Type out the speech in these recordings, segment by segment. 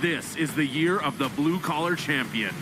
This is the year of the blue-collar champion.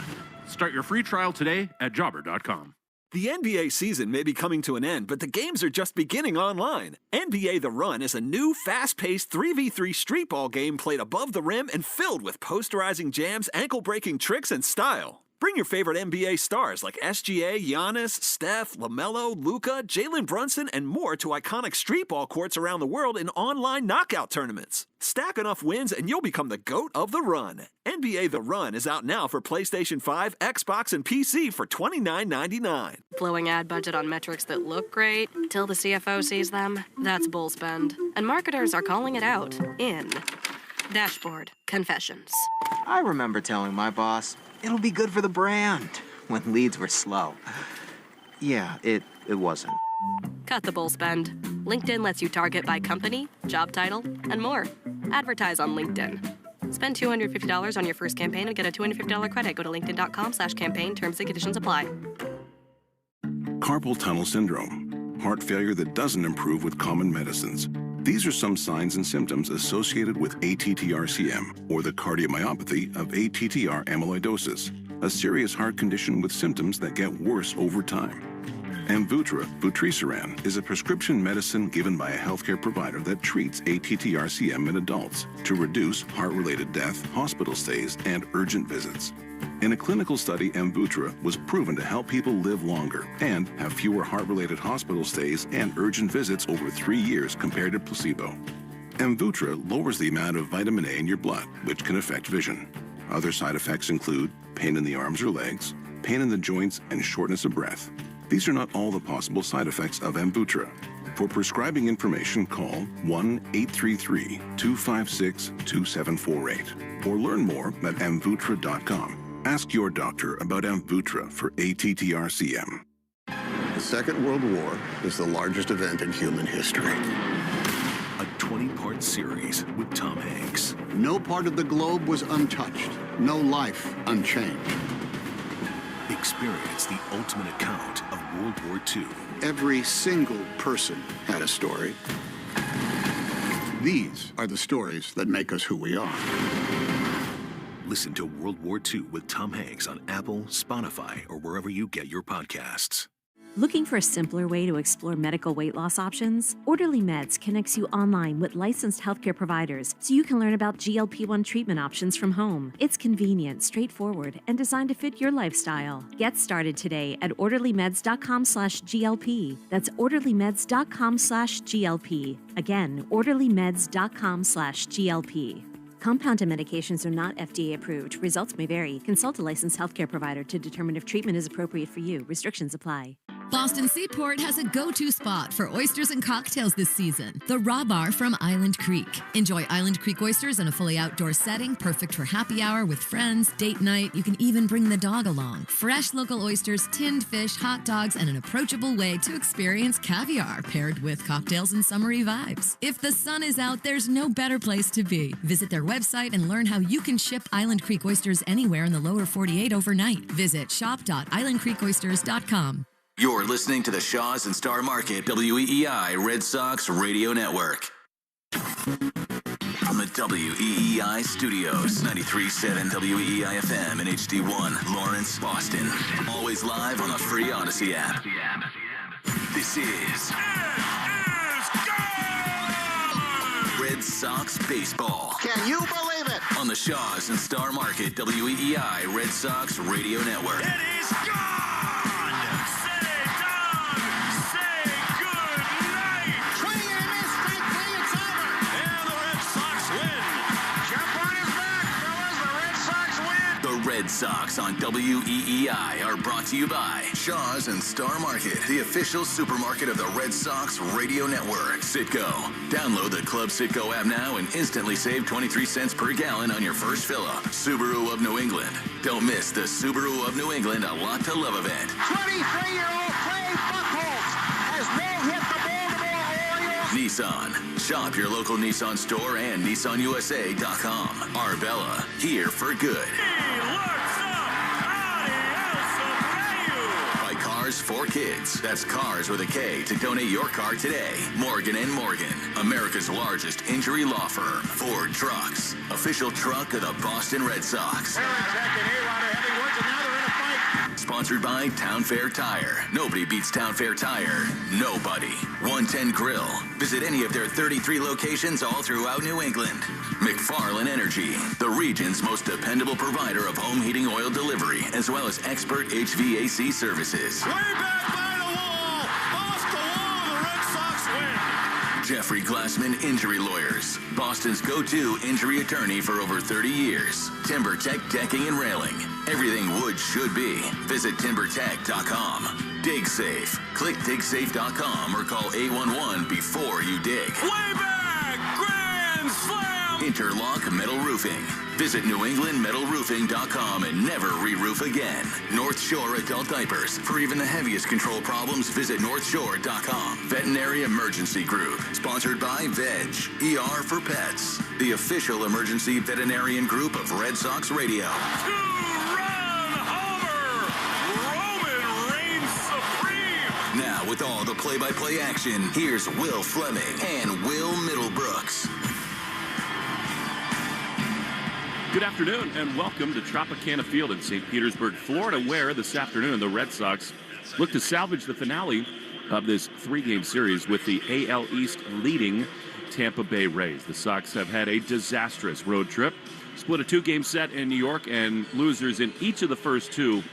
Start your free trial today at jobber.com. The NBA season may be coming to an end, but the games are just beginning online. NBA The Run is a new, fast-paced 3v3 street ball game played above the rim and filled with posterizing jams, ankle-breaking tricks, and style. Bring your favorite NBA stars like SGA, Giannis, Steph, LaMelo, Luka, Jalen Brunson, and more to iconic street ball courts around the world in online knockout tournaments. Stack enough wins and you'll become the GOAT of the run. NBA The Run is out now for PlayStation 5, Xbox, and PC for $29.99. Blowing ad budget on metrics that look great till the CFO sees them, that's bull spend. And marketers are calling it out in Dashboard Confessions. I remember telling my boss, it'll be good for the brand, when leads were slow. Yeah, it wasn't. Cut the bull spend. LinkedIn lets you target by company, job title, and more. Advertise on LinkedIn. Spend $250 on your first campaign and get a $250 credit. Go to linkedin.com/campaign. Terms and conditions apply. Carpal tunnel syndrome, heart failure that doesn't improve with common medicines. These are some signs and symptoms associated with ATTR-CM, or the cardiomyopathy of ATTR amyloidosis, a serious heart condition with symptoms that get worse over time. Amvuttra, vutrisiran, is a prescription medicine given by a healthcare provider that treats ATTR-CM in adults to reduce heart-related death, hospital stays, and urgent visits. In a clinical study, Amvuttra was proven to help people live longer and have fewer heart-related hospital stays and urgent visits over 3 years compared to placebo. Amvuttra lowers the amount of vitamin A in your blood, which can affect vision. Other side effects include pain in the arms or legs, pain in the joints, and shortness of breath. These are not all the possible side effects of Amvuttra. For prescribing information, call 1-833-256-2748 or learn more at amvuttra.com. Ask your doctor about Amvuttra for ATTR-CM. The Second World War is the largest event in human history. A 20-part series with Tom Hanks. No part of the globe was untouched. No life unchanged. Experience the ultimate account of World War II. Every single person had a story. These are the stories that make us who we are. Listen to World War II with Tom Hanks on Apple, Spotify, or wherever you get your podcasts. Looking for a simpler way to explore medical weight loss options? Orderly Meds connects you online with licensed healthcare providers so you can learn about GLP-1 treatment options from home. It's convenient, straightforward, and designed to fit your lifestyle. Get started today at orderlymeds.com/GLP. That's orderlymeds.com/GLP. Again, orderlymeds.com/GLP. Compounded medications are not FDA approved. Results may vary. Consult a licensed healthcare provider to determine if treatment is appropriate for you. Restrictions apply. Boston Seaport has a go-to spot for oysters and cocktails this season. The Raw Bar from Island Creek. Enjoy Island Creek oysters in a fully outdoor setting, perfect for happy hour with friends, date night. You can even bring the dog along. Fresh local oysters, tinned fish, hot dogs, and an approachable way to experience caviar paired with cocktails and summery vibes. If the sun is out, there's no better place to be. Visit their website and learn how you can ship Island Creek oysters anywhere in the lower 48 overnight. Visit shop.islandcreekoysters.com. You're listening to the Shaws and Star Market WEEI Red Sox Radio Network. From the WEEI studios, 93.7 WEEI FM and HD1, Lawrence, Boston. Always live on the free Odyssey app. This is Red Sox baseball. Can you believe it? On the Shaws and Star Market WEEI Red Sox Radio Network. It is gone! Red Sox on WEEI are brought to you by Shaw's and Star Market, the official supermarket of the Red Sox Radio Network. Citgo. Download the Club Citgo app now and instantly save 23 cents per gallon on your first fill-up. Subaru of New England. Don't miss the Subaru of New England A Lot to Love event. 23-year-old Clay Buchholz has no-hit the Baltimore Orioles. Nissan. Shop your local Nissan store and NissanUSA.com. Arbella. Here for good. Cars for Kids. That's Cars with a K to donate your car today. Morgan & Morgan, America's largest injury law firm. Ford Trucks, official truck of the Boston Red Sox. Sponsored by Town Fair Tire. Nobody beats Town Fair Tire. Nobody. 110 Grill. Visit any of their 33 locations all throughout New England. McFarland Energy, the region's most dependable provider of home heating oil delivery, as well as expert HVAC services. Way back by the wall. Off the wall. The Red Sox win. Jeffrey Glassman Injury Lawyers, Boston's go-to injury attorney for over 30 years. Timber Tech Decking and Railing. Everything wood should be. Visit timbertech.com. Dig Safe. Click digsafe.com or call 811 before you dig. Way back. Grand slam. Interlock Metal Roofing. Visit newenglandmetalroofing.com and never re-roof again. North Shore Adult Diapers. For even the heaviest control problems, visit northshore.com. Veterinary Emergency Group. Sponsored by Veg. ER for Pets. The official emergency veterinarian group of Red Sox Radio. Now, with all the play-by-play action, here's Will Fleming and Will Middlebrooks. Good afternoon, and welcome to Tropicana Field in St. Petersburg, Florida, where this afternoon the Red Sox look to salvage the finale of this three-game series with the AL East leading Tampa Bay Rays. The Sox have had a disastrous road trip, split a two-game set in New York, and losers in each of the first two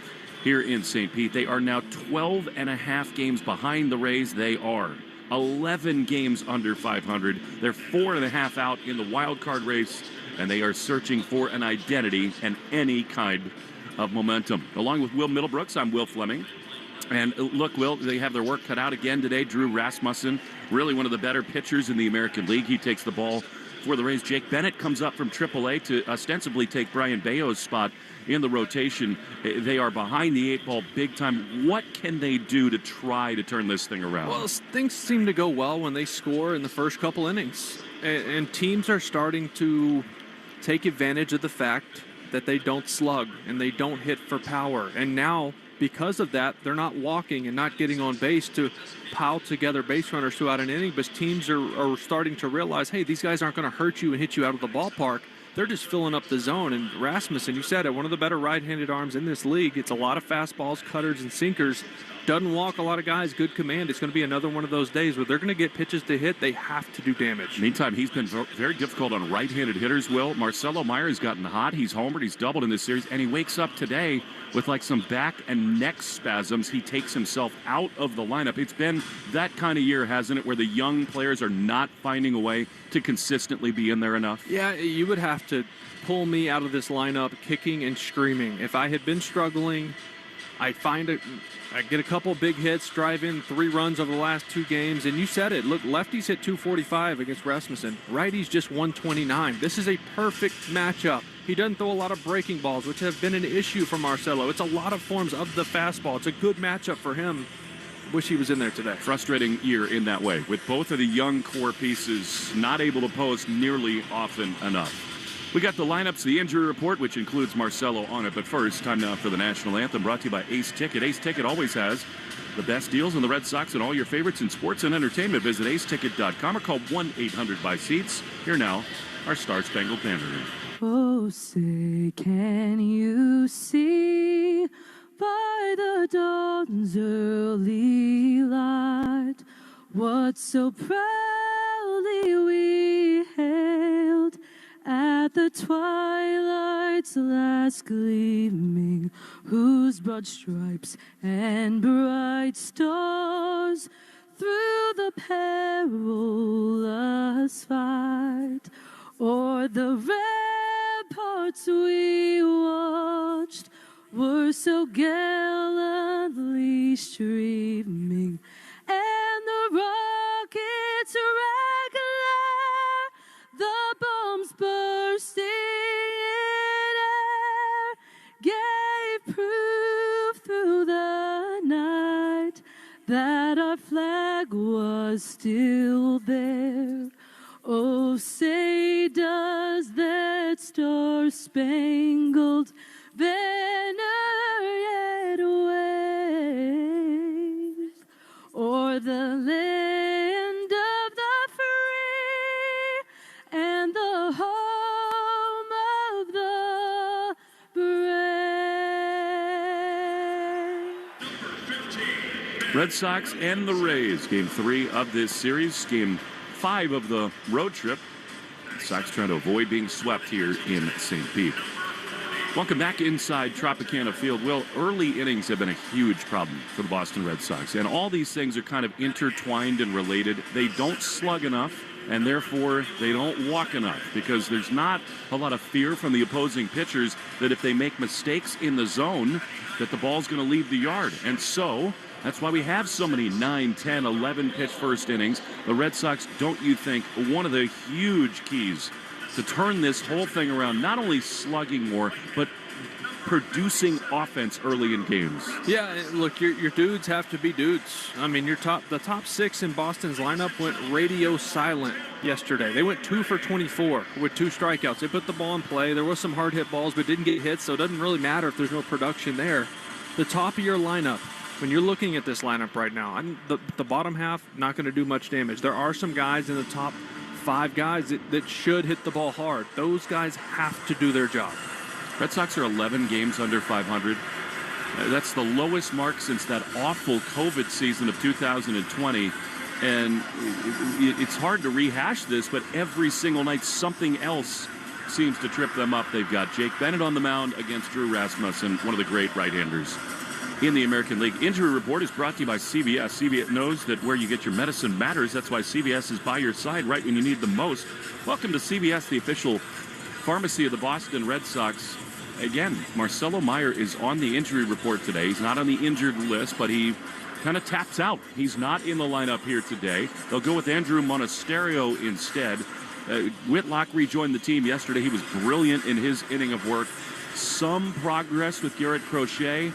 here in St. Pete. They are now 12 and a half games behind the Rays. They are 11 games under 500. They're 4.5 out in the wild card race, and they are searching for an identity and any kind of momentum. Along with Will Middlebrooks, I'm Will Fleming. And look, Will, they have their work cut out again today. Drew Rasmussen, really one of the better pitchers in the American League. He takes the ball for the Rays. Jake Bennett comes up from AAA to ostensibly take Brian Bayo's spot in the rotation. They are behind the eight ball big time. What can they do to try to turn this thing around? Well, things seem to go well when they score in the first couple innings. And teams are starting to take advantage of the fact that they don't slug and they don't hit for power. And now, because of that, they're not walking and not getting on base to pile together base runners throughout an inning. But teams are starting to realize, hey, these guys aren't going to hurt you and hit you out of the ballpark. They're just filling up the zone. And Rasmussen, you said it, one of the better right-handed arms in this league. It's a lot of fastballs, cutters, and sinkers. Doesn't walk a lot of guys, good command. It's going to be another one of those days where they're going to get pitches to hit. They have to do damage. Meantime, he's been very difficult on right-handed hitters, Will. Marcelo Meyer has gotten hot. He's homered. He's doubled in this series. And he wakes up today with like some back and neck spasms. He takes himself out of the lineup. It's been that kind of year, hasn't it, where the young players are not finding a way to consistently be in there enough? Yeah, you would have to pull me out of this lineup kicking and screaming. If I had been struggling, I'd get a couple big hits, drive in 3 runs over the last 2 games, and you said it. Look, lefties hit 245 against Rasmussen. Righties just 129. This is a perfect matchup. He doesn't throw a lot of breaking balls, which have been an issue for Marcelo. It's a lot of forms of the fastball. It's a good matchup for him. Wish he was in there today. Frustrating year in that way, with both of the young core pieces not able to post nearly often enough. We got the lineups, the injury report, which includes Marcelo on it. But first, time now for the national anthem, brought to you by Ace Ticket. Ace Ticket always has the best deals on the Red Sox and all your favorites in sports and entertainment. Visit aceticket.com or call 1-800-BUY-SEATS. Here now, our Star Spangled Banner. Oh, say, can you see by the dawn's early light what so proudly we hailed at the twilight's last gleaming, whose broad stripes and bright stars through the perilous fight o'er the ramparts we watched were so gallantly streaming, and the rockets regular, the bombs bursting in air, gave proof through the night that our flag was still there. Oh, say does that star-spangled banner yet wave? for the land of the free and the home of the brave. Red Sox and the Rays, game 3 of this series, game 5 of the road trip. Sox trying to avoid being swept here in St. Pete. Welcome back inside Tropicana Field. Well, early innings have been a huge problem for the Boston Red Sox, and all these things are kind of intertwined and related. They don't slug enough, and therefore they don't walk enough, because there's not a lot of fear from the opposing pitchers that if they make mistakes in the zone, that the ball's going to leave the yard. And so that's why we have so many 9, 10, 11 pitch first innings. The Red Sox, don't you think, one of the huge keys to turn this whole thing around, not only slugging more, but producing offense early in games? Yeah, look, your dudes have to be dudes. I mean, the top 6 in Boston's lineup went radio silent yesterday. They went 2 for 24 with 2 strikeouts. They put the ball in play. There was some hard hit balls, but didn't get hits, so it doesn't really matter if there's no production there. The top of your lineup, when you're looking at this lineup right now, the bottom half not going to do much damage. There are some guys in the top 5 guys that should hit the ball hard. Those guys have to do their job. Red Sox are 11 games under 500. That's the lowest mark since that awful COVID season of 2020. And it's hard to rehash this, but every single night something else seems to trip them up. They've got Jake Bennett on the mound against Drew Rasmussen, one of the great right-handers in the American League. Injury Report is brought to you by CVS. CVS knows that where you get your medicine matters. That's why CVS is by your side right when you need them most. Welcome to CVS, the official pharmacy of the Boston Red Sox. Again, Marcelo Meyer is on the injury report today. He's not on the injured list, but he kind of taps out. He's not in the lineup here today. They'll go with Andrew Monasterio instead. Whitlock rejoined the team yesterday. He was brilliant in his inning of work. Some progress with Garrett Crochet.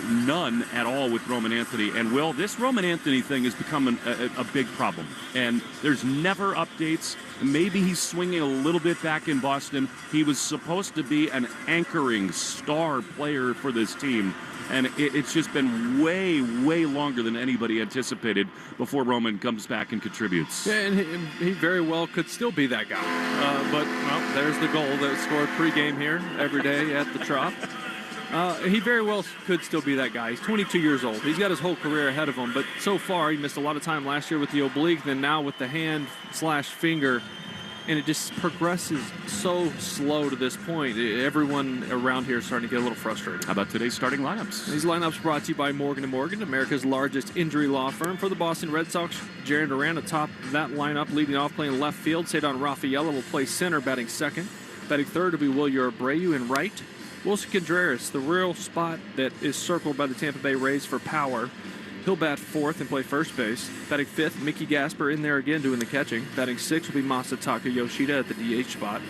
None at all with Roman Anthony. And, Will, this Roman Anthony thing has become a big problem. And there's never updates. Maybe he's swinging a little bit back in Boston. He was supposed to be an anchoring star player for this team. And it's just been way, way longer than anybody anticipated before Roman comes back and contributes. Yeah, and he very well could still be that guy. But, well, there's the goal that scored pregame here every day at the Trop. He very well could still be that guy. He's 22 years old. He's got his whole career ahead of him, but so far he missed a lot of time last year with the oblique, then now with the hand/finger, and it just progresses so slow to this point. Everyone around here is starting to get a little frustrated. How about today's starting lineups? These lineups brought to you by Morgan & Morgan, America's largest injury law firm. For the Boston Red Sox, Jarren Duran atop that lineup, leading off playing left field. Cedar Rafaela will play center, batting second. Batting third will be Wilyer Abreu in right. Wilson Contreras, the real spot that is circled by the Tampa Bay Rays for power. He'll bat fourth and play first base. Batting fifth, Mickey Gasper in there again doing the catching. Batting sixth will be Masataka Yoshida at the DH spot.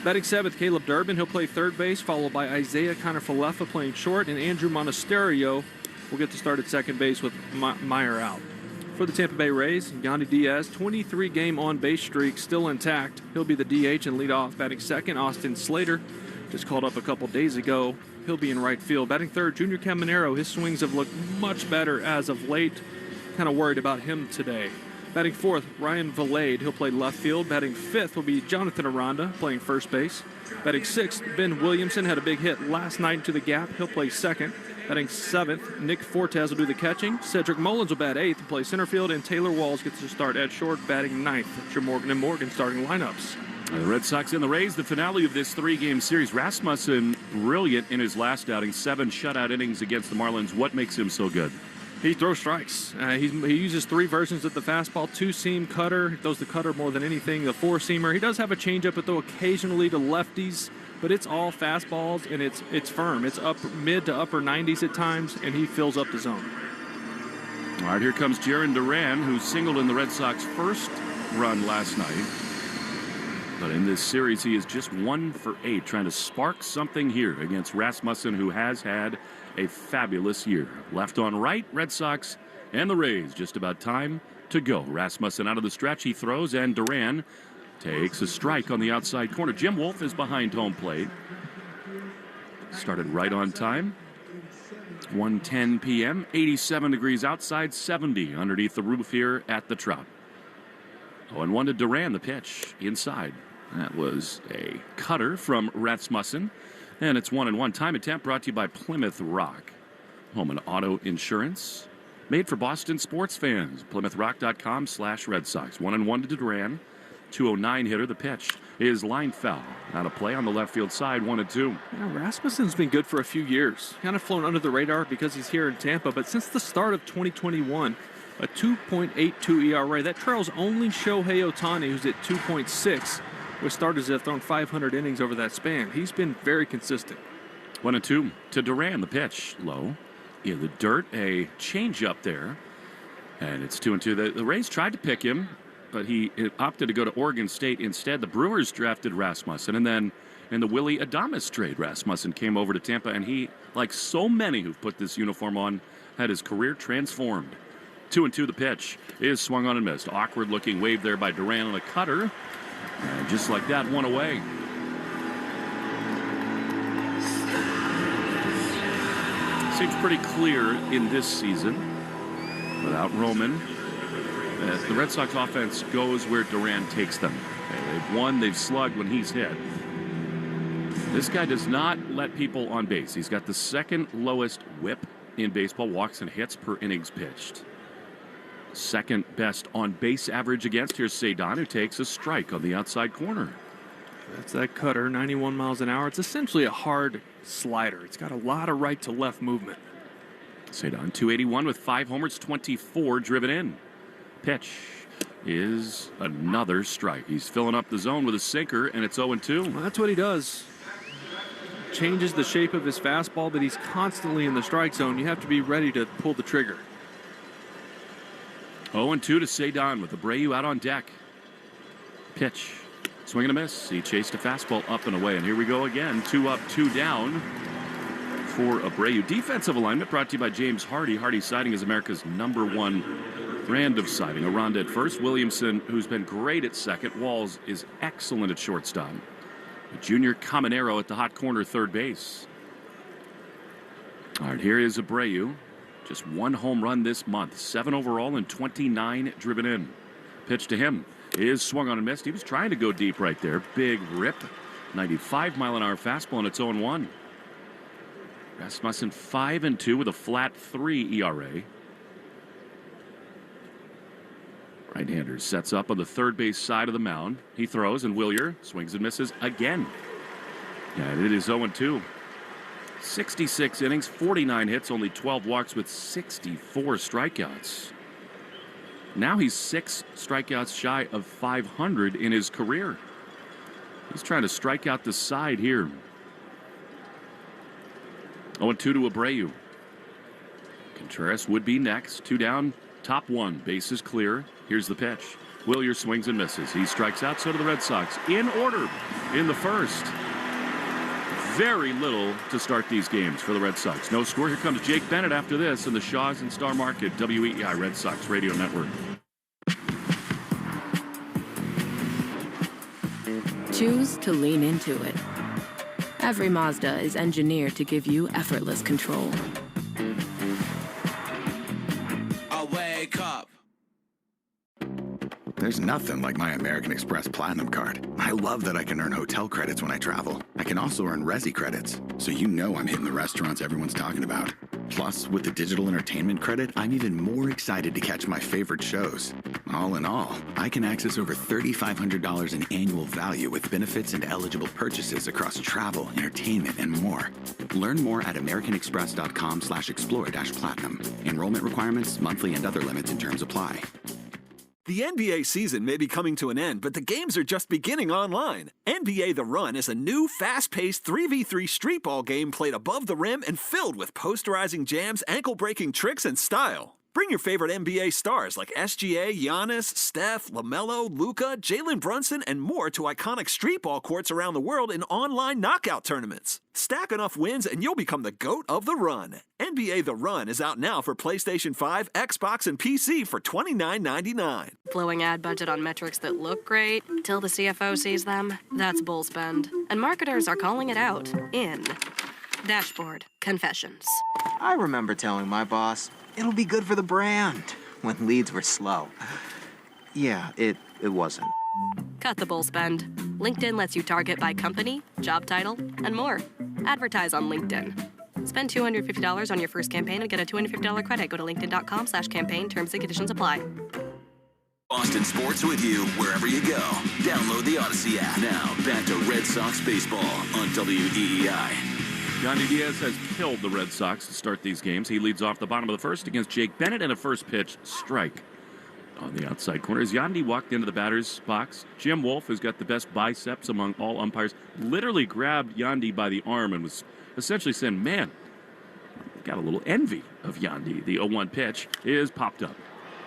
Batting seventh, Caleb Durbin. He'll play third base, followed by Isaiah Kiner-Falefa playing short, and Andrew Monasterio will get to start at second base with Meyer out. For the Tampa Bay Rays, Yandy Diaz, 23-game on-base streak still intact. He'll be the DH and lead off. Batting second, Austin Slater, just called up a couple days ago. He'll be in right field. Batting third, Junior Caminero. His swings have looked much better as of late. Kind of worried about him today. Batting fourth, Ryan Valade. He'll play left field. Batting fifth will be Jonathan Aranda playing first base. Batting sixth, Ben Williamson had a big hit last night into the gap. He'll play second. Batting seventh, Nick Fortes will do the catching. Cedric Mullins will bat eighth and play center field. And Taylor Walls gets to start at short, batting ninth. That's your Morgan & Morgan starting lineups. The Red Sox and the Rays, the finale of this 3-game series. Rasmussen, brilliant in his last outing, 7 shutout innings against the Marlins. What makes him so good? He throws strikes. He uses 3 versions of the fastball, 2-seam cutter. He throws the cutter more than anything, the 4-seamer. He does have a changeup, but though occasionally to lefties, but it's all fastballs, and it's firm. It's mid to upper 90s at times, and he fills up the zone. All right, here comes Jarren Duran, who singled in the Red Sox first run last night. But in this series, he is just 1 for 8, trying to spark something here against Rasmussen, who has had a fabulous year. Left on right, Red Sox and the Rays. Just about time to go. Rasmussen out of the stretch, he throws, and Duran takes a strike on the outside corner. Jim Wolf is behind home plate. Started right on time. 1:10 p.m., 87 degrees outside, 70 underneath the roof here at the Trop. 0-1 to Duran, the pitch inside. That was a cutter from Rasmussen, and it's 1-1. Time and temp brought to you by Plymouth Rock. Home and auto insurance made for Boston sports fans. PlymouthRock.com/Red Sox. 1-1 to Duran. 209 hitter. The pitch is line foul. Out of play on the left field side. 1-2. Yeah, Rasmussen's been good for a few years. Kind of flown under the radar because he's here in Tampa, but since the start of 2021, a 2.82 ERA. That trails only Shohei Ohtani, who's at 2.6, with starters that have thrown 500 innings over that span. He's been very consistent. 1-2 to Duran. The pitch low in the dirt. A changeup there, and it's 2-2. The Rays tried to pick him, but he opted to go to Oregon State instead. The Brewers drafted Rasmussen, and then in the Willie Adames trade, Rasmussen came over to Tampa, and he, like so many who've put this uniform on, had his career transformed. 2-2 the pitch is swung on and missed. Awkward looking wave there by Duran on a cutter, and just like that, one away. Seems pretty clear in this season, without Roman, the Red Sox offense goes where Duran takes them. They've won, they've slugged when he's hit. This guy does not let people on base. He's got the second lowest whip in baseball, walks and hits per innings pitched. Second best on base average against. Here's Cedon, who takes a strike on the outside corner. That's that cutter, 91 miles an hour. It's essentially a hard slider. It's got a lot of right to left movement. Cedon, 281 with 5 homers, 24 driven in. Pitch is another strike. He's filling up the zone with a sinker, and it's 0-2. Well, that's what he does. Changes the shape of his fastball, but he's constantly in the strike zone. You have to be ready to pull the trigger. 0-2 to Cedon with Abreu out on deck. Pitch. Swing and a miss. He chased a fastball up and away. And here we go again. 2 up, 2 down for Abreu. Defensive alignment brought to you by James Hardy. Hardy Siding is America's #1 brand of siding. Aranda at first. Williamson, who's been great at second. Walls is excellent at shortstop. Junior Caminero at the hot corner, third base. All right, here is Abreu. Just 1 home run this month. 7 overall and 29 driven in. Pitch to him is swung on and missed. He was trying to go deep right there. Big rip. 95-mile-an-hour fastball, and it's 0-1. Rasmussen 5-2 with a flat 3 ERA. Right-hander sets up on the third base side of the mound. He throws, and Willier swings and misses again. And it is 0-2. 66 innings, 49 hits, only 12 walks with 64 strikeouts. Now he's 6 strikeouts shy of 500 in his career. He's trying to strike out the side here. 0-2 to Abreu. Contreras would be next. 2 down, top 1. Base is clear. Here's the pitch. Willier swings and misses. He strikes out, so do the Red Sox. In order in the first. Very little to start these games for the Red Sox. No score. Here comes Jake Bennett after this in the Shaws and Star Market WEEI Red Sox Radio Network. Choose to lean into it. Every Mazda is engineered to give you effortless control. I wake up. There's nothing like my American Express Platinum card. I love that I can earn hotel credits when I travel. I can also earn Resi credits, so you know I'm hitting the restaurants everyone's talking about. Plus, with the digital entertainment credit, I'm even more excited to catch my favorite shows. All in all, I can access over $3,500 in annual value with benefits and eligible purchases across travel, entertainment, and more. Learn more at americanexpress.com/explore-platinum. Enrollment requirements, monthly and other limits and terms apply. The NBA season may be coming to an end, but the games are just beginning online. NBA The Run is a new, fast-paced 3v3 street ball game played above the rim and filled with posterizing jams, ankle-breaking tricks, and style. Bring your favorite NBA stars like SGA, Giannis, Steph, LaMelo, Luka, Jalen Brunson, and more to iconic street ball courts around the world in online knockout tournaments. Stack enough wins and you'll become the GOAT of the Run. NBA The Run is out now for PlayStation 5, Xbox, and PC for $29.99. Blowing ad budget on metrics that look great till the CFO sees them? That's bull spend. And marketers are calling it out in Dashboard Confessions. I remember telling my boss, it'll be good for the brand, when leads were slow. Yeah, it wasn't. Cut the bull spend. LinkedIn lets you target by company, job title, and more. Advertise on LinkedIn. Spend $250 on your first campaign and get a $250 credit. Go to linkedin.com/campaign. Terms and conditions apply. Boston sports with you wherever you go. Download the Odyssey app. Now, back to Red Sox baseball on WEEI. Yandy Diaz has killed the Red Sox to start these games. He leads off the bottom of the first against Jake Bennett and a first pitch strike on the outside corner. As Yandy walked into the batter's box, Jim Wolf, who's got the best biceps among all umpires, literally grabbed Yandy by the arm and was essentially saying, man, got a little envy of Yandy. The 0-1 pitch is popped up.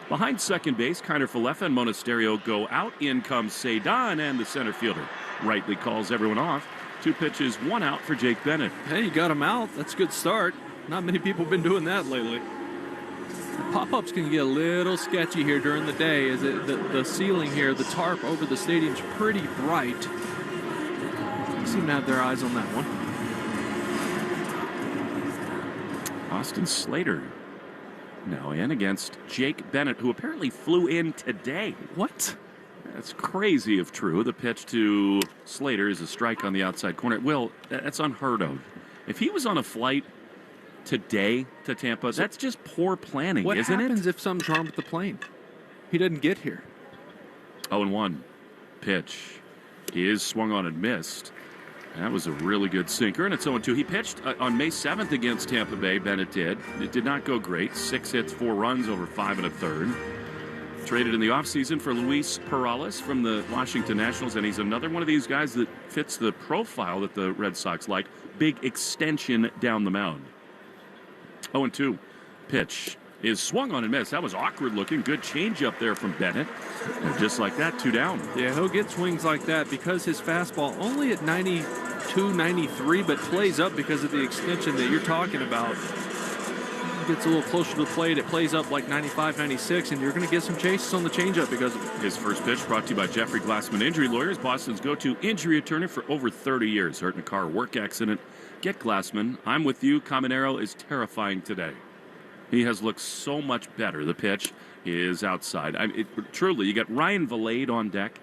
Behind second base, Kiner Falefa and Monasterio go out. In comes Cedon, and the center fielder rightly calls everyone off. 2 pitches, 1 out for Jake Bennett. Hey, you got him out. That's a good start. Not many people have been doing that lately. Pop-ups can get a little sketchy here during the day as the ceiling here, the tarp over the stadium's pretty bright. They seem to have their eyes on that one. Austin Slater now in against Jake Bennett, who apparently flew in today. What? That's crazy if true. The pitch to Slater is a strike on the outside corner. Will, that's unheard of. If he was on a flight today to Tampa, that's just poor planning, isn't it? What happens if something's wrong with the plane? He doesn't get here. 0-1 pitch is swung on and missed. That was a really good sinker, and it's 0-2. He pitched on May 7th against Tampa Bay. Bennett did. It did not go great. 6 hits, 4 runs over 5 1/3. Traded in the offseason for Luis Perales from the Washington Nationals, and he's another one of these guys that fits the profile that the Red Sox like. Big extension down the mound. 0-2 pitch is swung on and missed. That was awkward looking. Good change up there from Bennett. And just like that, 2 down. Yeah, he'll get swings like that because his fastball only at 92, 93, but plays up because of the extension that you're talking about. Gets a little closer to the plate. It plays up like 95, 96, and you're going to get some chases on the changeup because of it. His first pitch brought to you by Jeffrey Glassman Injury Lawyers, Boston's go-to injury attorney for over 30 years. Hurt in a car work accident. Get Glassman. I'm with you. Caminero is terrifying today. He has looked so much better. The pitch is outside. Truly, you got Ryan Valade on deck.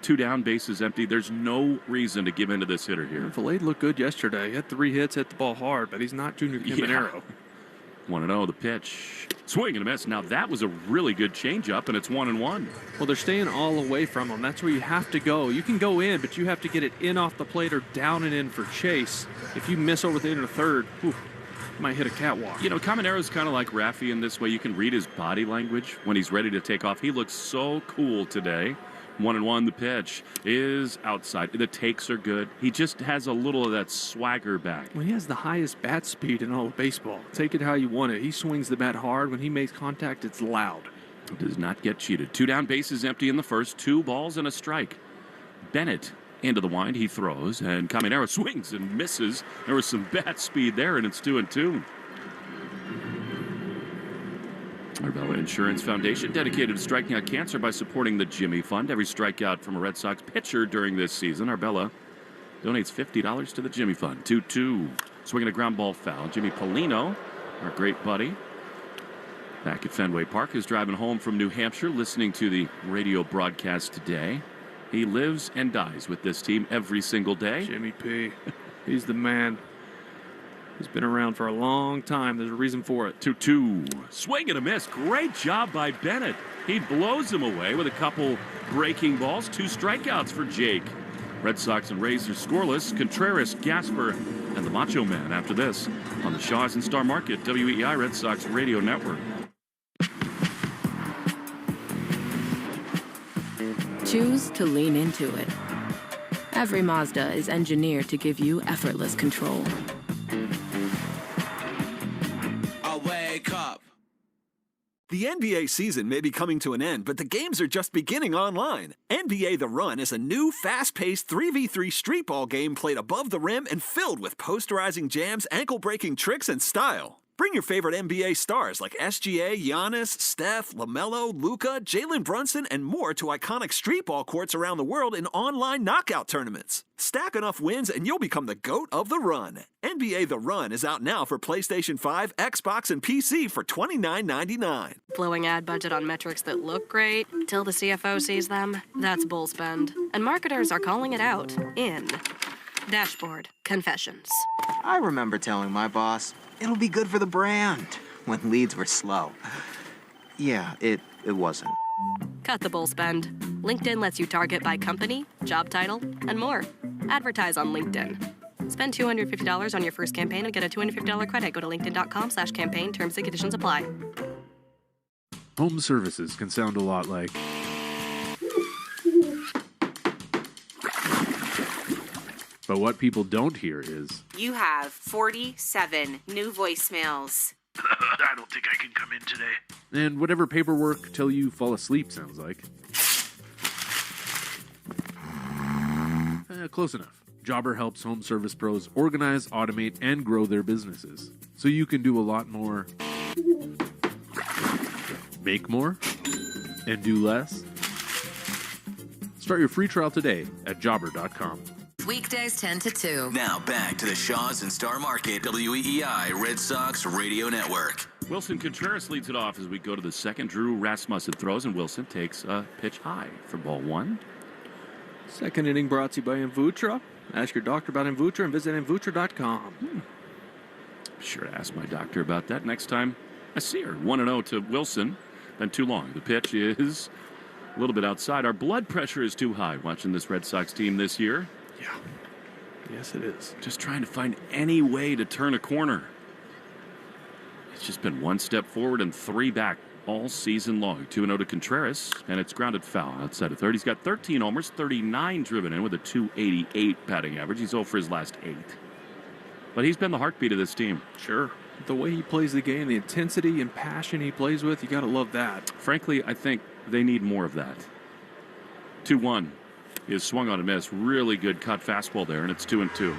2 down, bases empty. There's no reason to give in to this hitter here. Valade looked good yesterday. He had 3 hits, hit the ball hard, but he's not Junior Caminero. Yeah. 1-0, the pitch. Swing and a miss. Now that was a really good changeup, and it's 1-1. Well, they're staying all away from him. That's where you have to go. You can go in, but you have to get it in off the plate or down and in for chase. If you miss over the inner third, you might hit a catwalk. You know, Caminero's kind of like Raffy in this way. You can read his body language when he's ready to take off. He looks so cool today. 1-1, the pitch is outside. The takes are good. He just has a little of that swagger back. Well, he has the highest bat speed in all of baseball. Take it how you want it. He swings the bat hard. When he makes contact, it's loud. Does not get cheated. 2 down, bases empty in the first. 2 balls and a strike. Bennett into the wind. He throws, and Caminero swings and misses. There was some bat speed there, and it's 2-2. Arbella Insurance Foundation, dedicated to striking out cancer by supporting the Jimmy Fund. Every strikeout from a Red Sox pitcher during this season, Arbella donates $50 to the Jimmy Fund. 2-2. Swinging a ground ball foul. Jimmy Polino, our great buddy, back at Fenway Park, is driving home from New Hampshire, listening to the radio broadcast today. He lives and dies with this team every single day. Jimmy P. He's the man. He's been around for a long time. There's a reason for it. 2-2. Swing and a miss. Great job by Bennett. He blows him away with a couple breaking balls. 2 strikeouts for Jake. Red Sox and Rays are scoreless. Contreras, Gasper, and the Macho Man after this on the Shaws and Star Market, WEEI Red Sox Radio Network. Choose to lean into it. Every Mazda is engineered to give you effortless control. Wake up. The NBA season may be coming to an end, but the games are just beginning online. NBA The Run is a new, fast-paced 3v3 street ball game played above the rim and filled with posterizing jams, ankle-breaking tricks, and style. Bring your favorite NBA stars like SGA, Giannis, Steph, LaMelo, Luka, Jalen Brunson, and more to iconic street ball courts around the world in online knockout tournaments. Stack enough wins and you'll become the GOAT of the Run. NBA The Run is out now for PlayStation 5, Xbox, and PC for $29.99. Blowing ad budget on metrics that look great till the CFO sees them? That's bull spend. And marketers are calling it out in Dashboard Confessions. I remember telling my boss, it'll be good for the brand, when leads were slow. Yeah, it wasn't. Cut the bull spend. LinkedIn lets you target by company, job title, and more. Advertise on LinkedIn. Spend $250 on your first campaign and get a $250 credit. Go to linkedin.com/campaign. Terms and conditions apply. Home services can sound a lot like... But what people don't hear is... You have 47 new voicemails. I don't think I can come in today. And whatever paperwork till you fall asleep sounds like. Close enough. Jobber helps home service pros organize, automate, and grow their businesses. So you can do a lot more, make more, and do less. Start your free trial today at jobber.com. Weekdays 10 to 2. Now back to the Shaws and Star Market WEEI Red Sox Radio Network. Wilson Contreras leads it off as we go to the second. Drew Rasmussen throws, and Wilson takes a pitch high for ball one. Second inning brought to you by Invutra. Ask your doctor about Invutra and visit Invutra.com. Be sure to ask my doctor about that next time I see her. 1-0 to Wilson. Been too long. The pitch is a little bit outside. Our blood pressure is too high watching this Red Sox team this year. Yeah. Yes, it is. Just trying to find any way to turn a corner. It's just been one step forward and three back all season long. 2-0 to Contreras, and it's grounded foul outside of third. He's got 13 homers, 39 driven in with a .288 batting average. He's 0 for his last 8. But he's been the heartbeat of this team. Sure. The way he plays the game, the intensity and passion he plays with, you got to love that. Frankly, I think they need more of that. 2-1 is swung on a miss. Really good cut fastball there, and it's 2-2.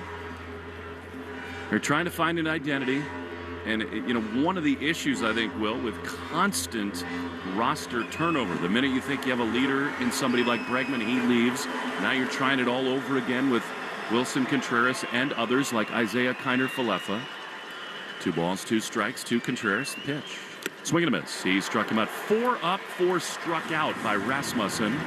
They're trying to find an identity. And, you know, one of the issues, I think, Will, with constant roster turnover, the minute you think you have a leader in somebody like Bregman, he leaves. Now you're trying it all over again with Wilson Contreras and others like Isaiah Kiner-Falefa. 2 balls, 2 strikes, 2 Contreras. The pitch. Swing and a miss. He struck him out. 4 up, 4 struck out by Rasmussen.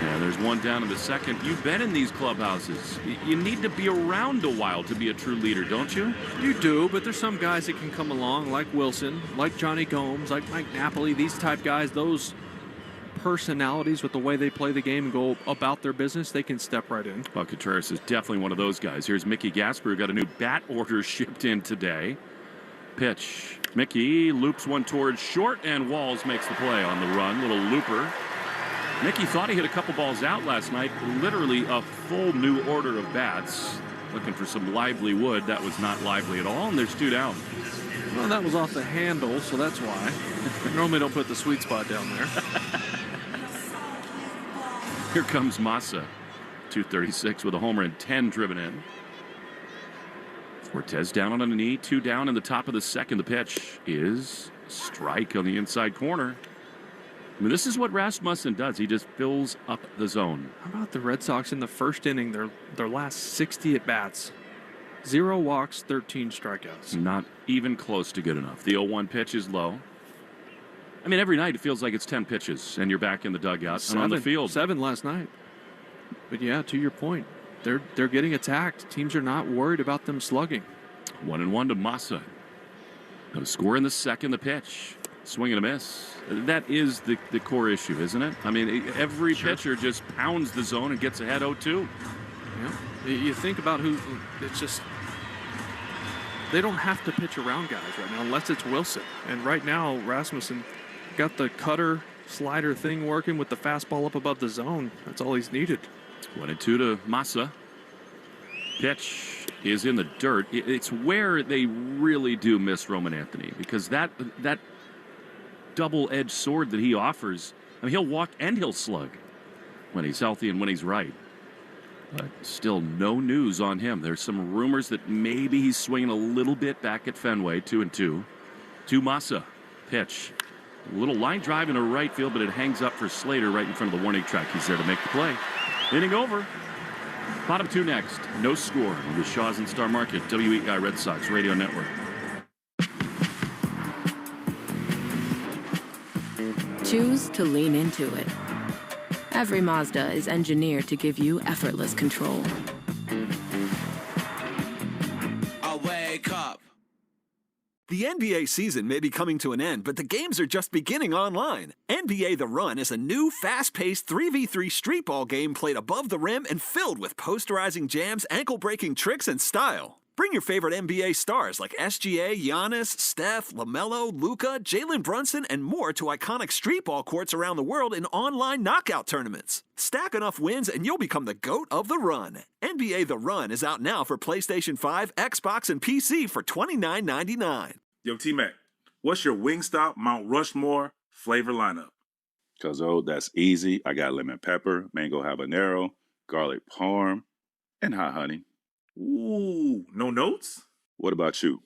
Yeah, there's one down in the second. You've been in these clubhouses. You need to be around a while to be a true leader, don't you? You do, but there's some guys that can come along, like Wilson, like Johnny Gomes, like Mike Napoli, these type guys, those personalities with the way they play the game and go about their business, they can step right in. Well, Contreras is definitely one of those guys. Here's Mickey Gasper, who got a new bat order shipped in today. Pitch. Mickey loops one towards short, and Walls makes the play on the run. Little looper. Mickey thought he hit a couple balls out last night. Literally a full new order of bats. Looking for some lively wood. That was not lively at all, and there's 2 down. Well, that was off the handle, so that's why. Normally don't put the sweet spot down there. Here comes Massa. 236 with a homer and 10 driven in. Cortez down on a knee. 2 down in the top of the second. The pitch is strike on the inside corner. I mean, this is what Rasmussen does. He just fills up the zone. How about the Red Sox in the first inning, their last 60 at-bats? 0 walks, 13 strikeouts. Not even close to good enough. The 0-1 pitch is low. I mean, every night it feels like it's 10 pitches, and you're back in the dugout and on the field. 7 last night. But yeah, to your point, they're getting attacked. Teams are not worried about them slugging. 1-1 to Massa. No score in the second. The pitch. Swing and a miss. That is the core issue, isn't it? I mean, every pitcher just pounds the zone and gets ahead 0-2. Yeah. You think about who, it's just, they don't have to pitch around guys right now unless it's Wilson. And right now, Rasmussen got the cutter slider thing working with the fastball up above the zone. That's all he's needed. 1-2 to Massa. Pitch is in the dirt. It's where they really do miss Roman Anthony, because that double-edged sword that he offers, I mean, he'll walk and he'll slug when he's healthy and when he's right. But still no news on him. There's some rumors that maybe he's swinging a little bit back at Fenway, 2-2. To Massa. Pitch. A little line drive into right field, but it hangs up for Slater right in front of the warning track. He's there to make the play. Inning over. Bottom two next. No score on the Shaw's and Star Market, WEI Red Sox Radio Network. Choose to lean into it. Every Mazda is engineered to give you effortless control. I wake up. The NBA season may be coming to an end, but the games are just beginning online. NBA The Run is a new, fast-paced 3v3 street ball game played above the rim and filled with posterizing jams, ankle-breaking tricks, and style. Bring your favorite NBA stars like SGA, Giannis, Steph, LaMelo, Luka, Jalen Brunson, and more to iconic street ball courts around the world in online knockout tournaments. Stack enough wins and you'll become the GOAT of the run. NBA The Run is out now for PlayStation 5, Xbox, and PC for $29.99. Yo, T-Mac, what's your Wingstop Mount Rushmore flavor lineup? Because, that's easy. I got lemon pepper, mango habanero, garlic parm, and hot honey. Ooh, no notes? What about you?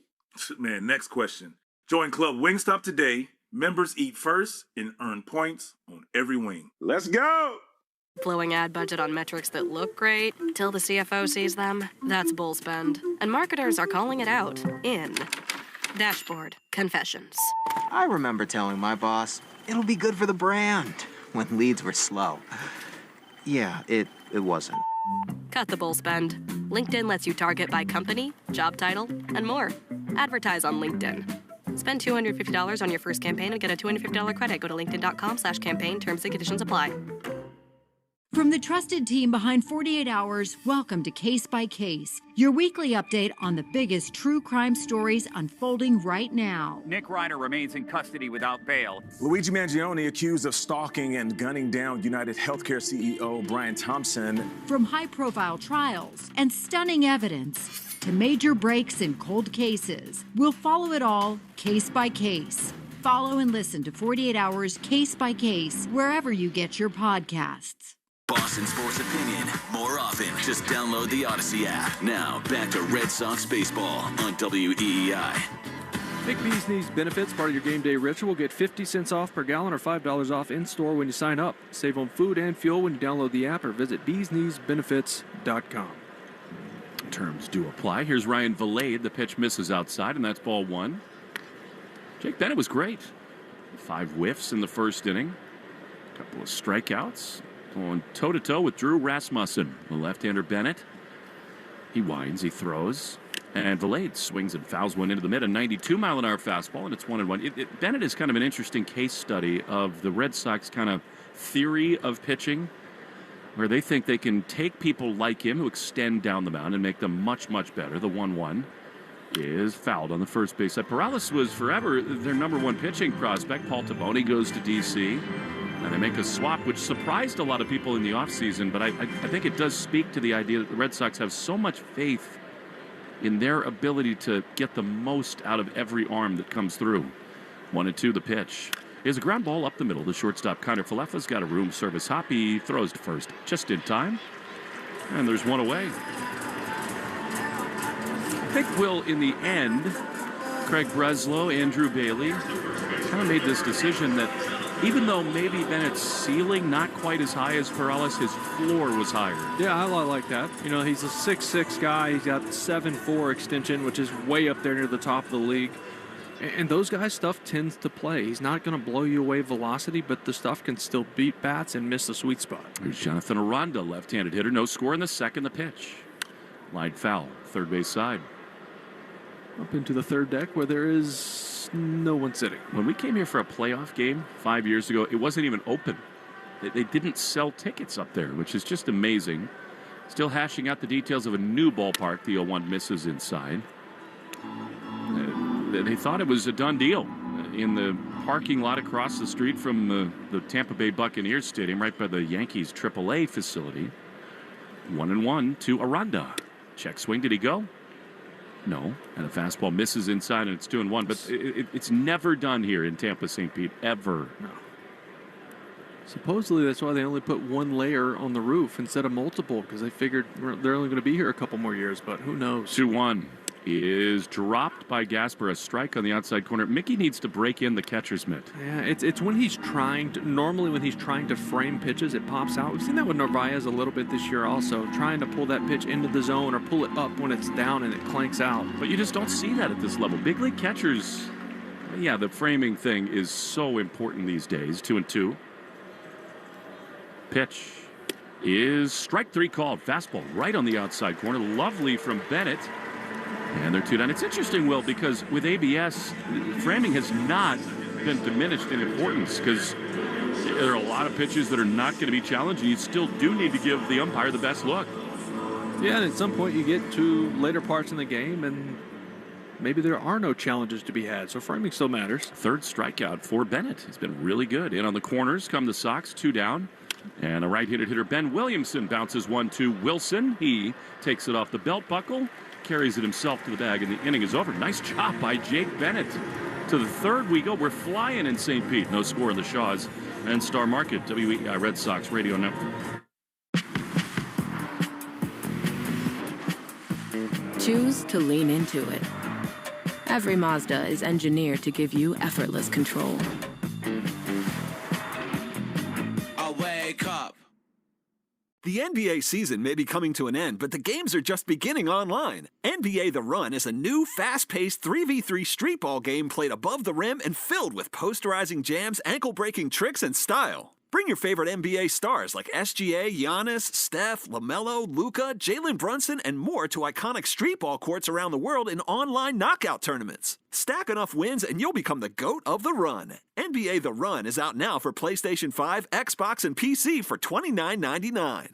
Man, next question. Join Club Wingstop today. Members eat first and earn points on every wing. Let's go! Blowing ad budget on metrics that look great till the CFO sees them. That's bull spend. And marketers are calling it out in Dashboard Confessions. I remember telling my boss, it'll be good for the brand, when leads were slow. Yeah, it wasn't. Cut the bull spend. LinkedIn lets you target by company, job title, and more. Advertise on LinkedIn. Spend $250 on your first campaign and get a $250 credit. Go to linkedin.com/campaign. Terms and conditions apply. From the trusted team behind 48 Hours, welcome to Case by Case, your weekly update on the biggest true crime stories unfolding right now. Nick Ryder remains in custody without bail. Luigi Mangione accused of stalking and gunning down United Healthcare CEO Brian Thompson. From high-profile trials and stunning evidence to major breaks in cold cases, we'll follow it all case by case. Follow and listen to 48 Hours Case by Case wherever you get your podcasts. Boston sports opinion more often. Just download the Odyssey app. Now, back to Red Sox baseball on WEEI. Big Bees Knees Benefits, part of your game day ritual. Get 50 cents off per gallon or $5 off in-store when you sign up. Save on food and fuel when you download the app or visit beeskneesbenefits.com. Terms do apply. Here's Ryan Valade. The pitch misses outside, and that's ball one. Jake Bennett was great. 5 whiffs in the first inning. A couple of strikeouts. Going toe-to-toe with Drew Rasmussen, the left-hander Bennett. He winds, he throws, and Valade swings and fouls one into the mid, a 92-mile-an-hour fastball, and it's 1-1. Bennett is kind of an interesting case study of the Red Sox kind of theory of pitching, where they think they can take people like him who extend down the mound and make them much, much better. The 1-1 is fouled on the first base side. Perales was forever their number one pitching prospect. Paul Taboni goes to D.C., and they make a swap, which surprised a lot of people in the offseason, but I think it does speak to the idea that the Red Sox have so much faith in their ability to get the most out of every arm that comes through. 1-2 the pitch. Here's a ground ball up the middle. The shortstop, Connor Falefa's got a room service hop. He throws to first just in time, and there's one away. I think Will, in the end, Craig Breslow, Andrew Bailey kind of made this decision that even though maybe Bennett's ceiling not quite as high as Perales, his floor was higher. Yeah, I like that. You know, he's a 6'6" guy. He's got 7'4" extension, which is way up there near the top of the league. And those guys' stuff tends to play. He's not going to blow you away velocity, but the stuff can still beat bats and miss the sweet spot. Here's Jonathan Aranda, left-handed hitter. No score in the second. The pitch. Line foul, third base side. Up into the third deck where there is no one sitting. When we came here for a playoff game 5 years ago, it wasn't even open. They didn't sell tickets up there, which is just amazing. Still hashing out the details of a new ballpark. The 0-1 misses inside. They thought it was a done deal in the parking lot across the street from the Tampa Bay Buccaneers Stadium, right by the Yankees AAA facility. 1-1 to Aranda. Check swing. Did he go? No, and a fastball misses inside, and it's 2-1. But it's never done here in Tampa, St. Pete, ever. No. Supposedly that's why they only put one layer on the roof instead of multiple, because they figured they're only going to be here a couple more years, but who knows. 2-1 is dropped by Gasper. A strike on the outside corner. Mickey needs to break in the catcher's mitt. Yeah, it's when he's trying to, normally when he's trying to frame pitches, it pops out. We've seen that with Narvaez a little bit this year also, trying to pull that pitch into the zone or pull it up when it's down and it clanks out. But you just don't see that at this level. Big league catchers, yeah, the framing thing is so important these days. 2-2. Pitch is strike 3 called. Fastball right on the outside corner. Lovely from Bennett. And they're 2 down. It's interesting, Will, because with ABS, framing has not been diminished in importance because there are a lot of pitches that are not going to be challenged, and you still do need to give the umpire the best look. Yeah, and at some point you get to later parts in the game, and maybe there are no challenges to be had, so framing still matters. Third strikeout for Bennett. He's been really good. In on the corners come the Sox, 2 down. And a right-handed hitter, Ben Williamson, bounces 1-2. Wilson, he takes it off the belt buckle, carries it himself to the bag, and the inning is over. Nice job by Jake Bennett. To the third we go. We're flying in St. Pete. No score in the Shaws and Star Market, WEI Red Sox Radio Network. Choose to lean into it. Every Mazda is engineered to give you effortless control. Wake up. The NBA season may be coming to an end, but the games are just beginning online. NBA The Run is a new, fast-paced 3v3 street ball game played above the rim and filled with posterizing jams, ankle-breaking tricks, and style. Bring your favorite NBA stars like SGA, Giannis, Steph, LaMelo, Luka, Jalen Brunson, and more to iconic street ball courts around the world in online knockout tournaments. Stack enough wins and you'll become the GOAT of the run. NBA The Run is out now for PlayStation 5, Xbox, and PC for $29.99.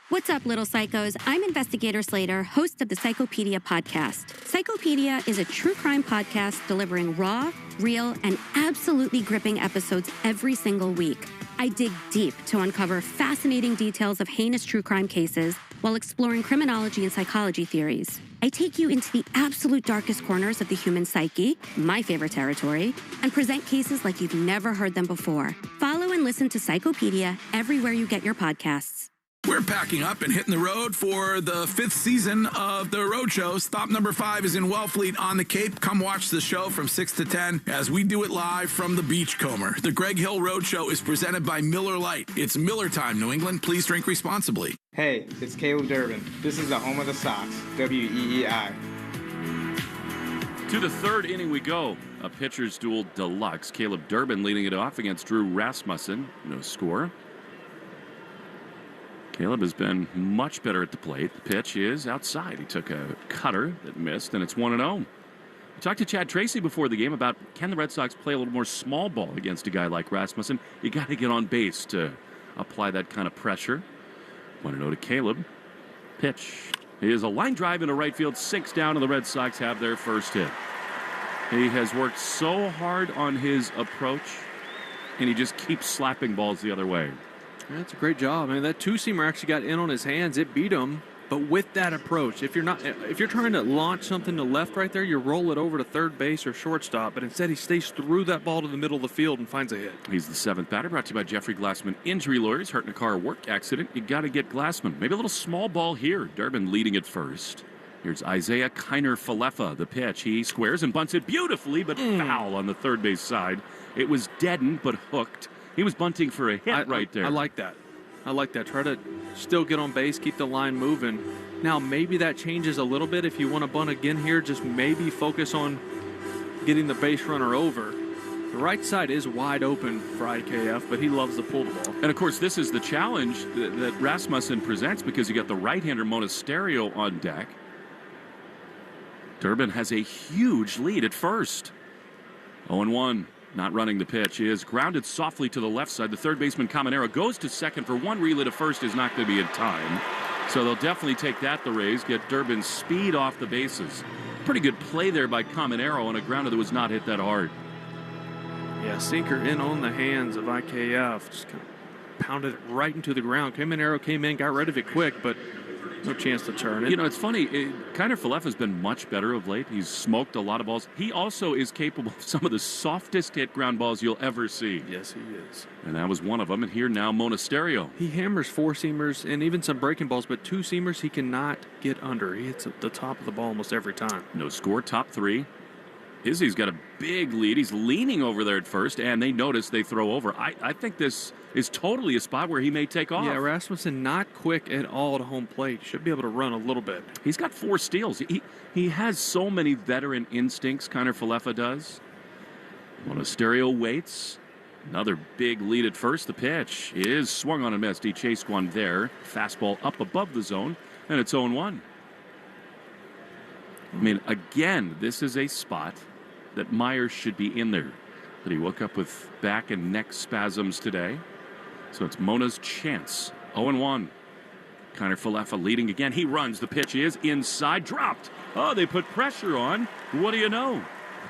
What's up, little psychos? I'm Investigator Slater, host of the Psychopedia podcast. Psychopedia is a true crime podcast delivering raw, real, and absolutely gripping episodes every single week. I dig deep to uncover fascinating details of heinous true crime cases while exploring criminology and psychology theories. I take you into the absolute darkest corners of the human psyche, my favorite territory, and present cases like you've never heard them before. Follow and listen to Psychopedia everywhere you get your podcasts. We're packing up and hitting the road for the 5th season of the Road Show. Stop number 5 is in Wellfleet on the Cape. Come watch the show from 6 to 10 as we do it live from the Beachcomber. The Greg Hill Road Show is presented by Miller Lite. It's Miller time, New England. Please drink responsibly. Hey, it's Caleb Durbin. This is the home of the Sox, WEEI. To the third inning we go. A pitcher's duel deluxe. Caleb Durbin leading it off against Drew Rasmussen. No score. Caleb has been much better at the plate. The pitch is outside. He took a cutter that missed, and it's 1-0. We talked to Chad Tracy before the game about can the Red Sox play a little more small ball against a guy like Rasmussen. You got to get on base to apply that kind of pressure. 1-0 to Caleb. Pitch is a line drive into right field, sinks down, and the Red Sox have their first hit. He has worked so hard on his approach, and he just keeps slapping balls the other way. That's a great job. I mean, that two-seamer actually got in on his hands. It beat him. But with that approach, if you're trying to launch something to left right there, you roll it over to third base or shortstop. But instead, he stays through that ball to the middle of the field and finds a hit. He's the 7th batter, brought to you by Jeffrey Glassman Injury Lawyers. Hurt in a car or work accident, you got to get Glassman. Maybe a little small ball here. Durbin leading at first. Here's Isaiah Kiner-Falefa, the pitch. He squares and bunts it beautifully, but foul on the third base side. It was deadened, but hooked. He was bunting for a hit right there. I like that. Try to still get on base, keep the line moving. Now, maybe that changes a little bit. If you want to bunt again here, just maybe focus on getting the base runner over. The right side is wide open for IKF, but he loves to pull the ball. And, of course, this is the challenge that Rasmussen presents because you got the right-hander Monasterio on deck. Durbin has a huge lead at first. 0-1. Not running the pitch is grounded softly to the left side. The third baseman Caminero goes to second for one. Relay to first is not going to be in time. So they'll definitely take that, the Rays. Get Durbin's speed off the bases. Pretty good play there by Caminero on a grounder that was not hit that hard. Yeah, sinker in on the hands of IKF. Just kind of pounded it right into the ground. Caminero came in, got rid of it quick, but no chance to turn it. You know, it's funny. Kiner Falefa has been much better of late. He's smoked a lot of balls. He also is capable of some of the softest hit ground balls you'll ever see. Yes, he is. And that was one of them. And here now, Monasterio. He hammers 4-seamers and even some breaking balls, but 2-seamers he cannot get under. He hits the top of the ball almost every time. No score, top 3. Izzy's got a big lead. He's leaning over there at first, and they notice they throw over. I think this is totally a spot where he may take off. Yeah, Rasmussen not quick at all to home plate. Should be able to run a little bit. He's got 4 steals. He has so many veteran instincts, Kiner Falefa does. Monasterio waits. Another big lead at first. The pitch is swung on and missed. He chased one there. Fastball up above the zone, and it's 0-1. I mean, again, this is a spot that Myers should be in there. But he woke up with back and neck spasms today. So it's Mona's chance. 0-1. Kiner Falefa leading again. He runs. The pitch is inside. Dropped. Oh, they put pressure on. What do you know?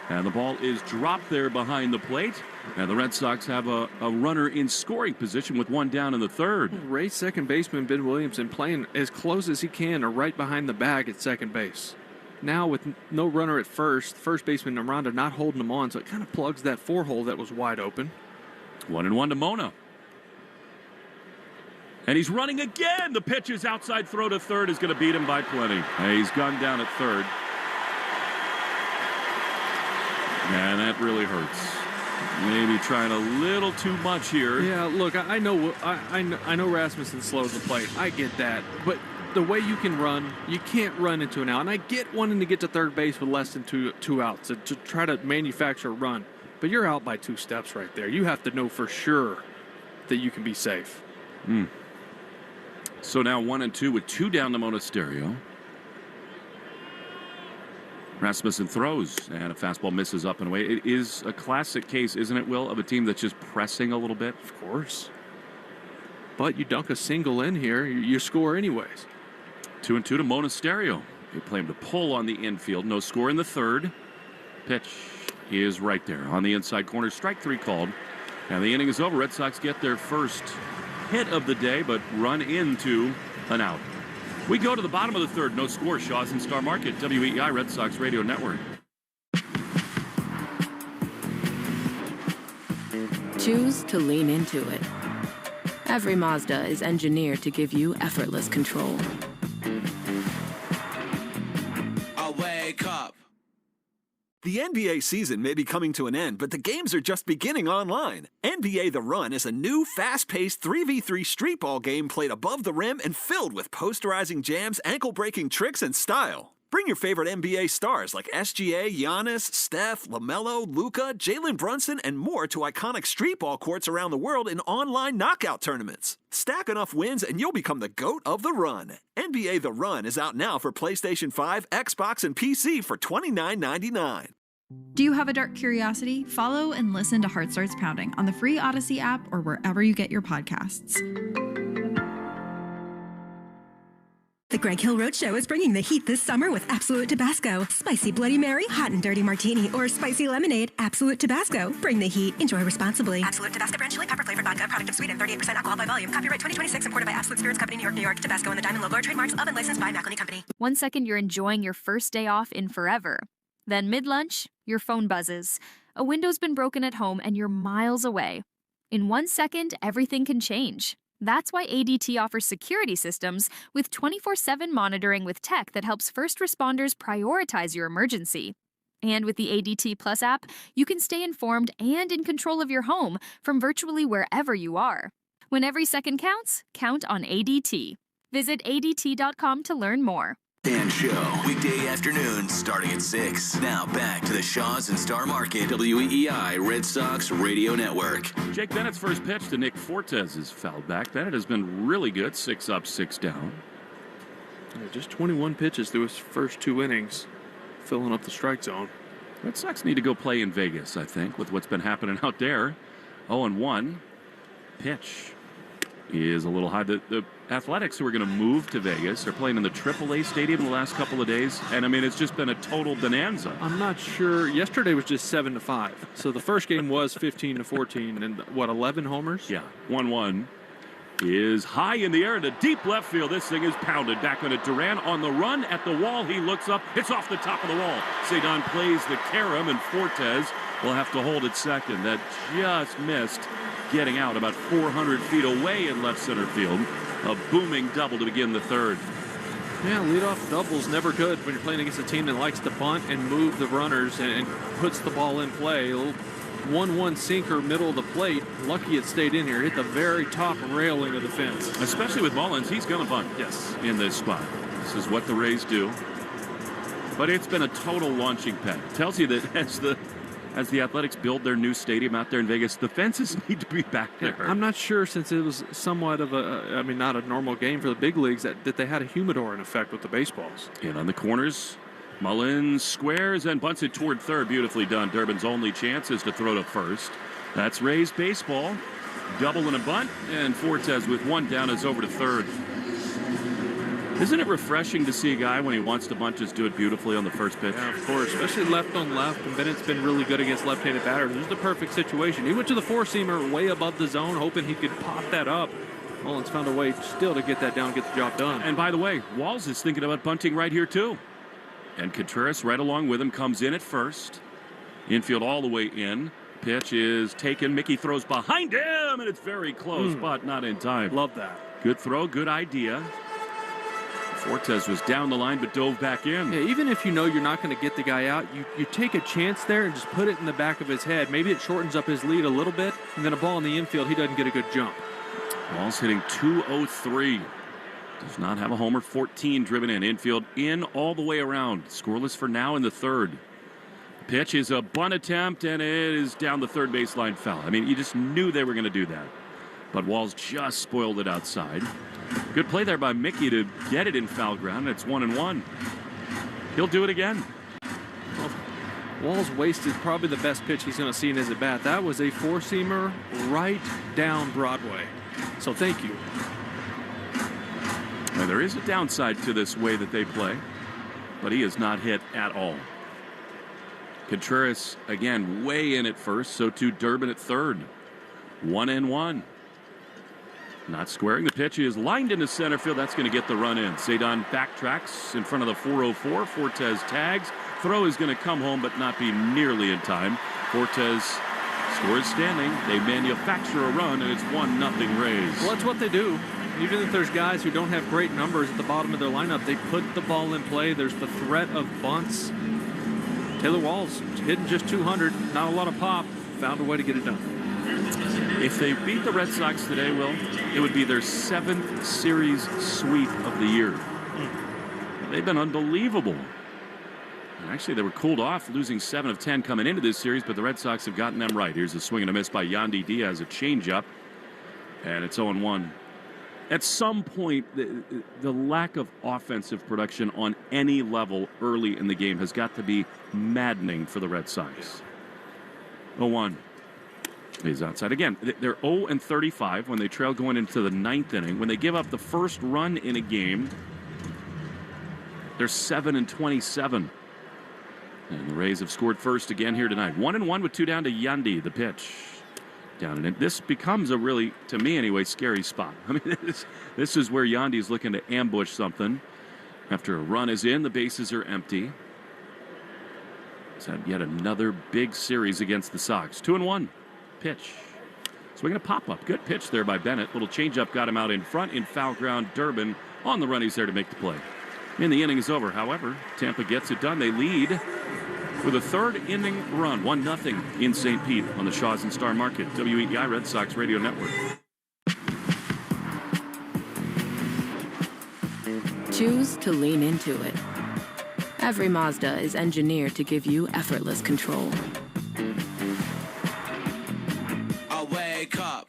And the ball is dropped there behind the plate. And the Red Sox have a runner in scoring position with one down in the third. Rays second baseman Ben Williamson playing as close as he can or right behind the bag at second base. Now with no runner at first baseman Aranda not holding him on, so it kind of plugs that 4-hole that was wide open. 1-1 to Mona. And he's running again. The pitch is outside throw to third is going to beat him by plenty. And he's gunned down at third. And that really hurts. Maybe trying a little too much here. Yeah, look, I know Rasmussen slows the plate. I get that. But the way you can run, you can't run into an out. And I get wanting to get to third base with less than two outs to try to manufacture a run. But you're out by 2 steps right there. You have to know for sure that you can be safe. So now 1-2 with 2 down to Monasterio. Rasmussen throws, and a fastball misses up and away. It is a classic case, isn't it, Will, of a team that's just pressing a little bit? Of course. But you dunk a single in here, you score anyways. 2-2 to Monasterio. They play him to pull on the infield. No score in the third. Pitch is right there on the inside corner. Strike 3 called. And the inning is over. Red Sox get their first hit of the day, but run into an out. We go to the bottom of the third. No score. Shaw's and Star Market, WEI Red Sox Radio Network. Choose to lean into it. Every Mazda is engineered to give you effortless control. I wake up. The NBA season may be coming to an end, but the games are just beginning online. NBA The Run is a new, fast-paced 3v3 street ball game played above the rim and filled with posterizing jams, ankle-breaking tricks, and style. Bring your favorite NBA stars like SGA, Giannis, Steph, LaMelo, Luka, Jalen Brunson, and more to iconic street ball courts around the world in online knockout tournaments. Stack enough wins and you'll become the GOAT of the run. NBA The Run is out now for PlayStation 5, Xbox, and PC for $29.99. Do you have a dark curiosity? Follow and listen to Heart Starts Pounding on the free Odyssey app or wherever you get your podcasts. The Greg Hill Roadshow is bringing the heat this summer with Absolute Tabasco. Spicy Bloody Mary, Hot and Dirty Martini, or Spicy Lemonade. Absolute Tabasco. Bring the heat. Enjoy responsibly. Absolute Tabasco Brand Chili Pepper Flavored Vodka. Product of Sweden. 38% alcohol by volume. Copyright 2026. Imported by Absolute Spirits Company, New York, New York. Tabasco and the Diamond logo are trademarks of and licensed by Macklany Company. 1 second you're enjoying your first day off in forever. Then mid-lunch, your phone buzzes. A window's been broken at home and you're miles away. In 1 second, everything can change. That's why ADT offers security systems with 24/7 monitoring with tech that helps first responders prioritize your emergency. And with the ADT Plus app, you can stay informed and in control of your home from virtually wherever you are. When every second counts, count on ADT. Visit ADT.com to learn more. Dan Show, weekday afternoons starting at 6. Now back to the Shaw's and Star Market, WEI Red Sox Radio Network. Jake Bennett's first pitch to Nick Fortes is fouled back. Bennett has been really good, 6 up, 6 down. Yeah, just 21 pitches through his first 2 innings, filling up the strike zone. Red Sox need to go play in Vegas, I think, with what's been happening out there. 0-1. Pitch is a little high. The Athletics, who are going to move to Vegas, are playing in the AAA stadium the last couple of days, and I mean, it's just been a total bonanza. I'm not sure. Yesterday was just 7-5, so the first game was 15-14, and 11 homers? Yeah, 1-1. is high in the air into deep left field. This thing is pounded back on it. Duran on the run at the wall. He looks up. It's off the top of the wall. Cedon plays the carom, and Fortes will have to hold it second. That just missed getting out about 400 feet away in left center field. A booming double to begin the third. Yeah, leadoff double's never good when you're playing against a team that likes to bunt and move the runners and puts the ball in play. A little 1-1 sinker middle of the plate. Lucky it stayed in here. Hit the very top railing of the fence. Especially with Mullins, he's going to bunt. Yes. In this spot. This is what the Rays do. But it's been a total launching pad. Tells you that as the Athletics build their new stadium out there in Vegas, the fences need to be back there. I'm not sure, since it was somewhat of not a normal game for the big leagues, that they had a humidor in effect with the baseballs. In on the corners, Mullins squares and bunts it toward third. Beautifully done. Durbin's only chance is to throw to first. That's Rays baseball. Double and a bunt, and Fortes with one down is over to third. Isn't it refreshing to see a guy, when he wants to bunt, just do it beautifully on the first pitch? Yeah, of course, especially left on left, and Bennett's been really good against left-handed batters. This is the perfect situation. He went to the four-seamer way above the zone, hoping he could pop that up. Mullins found a way still to get that down, get the job done. And by the way, Walls is thinking about bunting right here, too. And Contreras right along with him comes in at first. Infield all the way in. Pitch is taken. Mickey throws behind him, and it's very close, but not in time. Love that. Good throw, good idea. Fortes was down the line but dove back in. Yeah, even if you know you're not going to get the guy out, you take a chance there and just put it in the back of his head. Maybe it shortens up his lead a little bit, and then a ball in the infield, he doesn't get a good jump. Walls hitting .203. Does not have a homer. 14 driven in. Infield in all the way around. Scoreless for now in the third. Pitch is a bunt attempt, and it is down the third baseline foul. I mean, you just knew they were going to do that. But Walls just spoiled it outside. Good play there by Mickey to get it in foul ground. It's 1-1. He'll do it again. Well, Walls wasted probably the best pitch he's going to see in his at-bat. That was a four-seamer right down Broadway. So thank you. Now, there is a downside to this way that they play, but he is not hit at all. Contreras, again, way in at first, so too Durbin at third. 1-1. Not squaring. The pitch is lined into center field. That's going to get the run in. Cedon backtracks in front of the 404. Fortes tags. Throw is going to come home, but not be nearly in time. Fortes scores standing. They manufacture a run, and it's 1-0 Rays. Well, that's what they do. Even if there's guys who don't have great numbers at the bottom of their lineup, they put the ball in play. There's the threat of bunts. Taylor Walls hitting just 200. Not a lot of pop. Found a way to get it done. If they beat the Red Sox today, Will, it would be their 7th series sweep of the year. They've been unbelievable. And actually, they were cooled off, losing 7 of 10 coming into this series, but the Red Sox have gotten them right. Here's a swing and a miss by Yandy Diaz, a changeup, and it's 0-1. At some point, the lack of offensive production on any level early in the game has got to be maddening for the Red Sox. 0-1. He's outside. Again, they're 0-35 when they trail going into the 9th inning. When they give up the first run in a game, they're 7-27. And the Rays have scored first again here tonight. 1-1 with 2 down to Yandy, the pitch. Down and in. This becomes a really, to me anyway, scary spot. I mean, this is where Yandy's looking to ambush something. After a run is in, the bases are empty. He's had yet another big series against the Sox. 2-1. Pitch. Swinging a pop-up. Good pitch there by Bennett. Little changeup got him out in front in foul ground. Durbin on the run. He's there to make the play. And the inning is over. However, Tampa gets it done. They lead with a third inning run. 1-0 in St. Pete on the Shaws and Star Market. WEEI Red Sox Radio Network. Choose to lean into it. Every Mazda is engineered to give you effortless control. Wake up.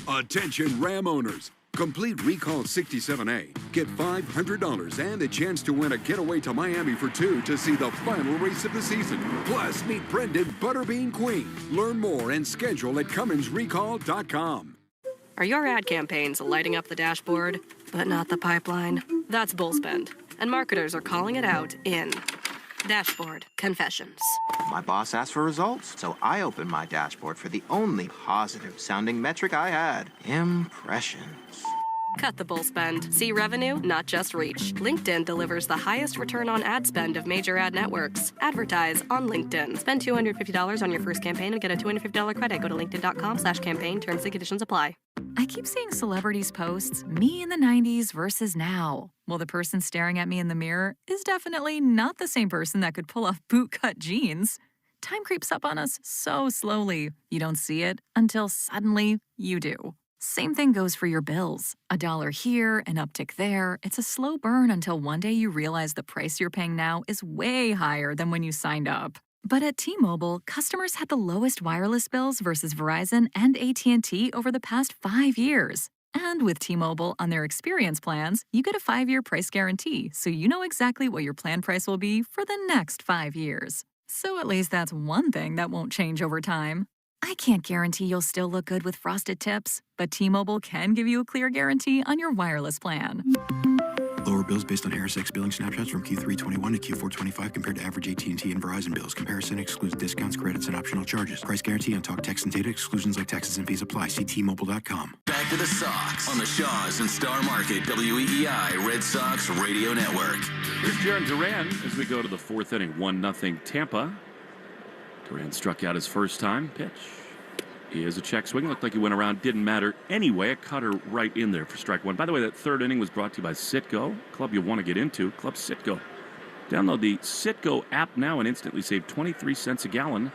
Attention Ram owners. Complete Recall 67A. Get $500 and a chance to win a getaway to Miami for 2 to see the final race of the season. Plus, meet Brendan Butterbean Queen. Learn more and schedule at CumminsRecall.com. Are your ad campaigns lighting up the dashboard, but not the pipeline? That's bull spend, and marketers are calling it out in Dashboard confessions. My boss asked for results, so I opened my dashboard for the only positive-sounding metric I had. Impressions. Cut the bull spend. See revenue, not just reach. LinkedIn delivers the highest return on ad spend of major ad networks. Advertise on LinkedIn. Spend $250 on your first campaign and get a $250 credit. Go to linkedin.com/campaign. Terms and conditions apply. I keep seeing celebrities posts, me in the 90s versus now. Well, the person staring at me in the mirror is definitely not the same person that could pull off bootcut jeans. Time creeps up on us so slowly. You don't see it until suddenly you do. Same thing goes for your bills. $1 here, an uptick there. It's a slow burn until one day you realize the price you're paying now is way higher than when you signed up. But at T-Mobile, customers had the lowest wireless bills versus Verizon and AT&T over the past 5 years. And with T-Mobile on their experience plans, you get a 5-year price guarantee, so you know exactly what your plan price will be for the next 5 years. So at least that's one thing that won't change over time. I can't guarantee you'll still look good with frosted tips, but T-Mobile can give you a clear guarantee on your wireless plan. Lower bills based on ErisX billing snapshots from Q3 21 to Q4 25 compared to average AT&T and Verizon bills. Comparison excludes discounts, credits, and optional charges. Price guarantee on talk, text, and data. Exclusions like taxes and fees apply. See T-Mobile.com. Back to the Sox on the Shaws and Star Market WEEI Red Sox Radio Network. Here's Jarren Duran as we go to the fourth inning. 1-0 Tampa. Duran struck out his first time. Pitch is a check swing. Looked like he went around. Didn't matter anyway. A cutter right in there for strike one. By the way, that third inning was brought to you by Citgo, club you want to get into. Club Citgo. Download the Citgo app now and instantly save 23 cents a gallon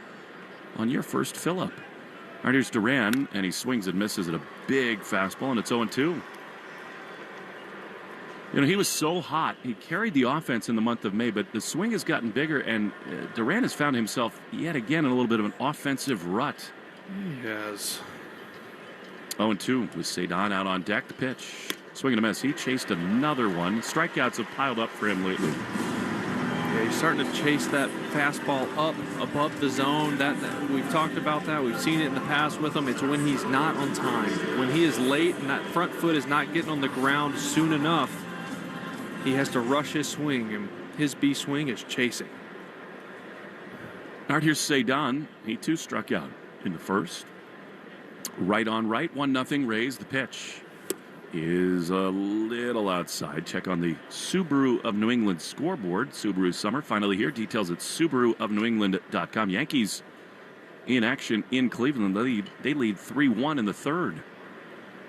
on your first fill-up. All right, here's Duran, and he swings and misses at a big fastball, and it's 0-2. You know, he was so hot. He carried the offense in the month of May, but the swing has gotten bigger, and Duran has found himself yet again in a little bit of an offensive rut. He has. 0-2 with Cedon out on deck. The pitch. Swing and a miss. He chased another one. Strikeouts have piled up for him lately. Yeah, he's starting to chase that fastball up above the zone. That we've talked about that. We've seen it in the past with him. It's when he's not on time. When he is late and that front foot is not getting on the ground soon enough, he has to rush his swing, and his B swing is chasing. All right, here's Cedon. He too struck out in the first. Right on right, 1-0 Rays. The pitch is a little outside. Check on the Subaru of New England scoreboard. Subaru summer finally here. Details at SubaruofNewEngland.com. Yankees in action in Cleveland. They lead 3-1 in the third.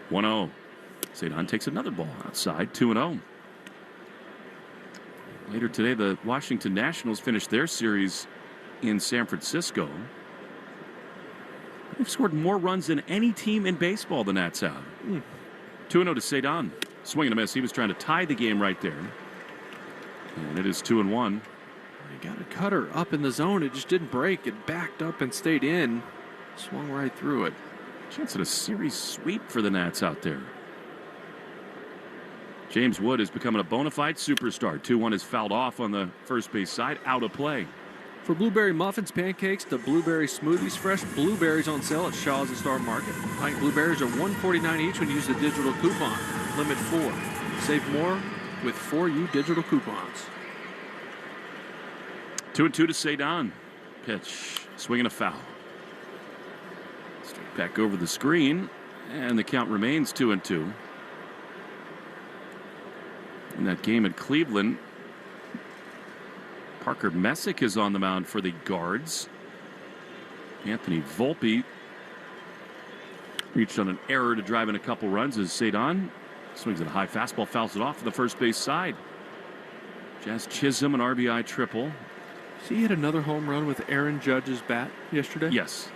1-0. Cedon takes another ball outside. 2-0. Later today, the Washington Nationals finished their series in San Francisco. They've scored more runs than any team in baseball, the Nats have. 2-0 to Cedon. Swing and a miss. He was trying to tie the game right there. And it is 2-1. He got a cutter up in the zone. It just didn't break. It backed up and stayed in. Swung right through it. Chance at a series sweep for the Nats out there. James Wood is becoming a bona fide superstar. 2-1 is fouled off on the first base side. Out of play. For blueberry muffins, pancakes, to blueberry smoothies, fresh blueberries on sale at Shaw's and Star Market. Pint blueberries are $1.49 each when you use the digital coupon. Limit 4. Save more with 4U digital coupons. 2-2 to Cedon. Pitch. Swinging a foul. Straight back over the screen. And the count remains 2-2. In that game at Cleveland, Parker Messick is on the mound for the Guards. Anthony Volpe reached on an error to drive in a couple runs as Cedon swings at a high fastball, fouls it off to the first base side. Jazz Chisholm, an RBI triple. See, he hit another home run with Aaron Judge's bat yesterday? Yes.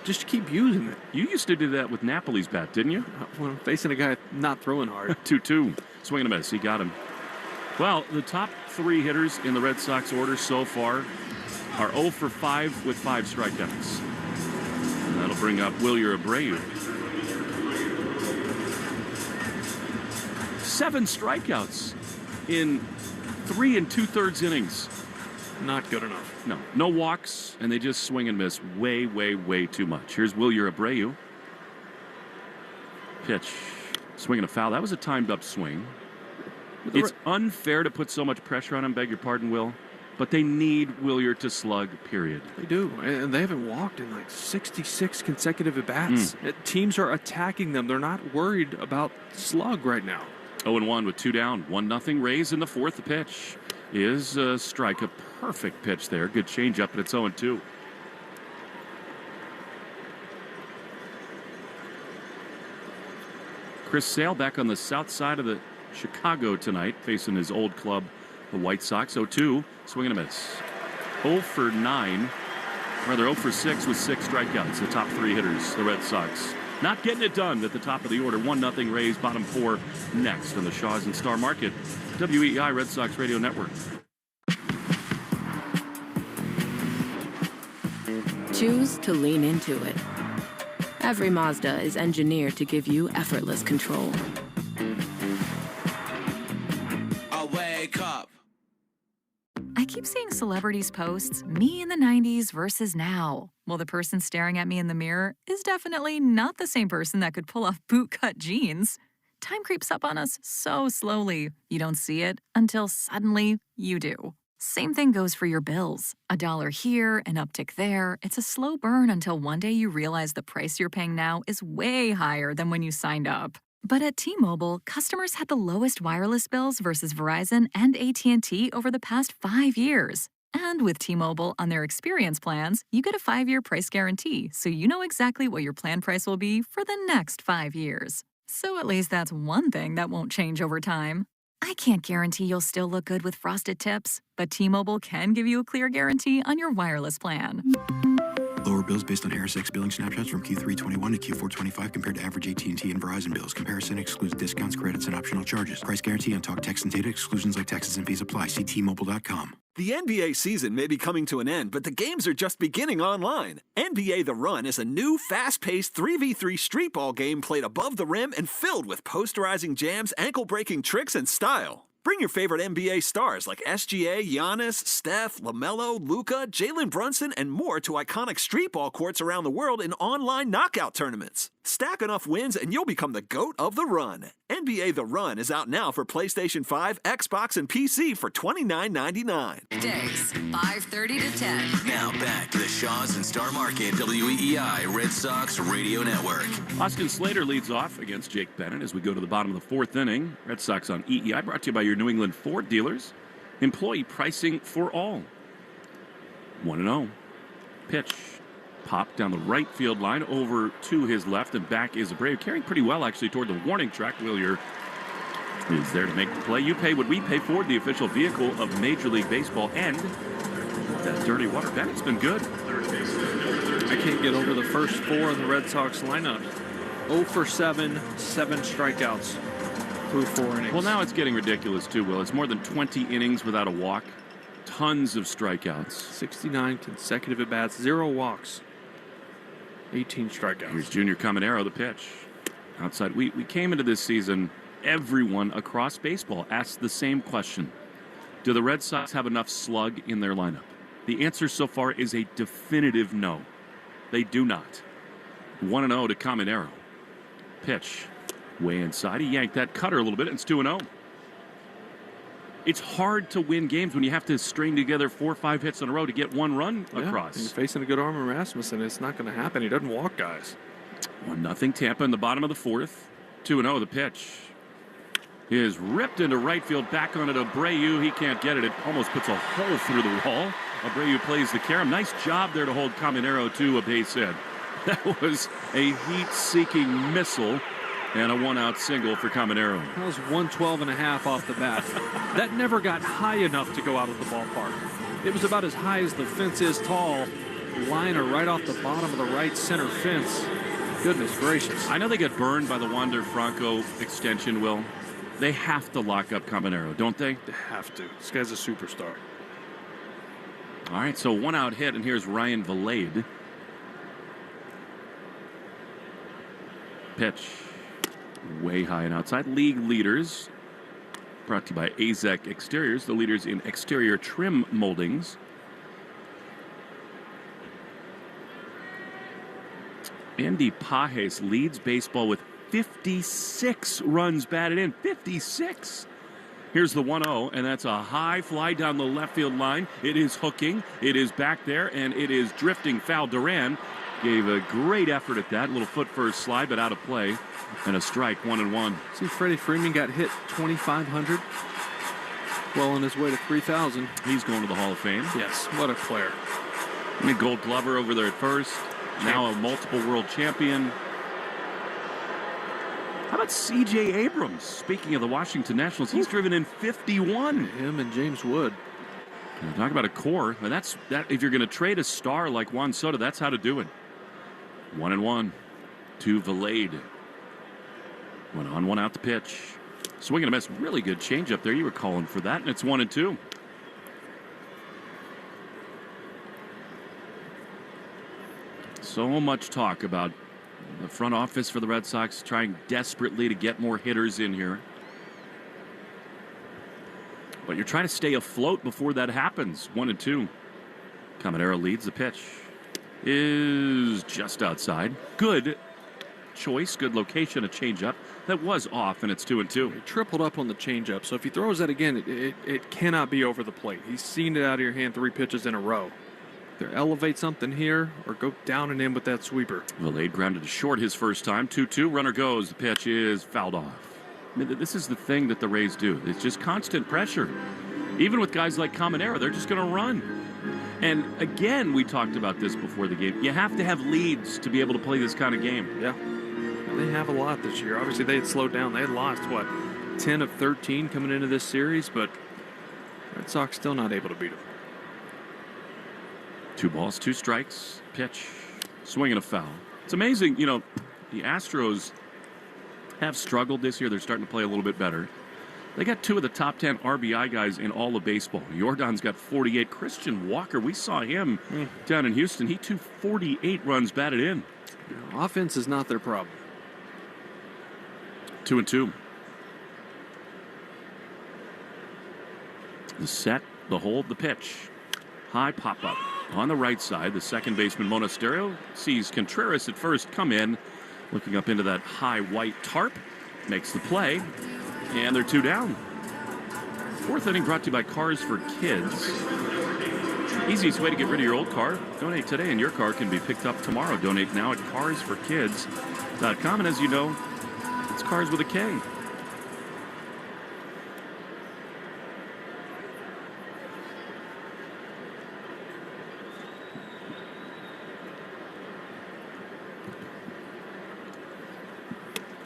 Just keep using it. You used to do that with Napoli's bat, didn't you? When I'm facing a guy not throwing hard. 2-2. Swing and a miss. He got him. Well, the top three hitters in the Red Sox order so far are 0 for 5 with 5 strikeouts. And that'll bring up Wilyer Abreu. 7 strikeouts in 3 2/3 innings. Not good enough. No walks, and they just swing and miss way, way, way too much. Here's Wilyer Abreu. Pitch. Swinging a foul. That was a timed up swing. It's unfair to put so much pressure on him, beg your pardon, Will. but they need Willier to slug, period. They do, and they haven't walked in like 66 consecutive at-bats. Teams are attacking them. They're not worried about slug right now. 0-1 with 2 down. 1-0 Rays in the fourth. The pitch is a strike. A perfect pitch there. Good changeup, but it's 0-2. Chris Sale back on the south side of the Chicago tonight, facing his old club, the White Sox. 0-2, swing and a miss. 0 for 9, rather 0 for 6 with 6 strikeouts. The top 3 hitters, the Red Sox. Not getting it done at the top of the order. 1-0 Rays, bottom 4 next on the Shaws and Star Market. WEEI Red Sox Radio Network. Choose to lean into it. Every Mazda is engineered to give you effortless control. I wake up. I keep seeing celebrities posts, me in the 90s versus now. Well, the person staring at me in the mirror is definitely not the same person that could pull off bootcut jeans. Time creeps up on us so slowly, you don't see it until suddenly you do. Same thing goes for your bills. $1 here, an uptick there. It's a slow burn until one day you realize the price you're paying now is way higher than when you signed up. But at T-Mobile, customers had the lowest wireless bills versus Verizon and AT&T over the past 5 years. And with T-Mobile on their experience plans, you get a 5-year price guarantee, so you know exactly what your plan price will be for the next 5 years. So at least that's one thing that won't change over time. I can't guarantee you'll still look good with frosted tips, but T-Mobile can give you a clear guarantee on your wireless plan. Lower bills based on Harris X billing snapshots from Q3 21 to Q4 25 compared to average AT&T and Verizon bills. Comparison excludes discounts, credits, and optional charges. Price guarantee on talk, text, and data. Exclusions like taxes and fees apply. See T-Mobile.com. The NBA season may be coming to an end, but the games are just beginning online. NBA The Run is a new, fast-paced 3v3 street ball game played above the rim and filled with posterizing jams, ankle-breaking tricks, and style. Bring your favorite NBA stars like SGA, Giannis, Steph, LaMelo, Luka, Jalen Brunson, and more to iconic street ball courts around the world in online knockout tournaments. Stack enough wins and you'll become the GOAT of the run. NBA The Run is out now for PlayStation 5, Xbox, and PC for $29.99. Days, 5:30 to 10. Now back to the Shaws and Star Market WEEI Red Sox Radio Network. Austin Slater leads off against Jake Bennett as we go to the bottom of the fourth inning. Red Sox on EEI, brought to you by your New England Ford dealers. Employee pricing for all. 1-0. Pitch. Pop down the right field line over to his left, and back is Abreu, carrying pretty well actually toward the warning track. Willier is there to make the play. You pay what we pay, Ford, the official vehicle of Major League Baseball, and that dirty water. Bennett's been good. I can't get over the first 4 in the Red Sox lineup. 0 for 7, 7 strikeouts through 4 innings. Well, now it's getting ridiculous too, Will. It's more than 20 innings without a walk. Tons of strikeouts. 69 consecutive at-bats, 0 walks. 18 strikeouts. Here's Junior Caminero, the pitch. Outside. We came into this season, everyone across baseball asked the same question. Do the Red Sox have enough slug in their lineup? The answer so far is a definitive no. They do not. 1-0 to Caminero. Pitch. Way inside. He yanked that cutter a little bit. It's 2-0. It's hard to win games when you have to string together 4 or 5 hits in a row to get 1 run across. You're facing a good arm in Rasmussen. It's not going to happen. He doesn't walk guys. 1-0 Tampa in the bottom of the fourth. 2-0 the pitch. He is ripped into right field, back on it. Abreu, he can't get it. It almost puts a hole through the wall. Abreu plays the carom. Nice job there to hold Caminero to a base hit. That was a heat-seeking missile. And a 1-out single for Caminero. That was 112.5 off the bat. That never got high enough to go out of the ballpark. It was about as high as the fence is tall. Liner right off the bottom of the right center fence. Goodness gracious. I know they get burned by the Wander Franco extension, Will. They have to lock up Caminero, don't they? They have to. This guy's a superstar. All right, so 1-out hit, and here's Ryan Valade. Pitch. Way high and outside. League leaders. Brought to you by AZEC Exteriors, the leaders in exterior trim moldings. Andy Pages leads baseball with 56 runs batted in. 56! Here's the 1-0, and that's a high fly down the left field line. It is hooking. It is back there, and it is drifting foul. Duran gave a great effort at that. Little foot first slide, but out of play. And a strike, 1-1. See, Freddie Freeman got hit 2,500. Well on his way to 3,000. He's going to the Hall of Fame. Yes, what a player. I mean, Gold Glover over there at first. Now a multiple world champion. How about C.J. Abrams? Speaking of the Washington Nationals, he's driven in 51. Him and James Wood. Talk about a core. And that's that. If you're going to trade a star like Juan Soto, that's how to do it. 1-1 to Valade. 1 on, 1 out to pitch. Swing and a miss. Really good changeup there. You were calling for that, and it's 1-2. So much talk about the front office for the Red Sox trying desperately to get more hitters in here. But you're trying to stay afloat before that happens. 1-2. Caminero leads. The pitch is just outside. Good choice, good location, a changeup. That was off, and it's 2-2. He tripled up on the changeup, so if he throws that again, it cannot be over the plate. He's seen it out of your hand 3 pitches in a row. Either elevate something here or go down and in with that sweeper. Valade grounded to short his first time. 2-2. Runner goes. The pitch is fouled off. I mean, this is the thing that the Rays do. It's just constant pressure. Even with guys like Caminero, they're just going to run. And again, we talked about this before the game. You have to have leads to be able to play this kind of game. Yeah. They have a lot this year. Obviously, they had slowed down. They had lost, 10 of 13 coming into this series, but Red Sox still not able to beat them. 2 balls, 2 strikes. Pitch. Swing and a foul. It's amazing, the Astros have struggled this year. They're starting to play a little bit better. They got 2 of the top 10 RBI guys in all of baseball. Jordan's got 48. Christian Walker, we saw him down in Houston. He 248 runs batted in. Offense is not their problem. 2-2. The set, the hold, the pitch. High pop-up on the right side. The second baseman, Monasterio, sees Contreras at first come in. Looking up into that high white tarp. Makes the play. And they're 2 down. 4th inning brought to you by Cars for Kids. Easiest way to get rid of your old car. Donate today and your car can be picked up tomorrow. Donate now at carsforkids.com. And as you know, it's Cars with a K.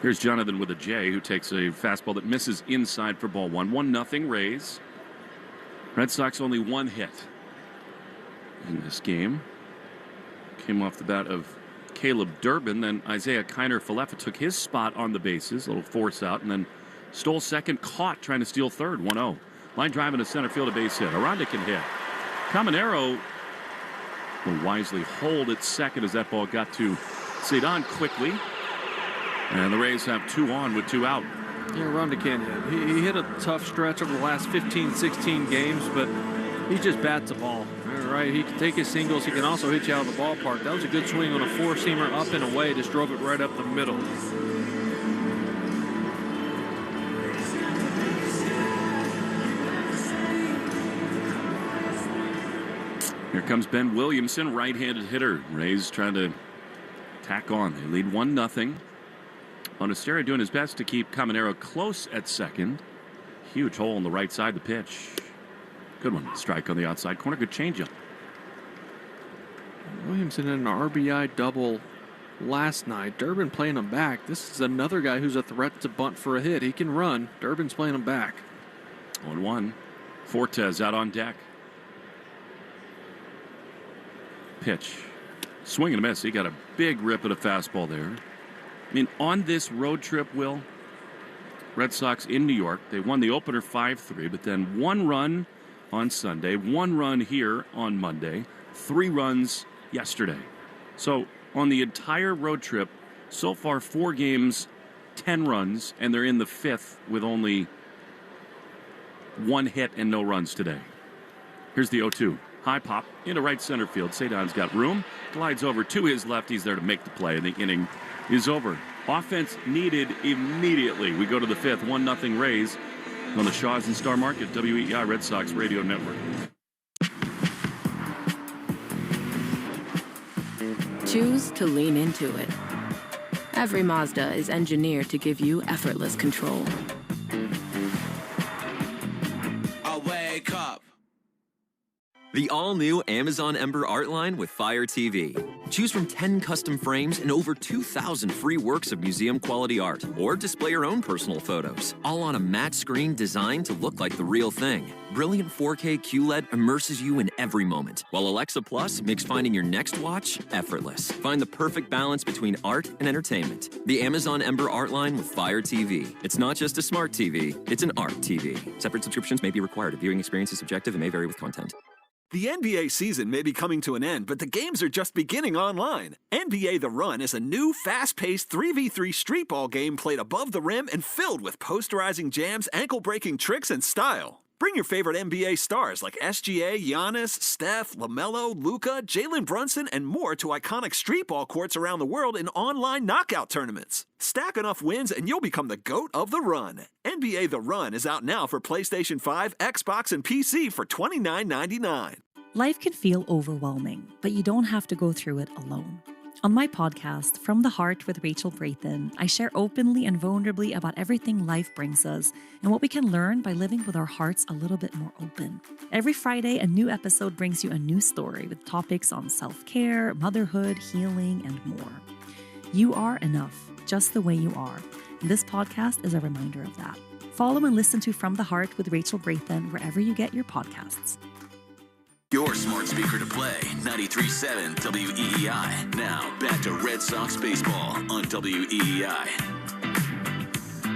Here's Jonathan with a J, who takes a fastball that misses inside for ball 1. 1-0 Rays. Red Sox only 1 hit in this game. Came off the bat of Caleb Durbin. Then Isaiah Kiner-Falefa took his spot on the bases. A little force out, and then stole second, caught trying to steal third. 1-0. Line drive into center field, a base hit. Aranda can hit. Caminero will wisely hold at second as that ball got to Cedon quickly. And the Rays have 2 on with 2 out. Yeah, Aranda can hit. He hit a tough stretch over the last 15, 16 games, but he just bats the ball. Right, he can take his singles. He can also hit you out of the ballpark. That was a good swing on a 4-seamer up and away. Just drove it right up the middle. Here comes Ben Williamson, right-handed hitter. Rays trying to tack on. They lead 1-0. Monasterio doing his best to keep Caminero close at second. Huge hole on the right side. The pitch. Good one. Strike on the outside corner. Good changeup. Williamson had an RBI double last night. Durbin playing him back. This is another guy who's a threat to bunt for a hit. He can run. Durbin's playing him back. 1-1. Fortes out on deck. Pitch. Swing and a miss. He got a big rip at a fastball there. I mean, on this road trip, Will, Red Sox in New York, they won the opener 5-3, but then 1 run on Sunday, 1 run here on Monday, 3 runs yesterday. So on the entire road trip, so far 4 games, 10 runs, and they're in the 5th with only 1 hit and no runs today. Here's the 0-2. High pop into right center field. Cedon's got room. Glides over to his left. He's there to make the play, and the inning is over. Offense needed immediately. We go to the 5th. 1-0 Rays. on the Shaws and Star Market, WEEI Red Sox Radio Network. Choose to lean into it. Every Mazda is engineered to give you effortless control. I wake up. The all-new Amazon Ember Art line with Fire TV. Choose from 10 custom frames and over 2,000 free works of museum-quality art. Or display your own personal photos, all on a matte screen designed to look like the real thing. Brilliant 4K QLED immerses you in every moment, while Alexa Plus makes finding your next watch effortless. Find the perfect balance between art and entertainment. The Amazon Ember Art line with Fire TV. It's not just a smart TV, it's an art TV. Separate subscriptions may be required. A viewing experience is subjective and may vary with content. The NBA season may be coming to an end, but the games are just beginning online. NBA The Run is a new, fast-paced 3v3 street ball game played above the rim and filled with posterizing jams, ankle-breaking tricks, and style. Bring your favorite NBA stars like SGA, Giannis, Steph, LaMelo, Luka, Jalen Brunson, and more to iconic street ball courts around the world in online knockout tournaments. Stack enough wins and you'll become the GOAT of the run. NBA The Run is out now for PlayStation 5, Xbox, and PC for $29.99. Life can feel overwhelming, but you don't have to go through it alone. On my podcast, From the Heart with Rachel Braithen, I share openly and vulnerably about everything life brings us and what we can learn by living with our hearts a little bit more open. Every Friday, a new episode brings you a new story with topics on self-care, motherhood, healing, and more. You are enough, just the way you are. And this podcast is a reminder of that. Follow and listen to From the Heart with Rachel Braithen wherever you get your podcasts. Your smart speaker to play, 93.7 WEEI. Now, back to Red Sox baseball on WEEI.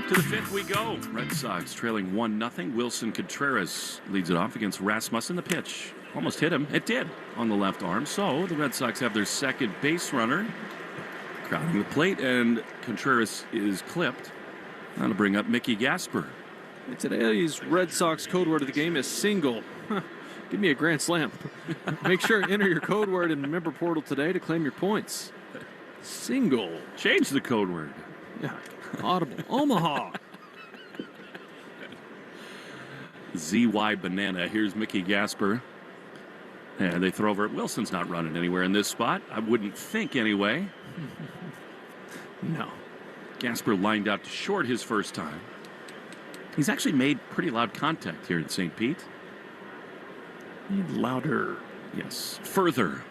To the fifth we go. Red Sox trailing 1-0. Wilson Contreras leads it off against Rasmussen. The pitch almost hit him. It did on the left arm. So the Red Sox have their second base runner crowding the plate, and Contreras is clipped. That'll bring up Mickey Gasper. Today's Red Sox code word of the game is single. Give me a grand slam. Make sure and enter your code word in the member portal today to claim your points. Single. Change the code word. Yeah. Audible. Omaha. ZY Banana. Here's Mickey Gasper. And they throw over it. Wilson's not running anywhere in this spot. I wouldn't think anyway. No. Gasper lined out to short his first time. He's actually made pretty loud contact here in St. Pete. Louder. Yes. Further.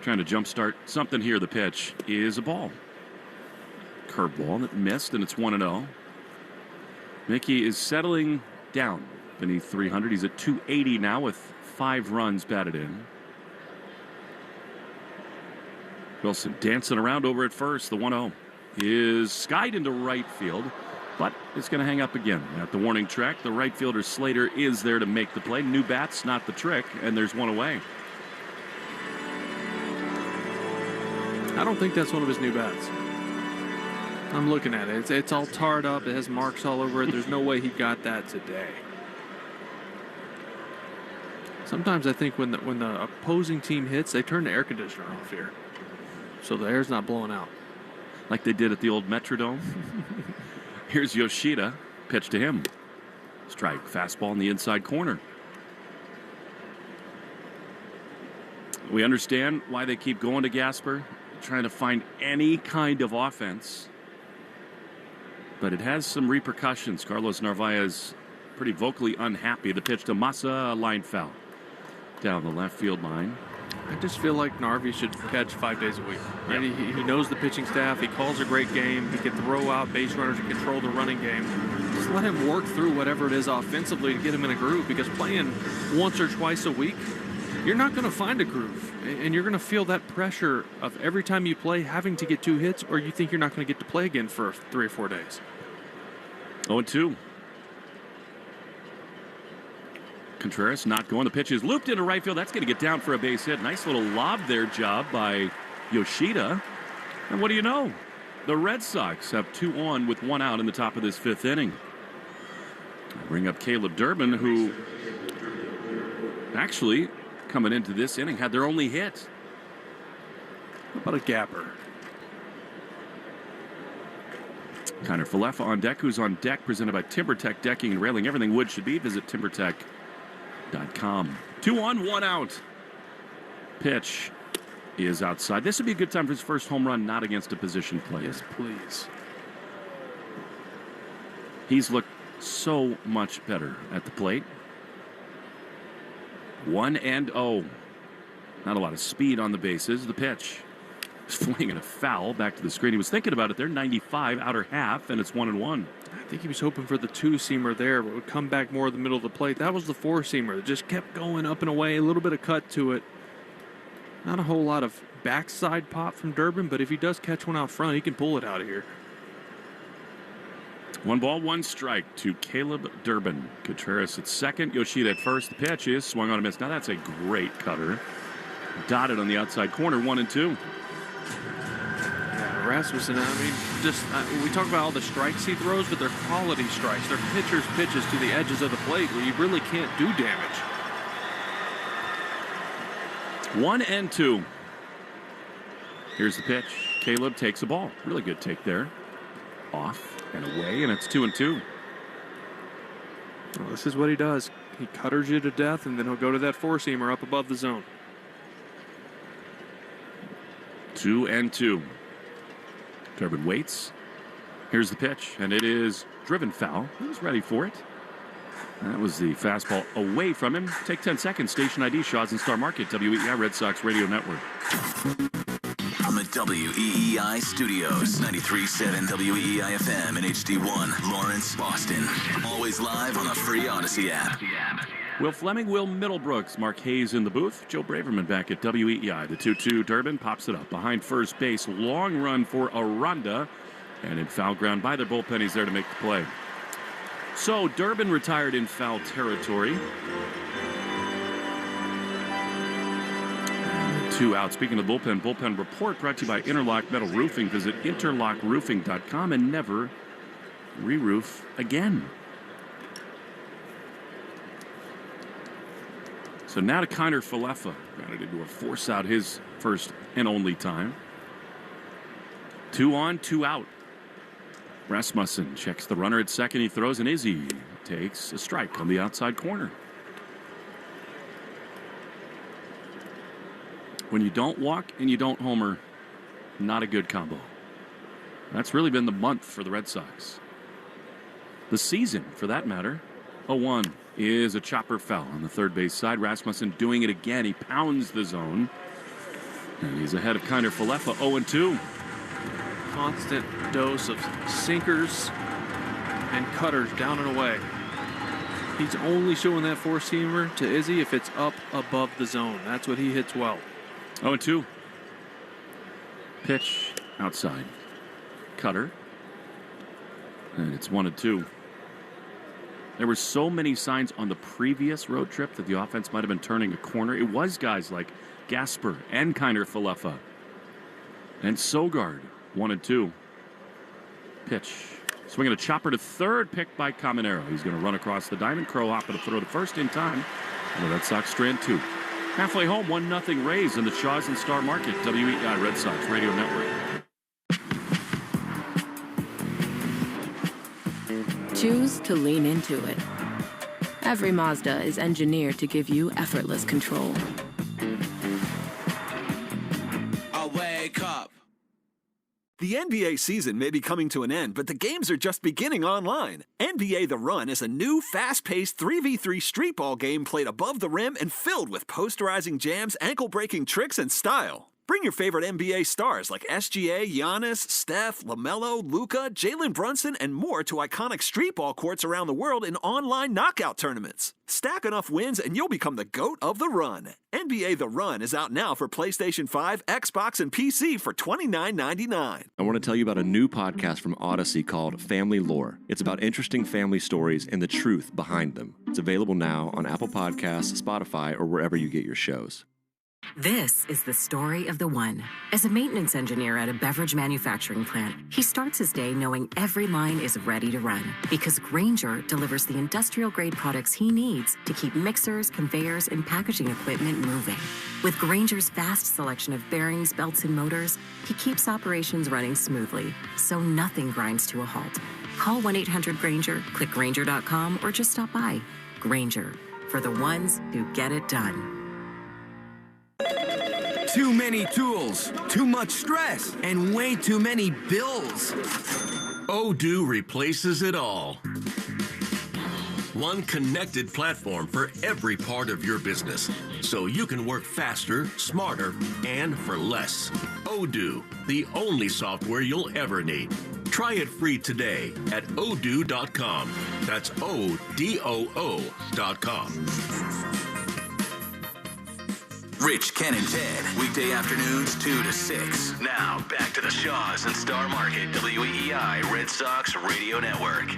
Trying to jumpstart something here. The pitch is a ball. Curveball that missed, and it's 1-0. Mickey is settling down beneath 300. He's at 280 now with 5 runs batted in. Wilson dancing around over at first. The 1-0 is skied into right field, but it's going to hang up again at the warning track. The right fielder Slater is there to make the play. New bats, not the trick, and there's one away. I don't think that's one of his new bats. I'm looking at it. It's all tarred up. It has marks all over it. There's no way he got that today. Sometimes I think when the opposing team hits, they turn the air conditioner off here, so the air's not blowing out. Like they did at the old Metrodome. Here's Yoshida. Pitch to him. Strike. Fastball in the inside corner. We understand why they keep going to Gasper, trying to find any kind of offense. But it has some repercussions. Carlos Narvaez pretty vocally unhappy. The pitch to Massa, a line foul down the left field line. I just feel like Narvi should catch 5 days a week. Right? Yeah. He knows the pitching staff. He calls a great game. He can throw out base runners and control the running game. Just let him work through whatever it is offensively to get him in a groove, because playing once or twice a week, you're not going to find a groove. And you're going to feel that pressure of every time you play having to get 2 hits, or you think you're not going to get to play again for 3 or 4 days. 0-2. Contreras not going. The pitch is looped into right field. That's going to get down for a base hit. Nice little lob there job by Yoshida. And what do you know? The Red Sox have 2 on with 1 out in the top of this 5th inning. Bring up Caleb Durbin, who actually coming into this inning had their only hit. How about a gapper? Kiner Falefa on deck. Who's on deck? Presented by TimberTech Decking and Railing. Everything wood should be. Visit timbertech.com. 2 on, 1 out. Pitch is outside. This would be a good time for his first home run, not against a position player. Yes, please. He's looked so much better at the plate. 1-0. Not a lot of speed on the bases. The pitch. Swinging a foul back to the screen. He was thinking about it there. 95, outer half, and it's 1-1. I think he was hoping for the 2-seamer there, but would come back more in the middle of the plate. That was the 4-seamer. It just kept going up and away. A little bit of cut to it. Not a whole lot of backside pop from Durbin, but if he does catch one out front, he can pull it out of here. 1 ball, 1 strike to Caleb Durbin. Contreras at second. Yoshida at first. The pitch is swung on a miss. Now that's a great cutter. Dotted on the outside corner. 1-2. Rasmussen, I mean, we talk about all the strikes he throws, but they're quality strikes. They're pitcher's pitches to the edges of the plate where you really can't do damage. 1-2. Here's the pitch. Caleb takes a ball. Really good take there. Off and away, and it's 2-2. Well, this is what he does. He cutters you to death, and then he'll go to that 4-seamer up above the zone. 2-2. Durbin waits. Here's the pitch, and it is driven foul. He was ready for it. That was the fastball away from him. Take 10 seconds. Station ID, Shaw's and Star Market, WEEI Red Sox Radio Network. From the WEEI studios, 93.7 WEEI FM and HD1, Lawrence, Boston. Always live on the free Odyssey app. Will Fleming, Will Middlebrooks, Mark Hayes in the booth. Joe Braverman back at WEEI. The 2-2. Durbin pops it up behind first base. Long run for Aranda. And in foul ground by their bullpen, he's there to make the play. So Durbin retired in foul territory. 2 out. Speaking of bullpen report brought to you by Interlock Metal Roofing. Visit interlockroofing.com and never re-roof again. So now to Kiner Falefa. Got it into a force out his first and only time. 2 on, 2 out. Rasmussen checks the runner at second. He throws, and Izzy takes a strike on the outside corner. When you don't walk and you don't homer, not a good combo. That's really been the month for the Red Sox. The season, for that matter. 0-1 is a chopper foul on the third base side. Rasmussen doing it again. He pounds the zone. And he's ahead of Kiner Falefa, 0-2. Constant dose of sinkers and cutters down and away. He's only showing that 4-seamer to Izzy if it's up above the zone. That's what he hits well. 0-2. Pitch outside. Cutter. And it's 1-2. There were so many signs on the previous road trip that the offense might have been turning a corner. It was guys like Gasper and Kiner Falefa. And Sogard, 1-2. Pitch. Swinging a chopper to third, picked by Caminero. He's going to run across the diamond. Crow hop to throw to first in time. And the Red Sox strand 2. Halfway home, 1-0 Rays in the Shaw's and Star Market, WEEI Red Sox Radio Network. Choose to lean into it. Every Mazda is engineered to give you effortless control. I wake up. The NBA season may be coming to an end, but the games are just beginning online. NBA The Run is a new, fast-paced 3v3 street ball game played above the rim and filled with posterizing jams, ankle-breaking tricks, and style. Bring your favorite NBA stars like SGA, Giannis, Steph, LaMelo, Luka, Jalen Brunson, and more to iconic street ball courts around the world in online knockout tournaments. Stack enough wins and you'll become the GOAT of the run. NBA The Run is out now for PlayStation 5, Xbox, and PC for $29.99. I want to tell you about a new podcast from Odyssey called Family Lore. It's about interesting family stories and the truth behind them. It's available now on Apple Podcasts, Spotify, or wherever you get your shows. This is the story of the one. As a maintenance engineer at a beverage manufacturing plant, he starts his day knowing every line is ready to run because Grainger delivers the industrial-grade products he needs to keep mixers, conveyors, and packaging equipment moving. With Grainger's vast selection of bearings, belts, and motors, he keeps operations running smoothly, so nothing grinds to a halt. Call 1-800-GRAINGER, click Grainger.com, or just stop by. Grainger, for the ones who get it done. Too many tools, too much stress, and way too many bills. Odoo replaces it all. One connected platform for every part of your business, so you can work faster, smarter, and for less. Odoo, the only software you'll ever need. Try it free today at odoo.com. That's ODOO.com. Rich, Ken, and Ted, weekday afternoons 2 to 6. Now, back to the Shaws and Star Market, WEEI Red Sox Radio Network.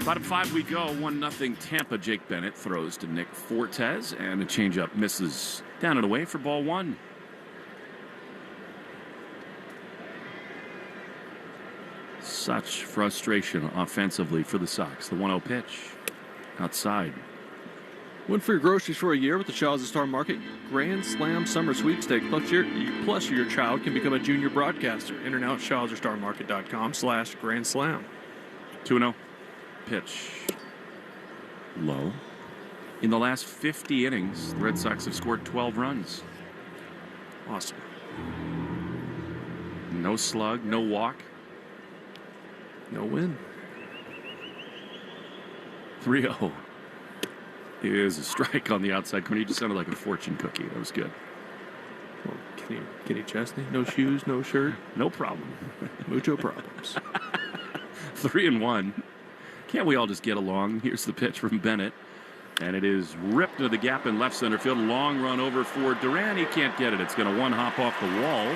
Bottom 5 we go. 1-0 Tampa. Jake Bennett throws to Nick Fortes, and a changeup misses down and away for ball 1. Such frustration offensively for the Sox. The 1-0 pitch outside. Win for your groceries for a year with the Shaws and Star Market Grand Slam Summer Sweepstakes. Plus your child can become a junior broadcaster. Enter now at shawsorstarmarket.com/Grand Slam. 2-0 pitch. Low. In the last 50 innings, the Red Sox have scored 12 runs. Awesome. No slug, no walk. No win. 3-0. Is a strike on the outside corner. He just sounded like a fortune cookie. That was good. Well, Kenny Chesney, no shoes, no shirt. No problem. Mucho problems. 3-1. Can't we all just get along? Here's the pitch from Bennett. And it is ripped to the gap in left center field. Long run over for Duran. He can't get it. It's going to one hop off the wall.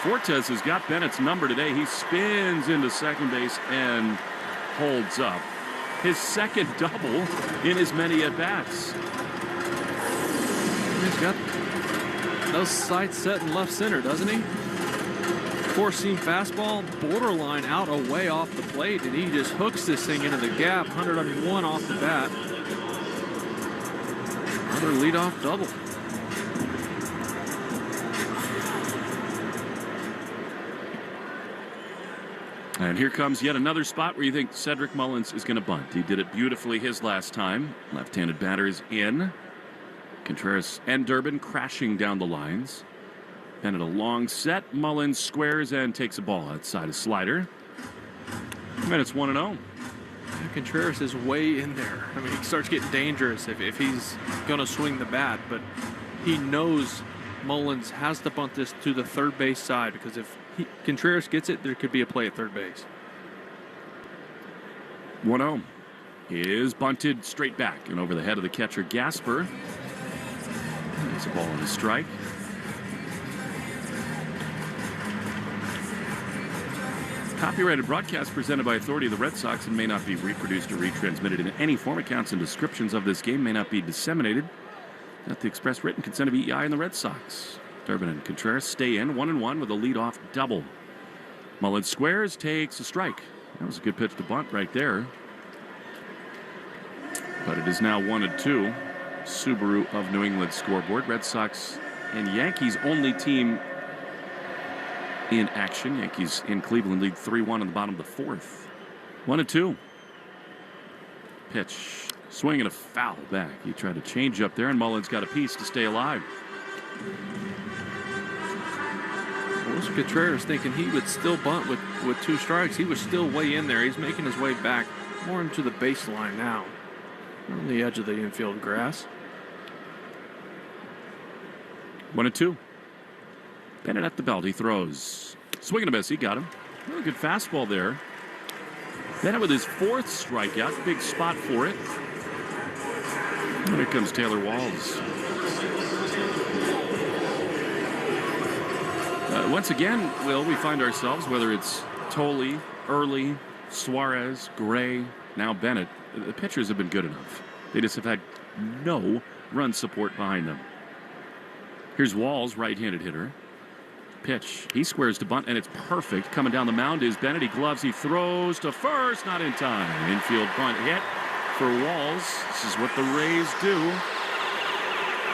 Fortes has got Bennett's number today. He spins into second base and holds up. His second double in as many at-bats. He's got those sights set in left center, doesn't he? Four-seam fastball, borderline out away off the plate, and he just hooks this thing into the gap. 101 off the bat. Another leadoff double. And here comes yet another spot where you think Cedric Mullins is going to bunt. He did it beautifully his last time. Left-handed batters in. Contreras and Durbin crashing down the lines. Bennett a long set. Mullins squares and takes a ball outside a slider. And it's 1-0. Contreras is way in there. I mean, he starts getting dangerous if he's going to swing the bat, but he knows Mullins has to bunt this to the third base side because if Contreras gets it, there could be a play at third base. 1-0 is bunted straight back and over the head of the catcher Gasper. There's a ball on the strike. Copyrighted broadcast presented by authority of the Red Sox and may not be reproduced or retransmitted in any form. Accounts and descriptions of this game may not be disseminated at the express written consent of EEI and the Red Sox. Durbin and Contreras stay in 1-1 with a leadoff double. Mullins squares, takes a strike. That was a good pitch to bunt right there. But it is now 1-2. Subaru of New England scoreboard. Red Sox and Yankees only team in action. Yankees in Cleveland lead 3-1 in the bottom of the fourth. 1-2. Pitch. Swing and a foul back. He tried to change up there, and Mullins got a piece to stay alive. What was Contreras thinking he would still bunt with 2 strikes? He was still way in there. He's making his way back more into the baseline now. On the edge of the infield grass. 1-2. Bennett at the belt. He throws. Swing and a miss. He got him. Really good fastball there. Bennett with his 4th strikeout. Big spot for it. And here comes Taylor Walls. Once again, Will, we find ourselves, whether it's Tolley, Early, Suarez, Gray, now Bennett, the pitchers have been good enough. They just have had no run support behind them. Here's Walls, right-handed hitter. Pitch. He squares to bunt, and it's perfect. Coming down the mound is Bennett. He gloves. He throws to first. Not in time. Infield bunt hit for Walls. This is what the Rays do.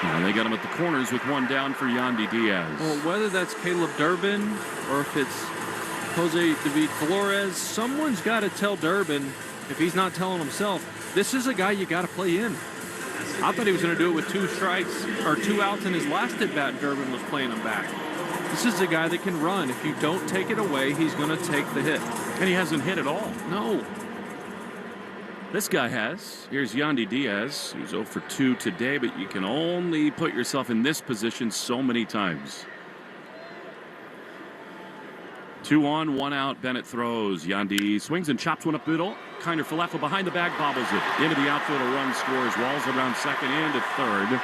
And they got him at the corners with one down for Yandy Diaz. Well, whether that's Caleb Durbin or if it's Jose David Flores, someone's got to tell Durbin, if he's not telling himself, this is a guy you got to play in. I thought he was going to do it with 2 strikes or 2 outs in his last at-bat. Durbin was playing him back. This is a guy that can run. If you don't take it away, he's going to take the hit. And he hasn't hit at all. No. This guy has. Here's Yandy Diaz, who's 0 for 2 today, but you can only put yourself in this position so many times. 2 on, 1 out. Bennett throws. Yandy swings and chops one up middle. Kinder Falefa behind the bag, bobbles it. Into the outfield, a run scores. Walls around second into third.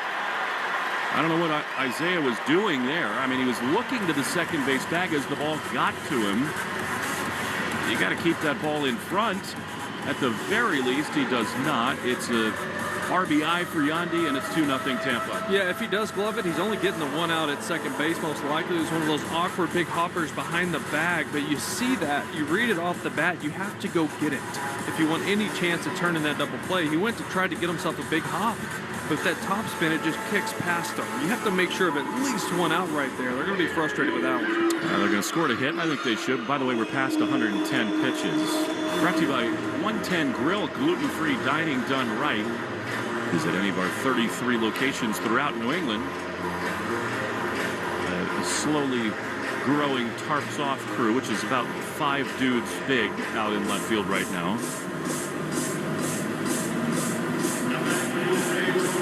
I don't know what Isaiah was doing there. I mean, he was looking to the second base bag as the ball got to him. You got to keep that ball in front. At the very least, he does not. It's a RBI for Yandy, and it's 2-0 Tampa. Yeah, if he does glove it, he's only getting the 1 out at second base, most likely. It was one of those awkward big hoppers behind the bag, but you see that, you read it off the bat, you have to go get it. If you want any chance of turning that double play, he went to try to get himself a big hop. But that top spin, it just kicks past them. You have to make sure of at least 1 out right there. They're going to be frustrated with that one. They're going to score to hit. I think they should. By the way, we're past 110 pitches. Brought to you by 110 Grill, gluten-free dining done right. Visit any of our 33 locations throughout New England. A slowly growing Tarps Off crew, which is about 5 dudes big out in left field right now.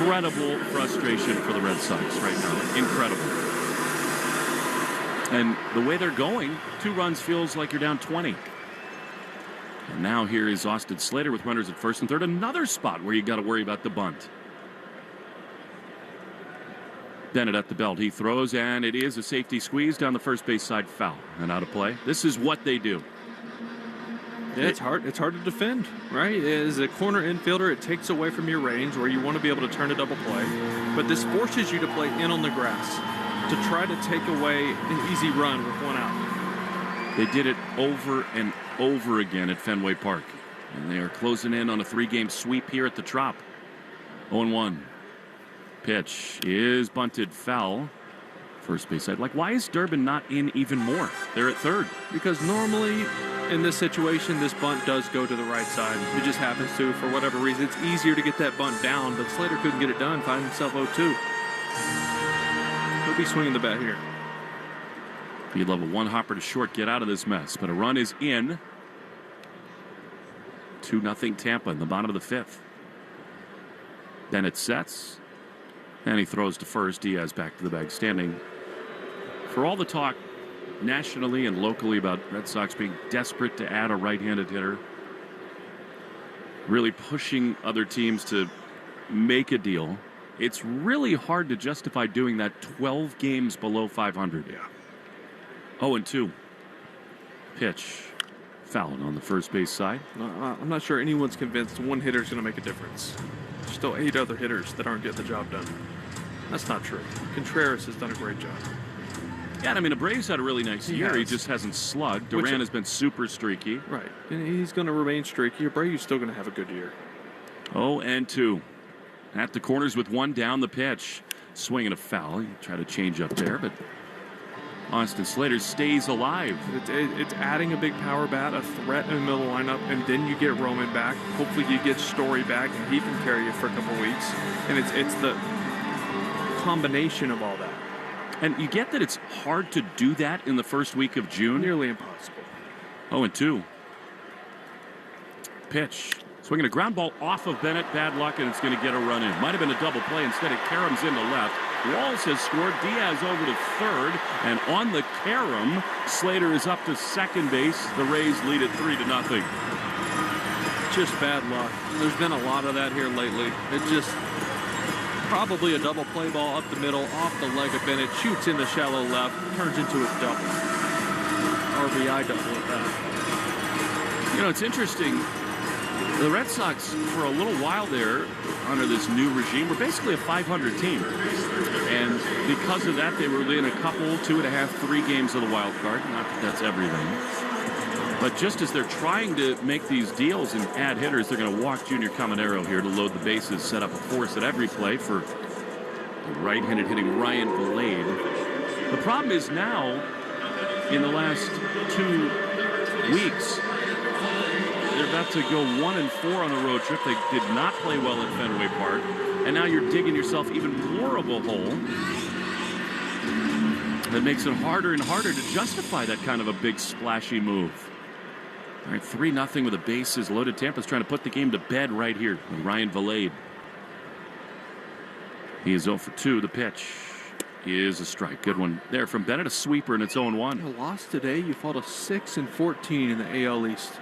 Incredible frustration for the Red Sox right now. Incredible. And the way they're going, 2 runs feels like you're down 20. And now here is Austin Slater with runners at first and third. Another spot where you got to worry about the bunt. Bennett at the belt. He throws, and it is a safety squeeze down the first base side, foul and out of play. This is what they do. Yeah, it's hard to defend, right? As a corner infielder, it takes away from your range where you want to be able to turn a double play. But this forces you to play in on the grass to try to take away an easy run with 1 out. They did it over and over again at Fenway Park. And they are closing in on a 3-game sweep here at the Trop. 0-1. Pitch is bunted foul. First base side. Like, why is Durbin not in even more? They're at third. Because normally in this situation, this bunt does go to the right side. It just happens to, for whatever reason. It's easier to get that bunt down, but Slater couldn't get it done, finding himself 0-2. He'll be swinging the bat here. You'd love a 1-hopper to short, get out of this mess, but a run is in. 2-0 Tampa in the bottom of the 5th. Bennett sets, and he throws to first. Diaz back to the bag, standing. For all the talk nationally and locally about Red Sox being desperate to add a right-handed hitter, really pushing other teams to make a deal, it's really hard to justify doing that 12 games below 500. Yeah. 0-2. Pitch. Fouled on the first base side. I'm not sure anyone's convinced one hitter is going to make a difference. There's still 8 other hitters that aren't getting the job done. That's not true. Contreras has done a great job. Yeah, I mean, Abreu's had a really nice year. He just hasn't slugged. Duran has been super streaky. Right. And he's going to remain streaky. Abreu's still going to have a good year. 0-2. At the corners with 1 down, the pitch. Swinging a foul. You try to change up there, but Austin Slater stays alive. It's adding a big power bat, a threat in the middle of the lineup, and then you get Roman back. Hopefully you get Story back, and he can carry you for a couple weeks. And it's the combination of all that. And you get that it's hard to do that in the first week of June. Nearly impossible. 0-2. Pitch. Swinging a ground ball off of Bennett. Bad luck, and it's going to get a run in. Might have been a double play. Instead, it caroms into left. Walls has scored. Diaz over to third. And on the carom, Slater is up to second base. The Rays lead it 3-0. Just bad luck. There's been a lot of that here lately. It just probably a double play ball up the middle, off the leg of Bennett, shoots in the shallow left, turns into a double. RBI double at that. You know, it's interesting. The Red Sox, for a little while there, under this new regime, were basically a 500 team. And because of that, they were in a couple, 2.5, 3 games of the wild card. Not that that's everything. But just as they're trying to make these deals and add hitters, they're going to walk Junior Caminero here to load the bases, set up a force at every play for the right-handed hitting Ryan Vilade. The problem is now, in the last 2 weeks, they're about to go 1-4 on the road trip. They did not play well at Fenway Park. And now you're digging yourself even more of a hole. That makes it harder and harder to justify that kind of a big splashy move. All right, 3-0 with the bases loaded. Tampa's trying to put the game to bed right here with Ryan Vilade. He is 0 for 2. The pitch is a strike. Good one there from Bennett. A sweeper, and it's 0-1. You lost today. You fall to 6-14 in the AL East.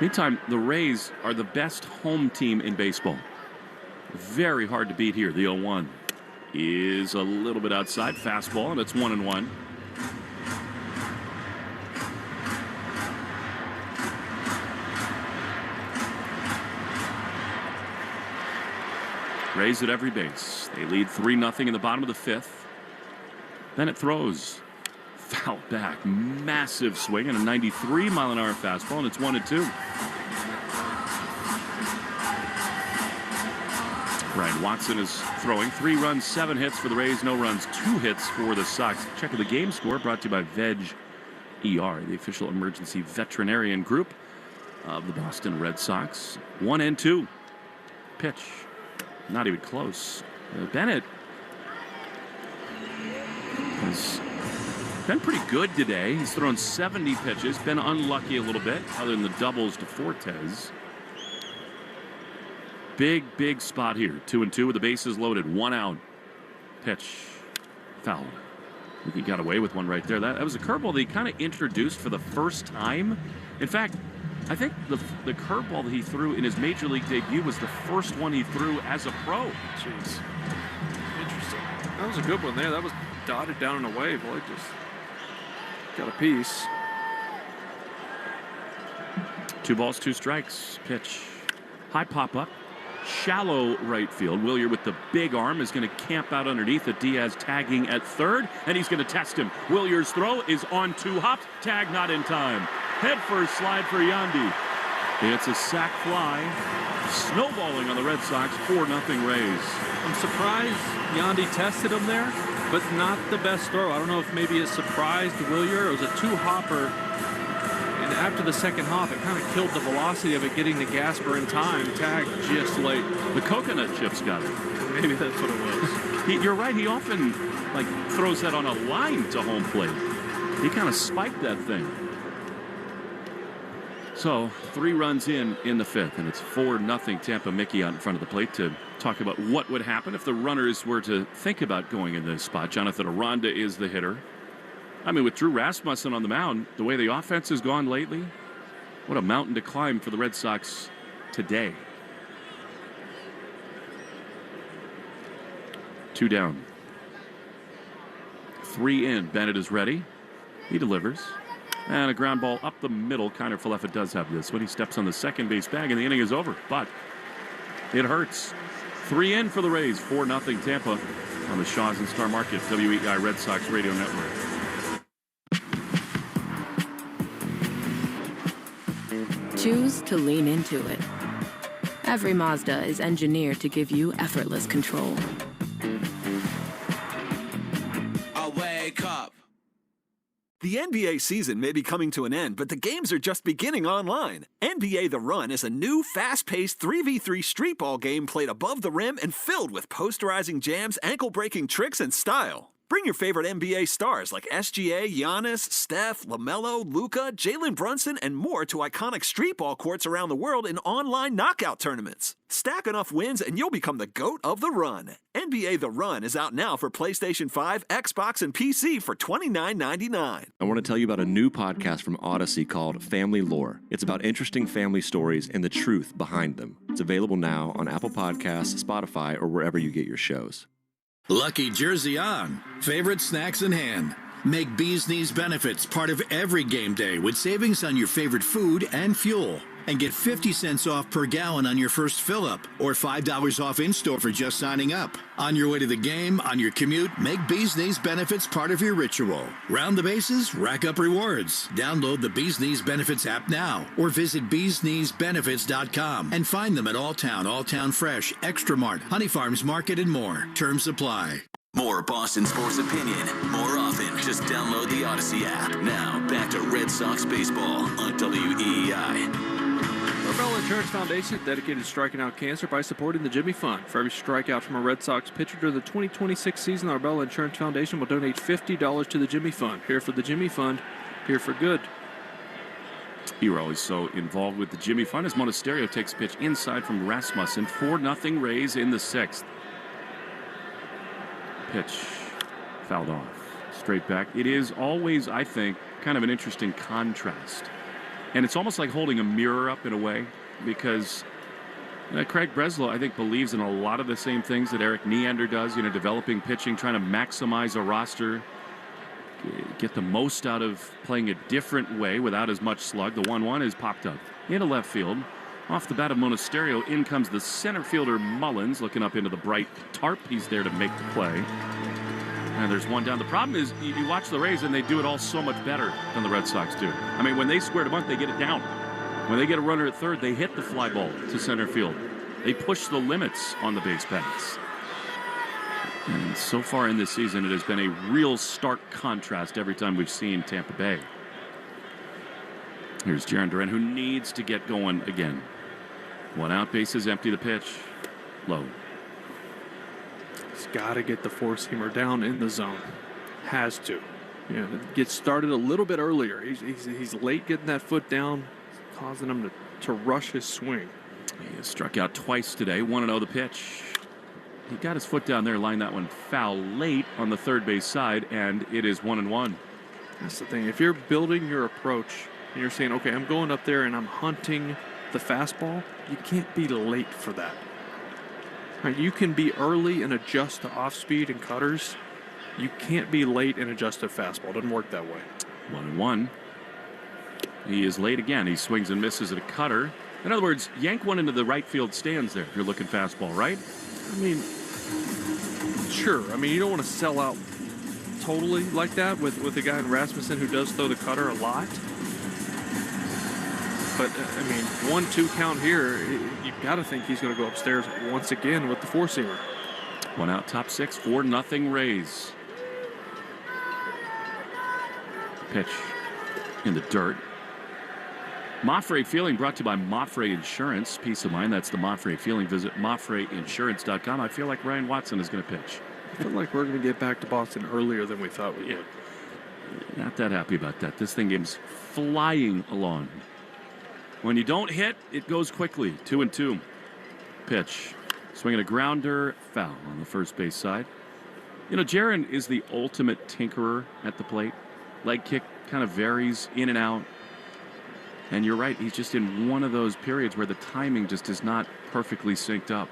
Meantime, the Rays are the best home team in baseball. Very hard to beat here. The 0-1 is a little bit outside. Fastball, and it's 1-1. Rays at every base. They lead 3-0 in the bottom of the 5th. Bennett throws. Foul back. Massive swing and a 93-mile-an-hour fastball, and it's 1-2. Brian Watson is throwing. 3 runs, 7 hits for the Rays. No runs, 2 hits for the Sox. Check of the game score brought to you by Veg ER, the official emergency veterinarian group of the Boston Red Sox. 1-2. Pitch. Not even close. Bennett has been pretty good today. He's thrown 70 pitches. Been unlucky a little bit, other than the doubles to Fortes. Big spot here. 2-2 with the bases loaded. 1 out. Pitch. Foul. I think he got away with one right there. That was a curveball that he kind of introduced for the first time. In fact, I think the curveball that he threw in his major league debut was the first one he threw as a pro. Jeez. Interesting. That was a good one there. That was dotted down and away. Boy, just got a piece. 2 balls, 2 strikes. Pitch. High pop up. Shallow right field. Willier with the big arm is going to camp out underneath it. Diaz tagging at third, and he's going to test him. Willier's throw is on 2 hops. Tag not in time. Head first slide for Yandy. It's a sac fly. Snowballing on the Red Sox. 4-0 Rays. I'm surprised Yandy tested him there, but not the best throw. I don't know if maybe it surprised Willier. It was a 2-hopper. And after the second hop, it kind of killed the velocity of it getting the Gasper in time. Tag just late. The coconut chips got it. Maybe that's what it was. You're right. He often throws that on a line to home plate. He kind of spiked that thing. So 3 runs in the 5th, and it's 4-0 Tampa. Mickey out in front of the plate to talk about what would happen if the runners were to think about going in this spot. Jonathan Aranda is the hitter. I mean, with Drew Rasmussen on the mound, the way the offense has gone lately, what a mountain to climb for the Red Sox today. 2 down. 3 in. Bennett is ready. He delivers. And a ground ball up the middle. Kiner Falefa does have this when he steps on the second base bag, and the inning is over. But it hurts. 3 in for the Rays. 4-0 Tampa on the Shaws and Star Market WEI Red Sox Radio Network. Choose to lean into it. Every Mazda is engineered to give you effortless control. I wake up. The NBA season may be coming to an end, but the games are just beginning online. NBA The Run is a new, fast-paced 3v3 street ball game played above the rim and filled with posterizing jams, ankle-breaking tricks, and style. Bring your favorite NBA stars like SGA, Giannis, Steph, LaMelo, Luka, Jalen Brunson, and more to iconic street ball courts around the world in online knockout tournaments. Stack enough wins and you'll become the GOAT of the run. NBA The Run is out now for PlayStation 5, Xbox, and PC for $29.99. I want to tell you about a new podcast from Odyssey called Family Lore. It's about interesting family stories and the truth behind them. It's available now on Apple Podcasts, Spotify, or wherever you get your shows. Lucky Jersey on. Favorite snacks in hand. Make Bee's Knees benefits part of every game day with savings on your favorite food and fuel. And get 50 cents off per gallon on your first fill-up, or $5 off in-store for just signing up. On your way to the game, on your commute, make Bee's Knees benefits part of your ritual. Round the bases, rack up rewards. Download the Bee's Knees Benefits app now, or visit beeskneesbenefits.com and find them at Alltown Fresh, Extra Mart, Honey Farms Market, and more. Terms apply. More Boston sports opinion, more often. Just download the Odyssey app. Now, back to Red Sox baseball on WEEI. Arbella Insurance Foundation dedicated to striking out cancer by supporting the Jimmy Fund. For every strikeout from a Red Sox pitcher during the 2026 season, the Arbella Insurance Foundation will donate $50 to the Jimmy Fund. Here for the Jimmy Fund, here for good. You were always so involved with the Jimmy Fund as Monasterio takes pitch inside from Rasmussen. 4-0 Rays in the 6th. Pitch fouled off. Straight back. It is always, I think, kind of an interesting contrast. And it's almost like holding a mirror up in a way, because Craig Breslow, I think, believes in a lot of the same things that Eric Neander does, developing pitching, trying to maximize a roster, get the most out of playing a different way without as much slug. The 1-1 is popped up into left field. Off the bat of Monasterio, in comes the center fielder Mullins, looking up into the bright tarp. He's there to make the play. And there's one down. The problem is you watch the Rays and they do it all so much better than the Red Sox do. I mean, when they square to bunt, they get it down. When they get a runner at third, they hit the fly ball to center field. They push the limits on the base paths. And so far in this season, it has been a real stark contrast every time we've seen Tampa Bay. Here's Jarren Duran, who needs to get going again. One out, bases empty, the pitch. Low. He's got to get the four-seamer down in the zone. Has to. Get started a little bit earlier. He's late getting that foot down, causing him to rush his swing. He has struck out twice today. 1-0 the pitch. He got his foot down there, lined that one foul late on the third base side, and it is 1-1. That's the thing. If you're building your approach and you're saying, okay, I'm going up there and I'm hunting the fastball, you can't be late for that. Right, you can be early and adjust to off-speed and cutters. You can't be late and adjust to fastball. It doesn't work that way. 1-1. He is late again. He swings and misses at a cutter. In other words, yank one into the right field stands there if you're looking fastball, right? I mean, sure. I mean, you don't want to sell out totally like that with a guy in Rasmussen who does throw the cutter a lot. But, I mean, 1-2 count here, you've got to think he's going to go upstairs once again with the four-seamer. One out, top 6, 4-0 Rays. Pitch in the dirt. Moffrey Feeling brought to you by Moffrey Insurance. Peace of mind, that's the Moffrey Feeling. Visit MoffreyInsurance.com. I feel like Ryan Watson is going to pitch. I feel like we're going to get back to Boston earlier than we thought we would. Not that happy about that. This thing game's flying along. When you don't hit, it goes quickly. 2-2. Pitch. Swinging a grounder, foul on the first base side. Jarren is the ultimate tinkerer at the plate. Leg kick kind of varies in and out. And you're right, he's just in one of those periods where the timing just is not perfectly synced up.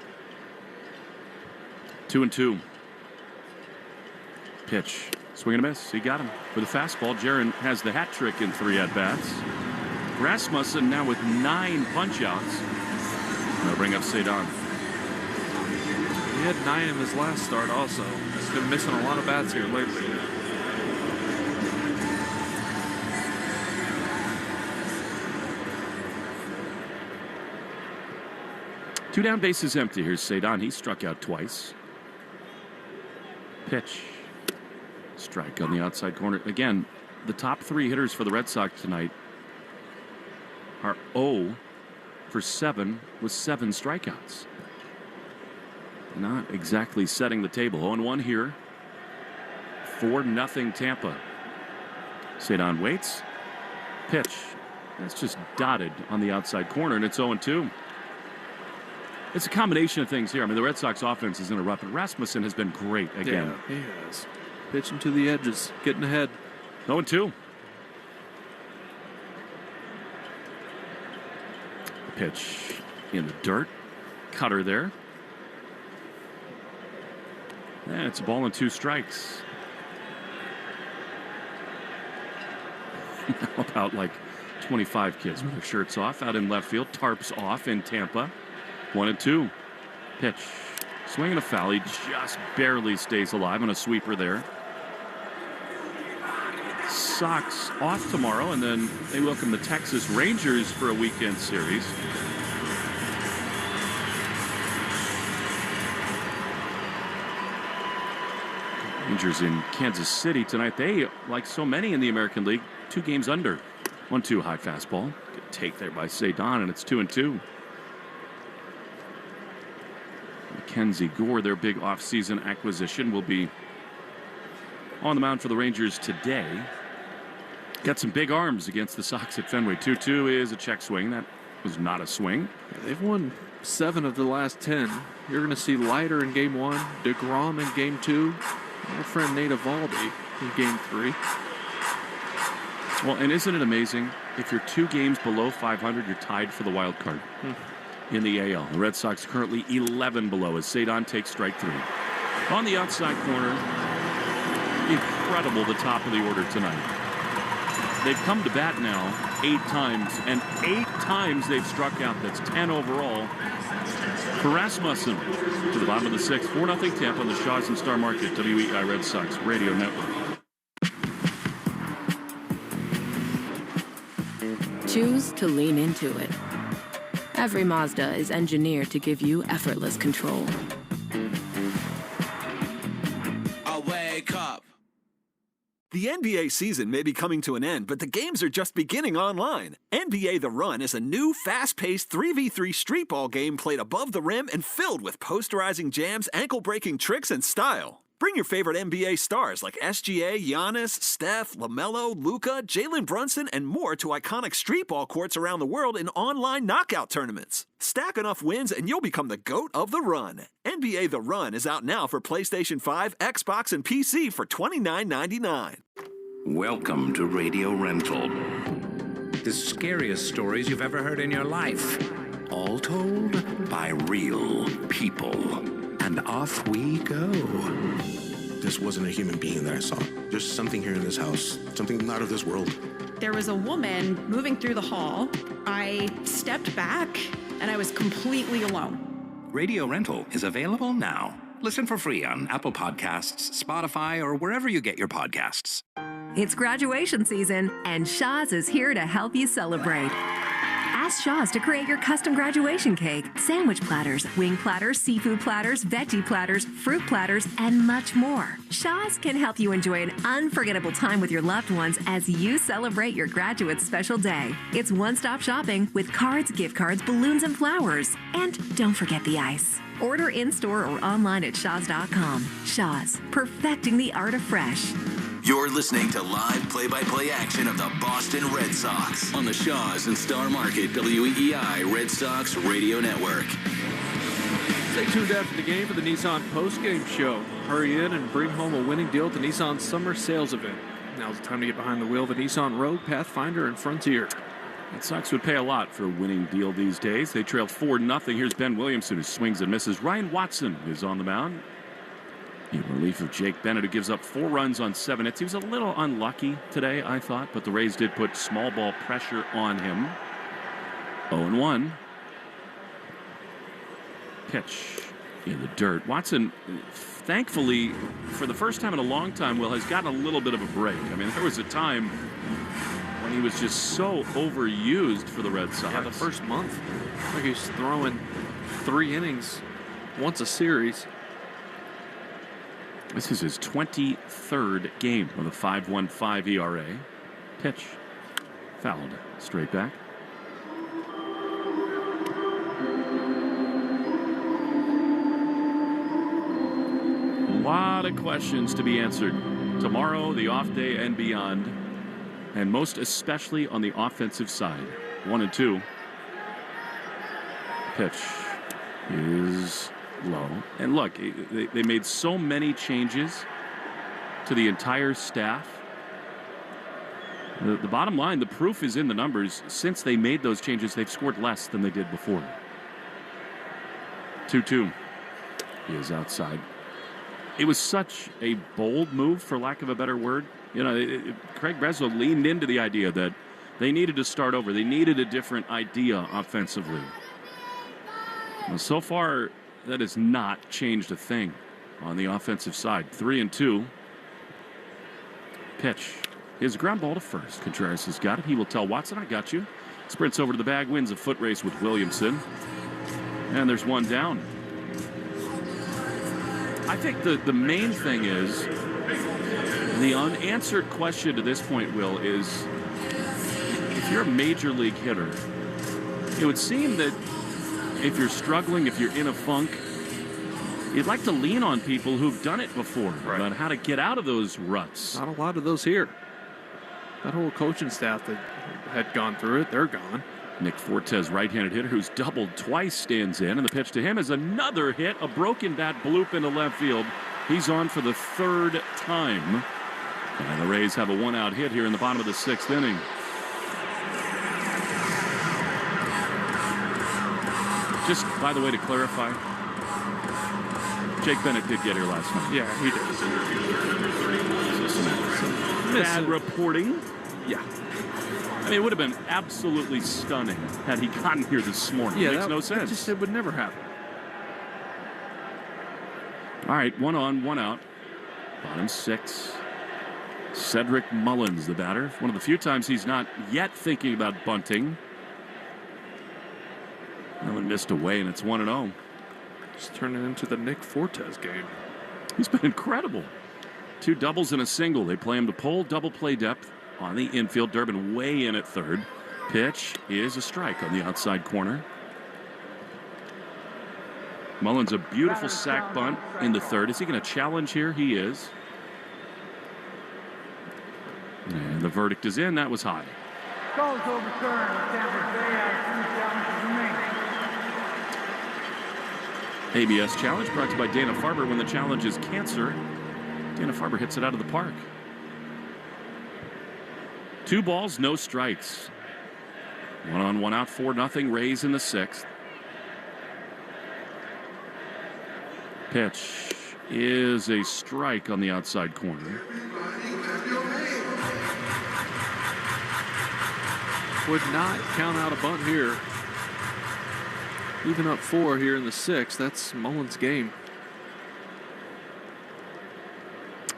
2-2. Pitch. Swing and a miss. He got him with a fastball. Jarren has the hat trick in 3 at-bats. Rasmussen now with 9 punch-outs. They'll bring up Cedon. He had 9 in his last start also. He's been missing a lot of bats here lately. Two down, bases empty. Here's Cedon. He struck out twice. Pitch. Strike on the outside corner. Again, the top 3 hitters for the Red Sox tonight are 0 for 7 with 7 strikeouts. Not exactly setting the table. 0-1 here. 4-0 Tampa. Cedon waits. Pitch. That's just dotted on the outside corner, and it's 0-2. It's a combination of things here. I mean, the Red Sox offense is interrupted. Rasmussen has been great again. Yeah, he has. Pitching to the edges, getting ahead. 0-2. Pitch in the dirt. Cutter there. And it's a ball and 2 strikes. About like 25 kids with their shirts off out in left field. Tarps off in Tampa. 1-2. Pitch. Swing and a foul. He just barely stays alive on a sweeper there. Sox off tomorrow, and then they welcome the Texas Rangers for a weekend series. Rangers in Kansas City tonight. They, like so many in the American League, 2 games under. 1-2 high fastball. Good take there by Cedon, and it's 2-2. Mackenzie Gore, their big offseason acquisition, will be on the mound for the Rangers today. Got some big arms against the Sox at Fenway. 2-2 is a check swing. That was not a swing. They've won 7 of the last 10. You're going to see Leiter in Game 1, DeGrom in Game 2, our friend Nate Eovaldi in Game 3. Well, and isn't it amazing? If you're 2 games below 500, you're tied for the wild card in the AL. The Red Sox currently 11 below as Cedon takes strike 3. On the outside corner, incredible the top of the order tonight. They've come to bat now 8 times, and 8 times they've struck out. That's 10 overall. For Rasmussen to the bottom of the 6th, 4-0 Tampa on the Shaws and Star Market WEI Red Sox Radio Network. Choose to lean into it. Every Mazda is engineered to give you effortless control. I wake up. The NBA season may be coming to an end, but the games are just beginning online. NBA The Run is a new, fast-paced 3v3 street ball game played above the rim and filled with posterizing jams, ankle-breaking tricks, and style. Bring your favorite NBA stars like SGA, Giannis, Steph, LaMelo, Luka, Jalen Brunson, and more to iconic street ball courts around the world in online knockout tournaments. Stack enough wins and you'll become the GOAT of the run. NBA The Run is out now for PlayStation 5, Xbox, and PC for $29.99. Welcome to Radio Rental. The scariest stories you've ever heard in your life. All told by real people. And off we go. This wasn't a human being that I saw. There's something here in this house, something not of this world. There was a woman moving through the hall. I stepped back, and I was completely alone. Radio Rental is available now. Listen for free on Apple Podcasts, Spotify, or wherever you get your podcasts. It's graduation season, and Shaw's is here to help you celebrate. Ask Shaw's to create your custom graduation cake, sandwich platters, wing platters, seafood platters, veggie platters, fruit platters, and much more. Shaw's can help you enjoy an unforgettable time with your loved ones as you celebrate your graduate's special day. It's one-stop shopping with cards, gift cards, balloons, and flowers. And don't forget the ice. Order in-store or online at shaws.com. Shaw's, perfecting the art of fresh. You're listening to live play-by-play action of the Boston Red Sox on the Shaws and Star Market WEI Red Sox Radio Network. Stay tuned after the game for the Nissan post-game show. Hurry in and bring home a winning deal at the Nissan Summer Sales Event. Now's the time to get behind the wheel of the Nissan Rogue, Pathfinder, and Frontier. The Sox would pay a lot for a winning deal these days. They trailed 4-0. Here's Ben Williamson, who swings and misses. Ryan Watson is on the mound. In relief of Jake Bennett, who gives up 4 runs on 7 hits. He was a little unlucky today, I thought, but the Rays did put small ball pressure on him. 0-1. Pitch in the dirt. Watson, thankfully, for the first time in a long time, Will, has gotten a little bit of a break. I mean, there was a time when he was just so overused for the Red Sox. Yeah, the first month. Like he's throwing 3 innings once a series. This is his 23rd game with a 5.15 ERA. Pitch. Fouled. Straight back. A lot of questions to be answered tomorrow, the off day, and beyond. And most especially on the offensive side. 1-2. Pitch is low. And look, they made so many changes to the entire staff. The bottom line, the proof is in the numbers. Since they made those changes, they've scored less than they did before. 2-2. He is outside. It was such a bold move, for lack of a better word, Craig Breslow leaned into the idea that they needed to start over. They needed a different idea offensively. Well, so far, that has not changed a thing on the offensive side. 3-2. Pitch. His ground ball to first. Contreras has got it. He will tell Watson, I got you. Sprints over to the bag, wins a foot race with Williamson. And there's one down. I think the main thing is the unanswered question to this point, Will, is if you're a major league hitter, it would seem that if you're struggling, if you're in a funk, you'd like to lean on people who've done it before about how to get out of those ruts. Not a lot of those here. That whole coaching staff that had gone through it, they're gone. Nick Fortes, right-handed hitter who's doubled twice, stands in, and the pitch to him is another hit, a broken bat bloop into left field. He's on for the third time. And the Rays have a one-out hit here in the bottom of the sixth inning. Just, by the way, to clarify, Jake Bennett did get here last night. Yeah, he did. Bad reporting. Yeah. I mean, it would have been absolutely stunning had he gotten here this morning. Yeah, Makes no sense. It would never happen. All right, one on, one out. Bottom six. Cedric Mullins, the batter. One of the few times he's not yet thinking about bunting. That one missed away, and it's 1-0. Just turning into the Nick Fortes game. He's been incredible. 2 doubles and a single. They play him to pull, double play depth on the infield. Durbin way in at third. Pitch is a strike on the outside corner. Mullins, a beautiful sac bunt in the third. Is he going to challenge here? He is. And the verdict is in. That was high. Calls overturned. Tampa Bay has 2 challenges remaining. ABS challenge brought to you by Dana Farber. When the challenge is cancer, Dana Farber hits it out of the park. 2 balls, no strikes. 1 on, 1 out, 4-0. Rays in the sixth. Pitch is a strike on the outside corner. Would not count out a bunt here. Even up 4 here in the sixth. That's Mullins' game.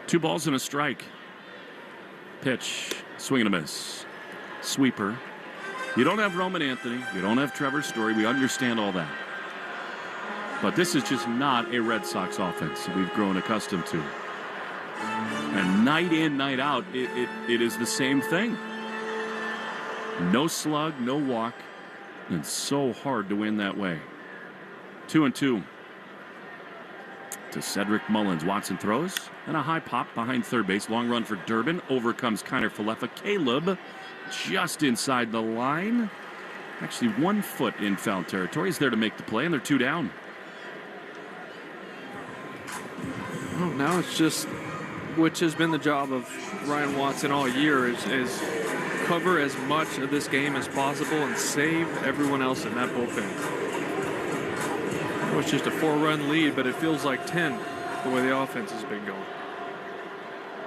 2 balls and a strike. Pitch, swing and a miss. Sweeper. You don't have Roman Anthony. You don't have Trevor Story. We understand all that. But this is just not a Red Sox offense that we've grown accustomed to. And night in, night out, it is the same thing. No slug, no walk. And so hard to win that way. 2-2. To Cedric Mullins. Watson throws. And a high pop behind third base. Long run for Durbin. Overcomes Kiner Falefa. Caleb just inside the line. Actually 1 foot in foul territory. He's there to make the play, and they're 2 down. Well, now it's just, which has been the job of Ryan Watson all year, is cover as much of this game as possible and save everyone else in that bullpen. It was just a 4-run lead, but it feels like 10 the way the offense has been going.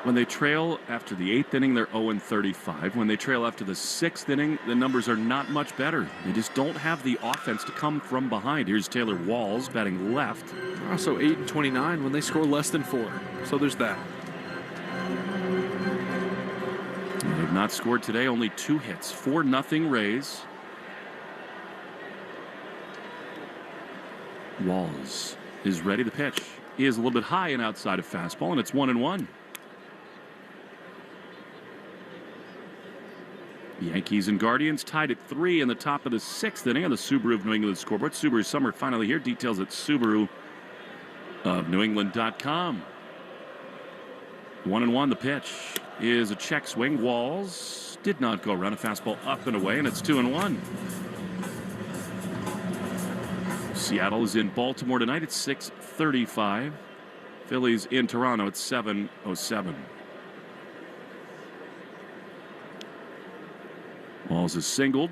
When they trail after the 8th inning, they're 0-35. When they trail after the 6th inning, the numbers are not much better. They just don't have the offense to come from behind. Here's Taylor Walls batting left. They're also 8-29 when they score less than 4. So there's that. They've not scored today, only 2 hits. 4-0 Rays. Walls is ready to pitch. He is a little bit high and outside of fastball, and it's 1-1. Yankees and Guardians tied at 3 in the top of the 6th inning on the Subaru of New England scoreboard. Subaru Summer finally here. Details at Subaru of NewEngland.com. 1-1. The pitch is a check swing. Walls did not go around. A fastball up and away, and it's 2-1. Seattle is in Baltimore tonight at 6:35. Phillies in Toronto at 7:07. Walls is singled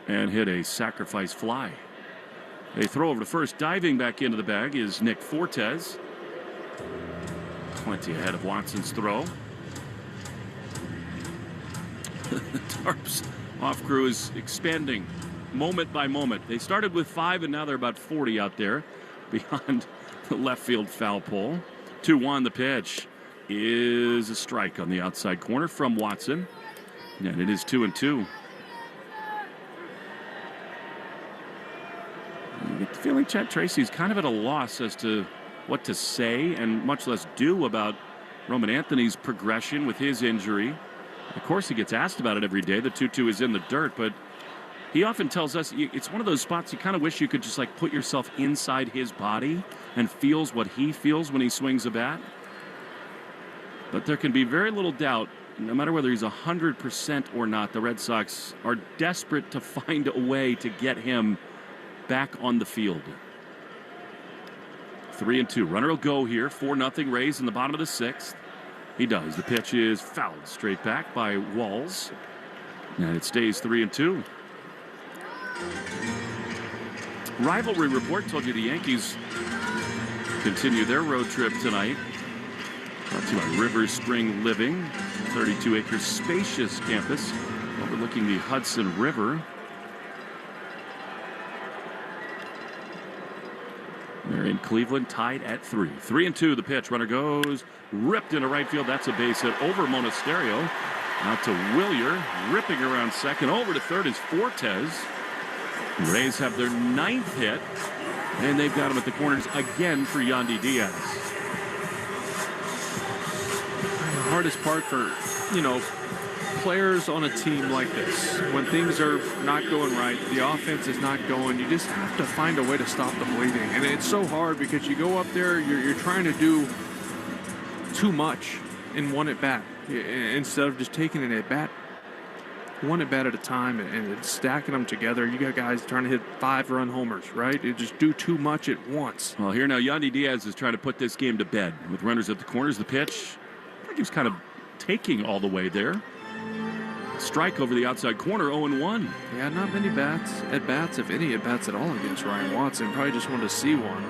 and hit a sacrifice fly. A throw over to first. Diving back into the bag is Nick Fortes. 20 ahead of Watson's throw. Tarp's off crew is expanding moment by moment. They started with 5, and now they're about 40 out there beyond the left field foul pole. 2-1, the pitch is a strike on the outside corner from Watson, and it is 2-2. You get the feeling Chad Tracy's kind of at a loss as to what to say and much less do about Roman Anthony's progression with his injury. Of course, he gets asked about it every day. The 2-2 is in the dirt, but he often tells us it's one of those spots you kind of wish you could just like put yourself inside his body and feels what he feels when he swings a bat. But there can be very little doubt, no matter whether he's 100% or not, the Red Sox are desperate to find a way to get him back on the field. 3-2. Runner will go here. 4-0 Rays in the bottom of the 6th. He does. The pitch is fouled straight back by Walls. And it stays 3-2. Rivalry report told you the Yankees continue their road trip tonight. Brought to you by River Spring Living, 32-acre spacious campus overlooking the Hudson River. They're in Cleveland, tied at 3. 3-2, the pitch. Runner goes, ripped into right field. That's a base hit over Monasterio. Out to Willier, ripping around second. Over to third is Fortes. The Rays have their 9th hit, and they've got him at the corners again for Yandy Diaz. The hardest part for, players on a team like this, when things are not going right, the offense is not going, you just have to find a way to stop the bleeding. And it's so hard because you go up there, you're trying to do too much in one at bat instead of just taking an at bat one at bat at a time and stacking them together. You got guys trying to hit 5-run homers, right? You just do too much at once. Well, here now, Yandy Diaz is trying to put this game to bed with runners at the corners. The pitch, I think he was kind of taking all the way there. Strike over the outside corner, 0-1. Yeah, not many at-bats, if any at-bats at all against Ryan Watson. Probably just wanted to see one.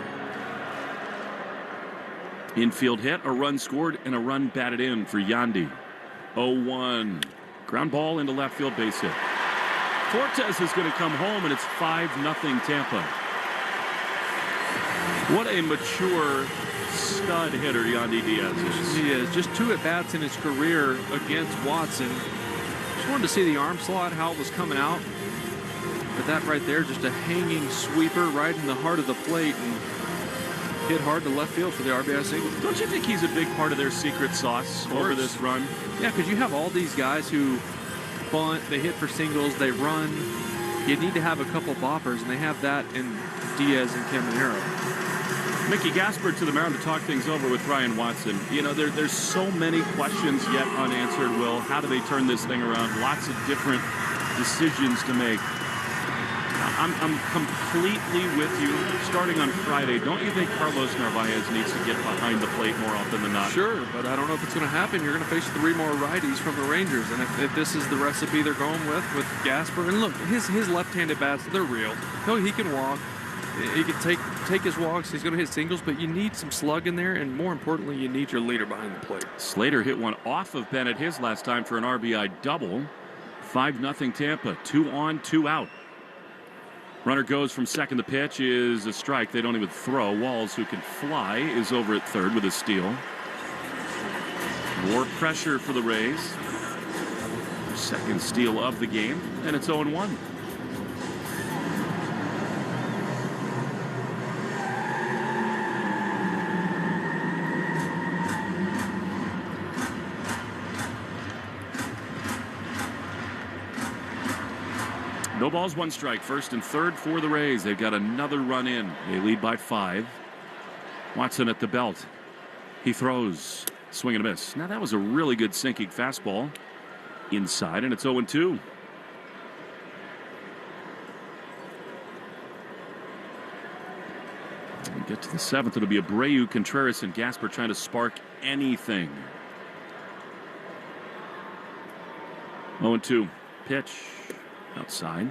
Infield hit, a run scored, and a run batted in for Yandy. 0-1. Ground ball into left field, base hit. Fortes is going to come home, and it's 5-0 Tampa. What a mature stud hitter Yandy Diaz is. He is. Just 2 at-bats in his career against Watson. Just wanted to see the arm slot, how it was coming out. But that right there, just a hanging sweeper right in the heart of the plate and hit hard to left field for the RBI single. Don't you think he's a big part of their secret sauce over this run? Yeah, because you have all these guys who bunt, they hit for singles, they run. You need to have a couple boppers, and they have that in Diaz and Caminero. Mickey Gasper to the mound to talk things over with Ryan Watson. There's so many questions yet unanswered, Will. How do they turn this thing around? Lots of different decisions to make. I'm completely with you. Starting on Friday, don't you think Carlos Narvaez needs to get behind the plate more often than not? Sure, but I don't know if it's going to happen. You're going to face 3 more righties from the Rangers, and if this is the recipe they're going with Gasper, and look, his left-handed bats, they're real. He can walk. He can take his walks. He's going to hit singles, but you need some slug in there, and more importantly, you need your leader behind the plate. Slater hit one off of Bennett his last time for an RBI double. 5-0 Tampa. 2 on, 2 out. Runner goes from second. The pitch is a strike. They don't even throw. Walls, who can fly, is over at third with a steal. More pressure for the Rays. Second steal of the game, and it's 0-1. No balls, 1 strike. First and third for the Rays. They've got another run in. They lead by 5. Watson at the belt. He throws. Swing and a miss. Now that was a really good sinking fastball inside, and it's 0-2. We get to the 7th. It'll be Abreu, Contreras, and Gasper trying to spark anything. 0-2. Pitch. Outside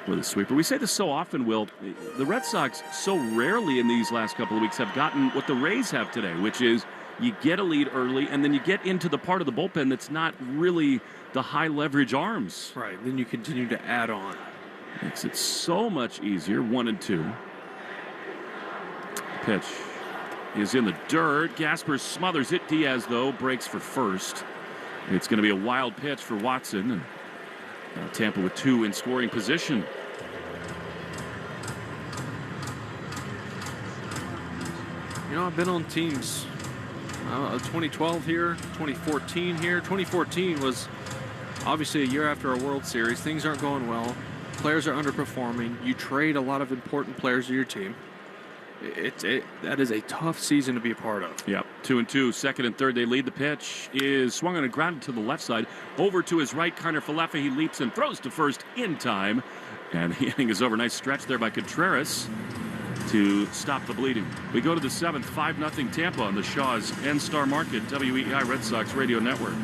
with a sweeper. We say this so often, Will. The Red Sox so rarely in these last couple of weeks have gotten what the Rays have today, which is you get a lead early, and then you get into the part of the bullpen that's not really the high leverage arms. Right, then you continue to add on. Makes it so much easier. 1-2. Pitch is in the dirt. Gasper smothers it. Diaz, though, breaks for first. It's going to be a wild pitch for Watson. And Tampa with 2 in scoring position. You know, I've been on teams. 2012 here, 2014 here. 2014 was obviously a year after a World Series. Things aren't going well. Players are underperforming. You trade a lot of important players to your team. That is a tough season to be a part of. Yep. 2-2. Second and third, they lead. The pitch is swung on and grounded to the left side. Over to his right, Connor Falefa. He leaps and throws to first in time. And the inning is over. Nice stretch there by Contreras to stop the bleeding. We go to the 7th. 5-0 Tampa on the Shaw's N-Star Market, WEEI Red Sox Radio Network.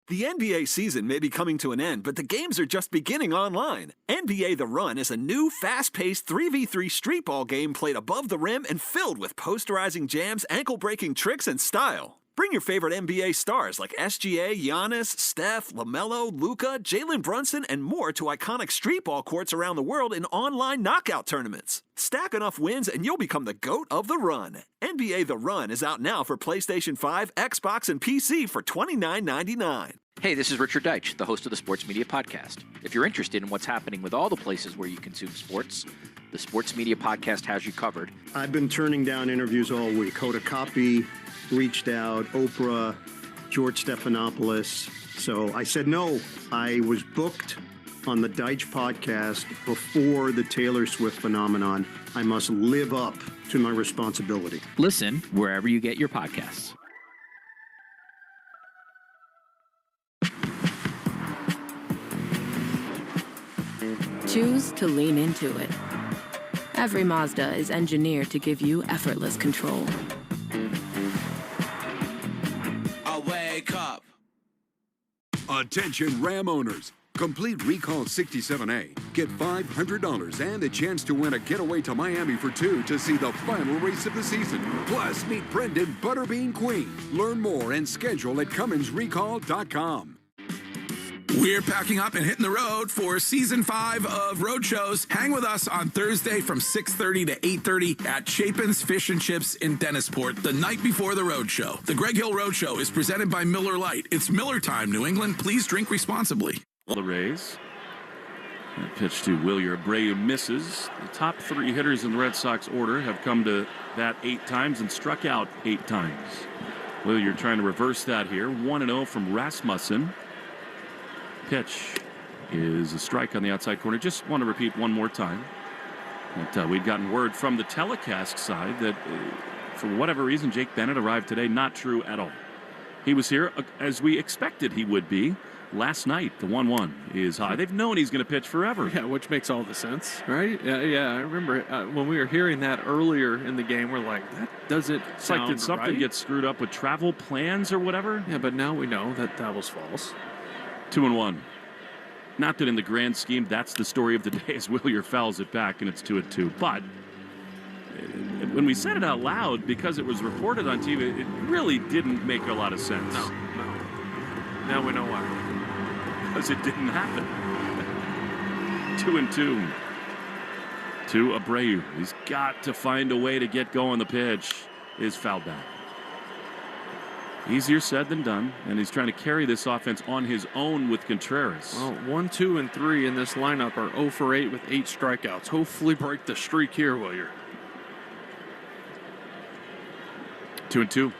The NBA season may be coming to an end, but the games are just beginning online. NBA The Run is a new, fast-paced 3v3 street ball game played above the rim and filled with posterizing jams, ankle-breaking tricks, and style. Bring your favorite NBA stars like SGA, Giannis, Steph, LaMelo, Luka, Jalen Brunson, and more to iconic street ball courts around the world in online knockout tournaments. Stack enough wins and you'll become the GOAT of the run. NBA The Run is out now for PlayStation 5, Xbox, and PC for $29.99. Hey, this is Richard Deitch, the host of the Sports Media Podcast. If you're interested in what's happening with all the places where you consume sports, the Sports Media Podcast has you covered. I've been turning down interviews all week. Hoda Kotb reached out, Oprah, George Stephanopoulos. So I said no. I was booked on the Deitch podcast before the Taylor Swift phenomenon. I must live up to my responsibility. Listen wherever you get your podcasts. Choose to lean into it. Every Mazda is engineered to give you effortless control. I wake up. Attention Ram owners. Complete Recall 67A. Get $500 and a chance to win a getaway to Miami for 2 to see the final race of the season. Plus, meet Brendan Butterbean Queen. Learn more and schedule at CumminsRecall.com. We're packing up and hitting the road for Season 5 of Road Shows. Hang with us on Thursday from 6:30 to 8:30 at Chapin's Fish and Chips in Dennisport, the night before the Road Show. The Greg Hill Road Show is presented by Miller Lite. It's Miller time, New England. Please drink responsibly. The Rays. That pitch to Wilyer Abreu misses. The top 3 hitters in the Red Sox order have come to bat 8 times and struck out 8 times. Wilyer trying to reverse that here. 1-0 from Rasmussen. Pitch is a strike on the outside corner. Just want to repeat one more time that we'd gotten word from the telecast side that for whatever reason Jake Bennett arrived today. Not true at all. He was here as we expected he would be last night. The 1-1 is high. They've known he's going to pitch forever. Yeah, which makes all the sense, right? Yeah, I remember when we were hearing that earlier in the game, we're like, that doesn't sound like, did something right? get screwed up with travel plans or whatever? Yeah, but now we know that was false. 2-1. Not that in the grand scheme that's the story of the day as Wilyer fouls it back and it's 2-2. But when we said it out loud, because it was reported on TV, it really didn't make a lot of sense. No. Now we know why. Because it didn't happen. 2-2. To Abreu. He's got to find a way to get going. The pitch is fouled back. Easier said than done, and he's trying to carry this offense on his own with Contreras. Well, 1, 2, and 3 in this lineup are 0 for 8 with 8 strikeouts. Hopefully break the streak here, Wilyer. 2-2.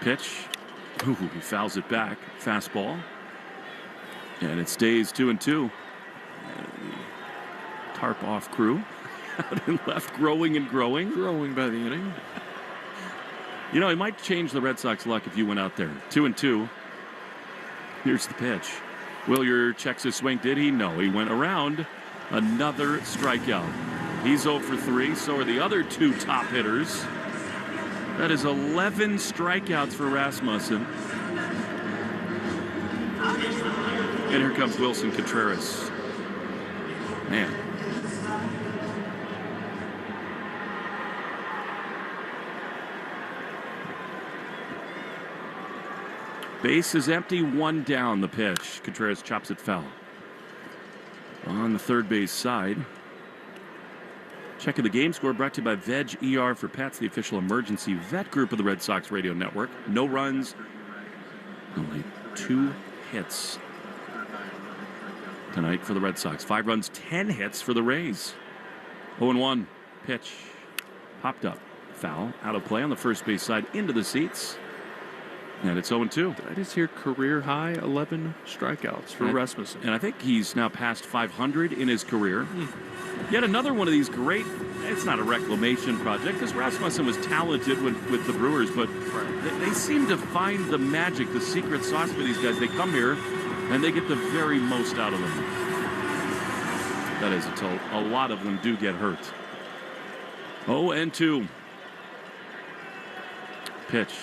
Pitch. Ooh, he fouls it back. Fastball. And it stays 2-2. Tarp off crew. Out and left, growing and growing. Growing by the inning. You know, it might change the Red Sox luck if you went out there. 2-2. Here's the pitch. Wilyer checks his swing. Did he? No. He went around. Another strikeout. He's 0 for 3. So are the other 2 top hitters. That is 11 strikeouts for Rasmussen. And here comes Wilson Contreras. Man. Base is empty, one down. The pitch. Contreras chops it foul. On the third base side. Checking the game score brought to you by Veg ER for Pets, the official emergency vet group of the Red Sox radio network. No runs, only 2 hits tonight for the Red Sox. 5 runs, 10 hits for the Rays. 0-1 pitch. Popped up. Foul. Out of play on the first base side into the seats. And it's 0-2. Did I just hear career high 11 strikeouts for Rasmussen? And I think he's now passed 500 in his career. Yet another one of these great, it's not a reclamation project because Rasmussen was talented with the Brewers, but they seem to find the magic, the secret sauce for these guys. They come here and they get the very most out of them. That is until a lot of them do get hurt. 0-2. Pitch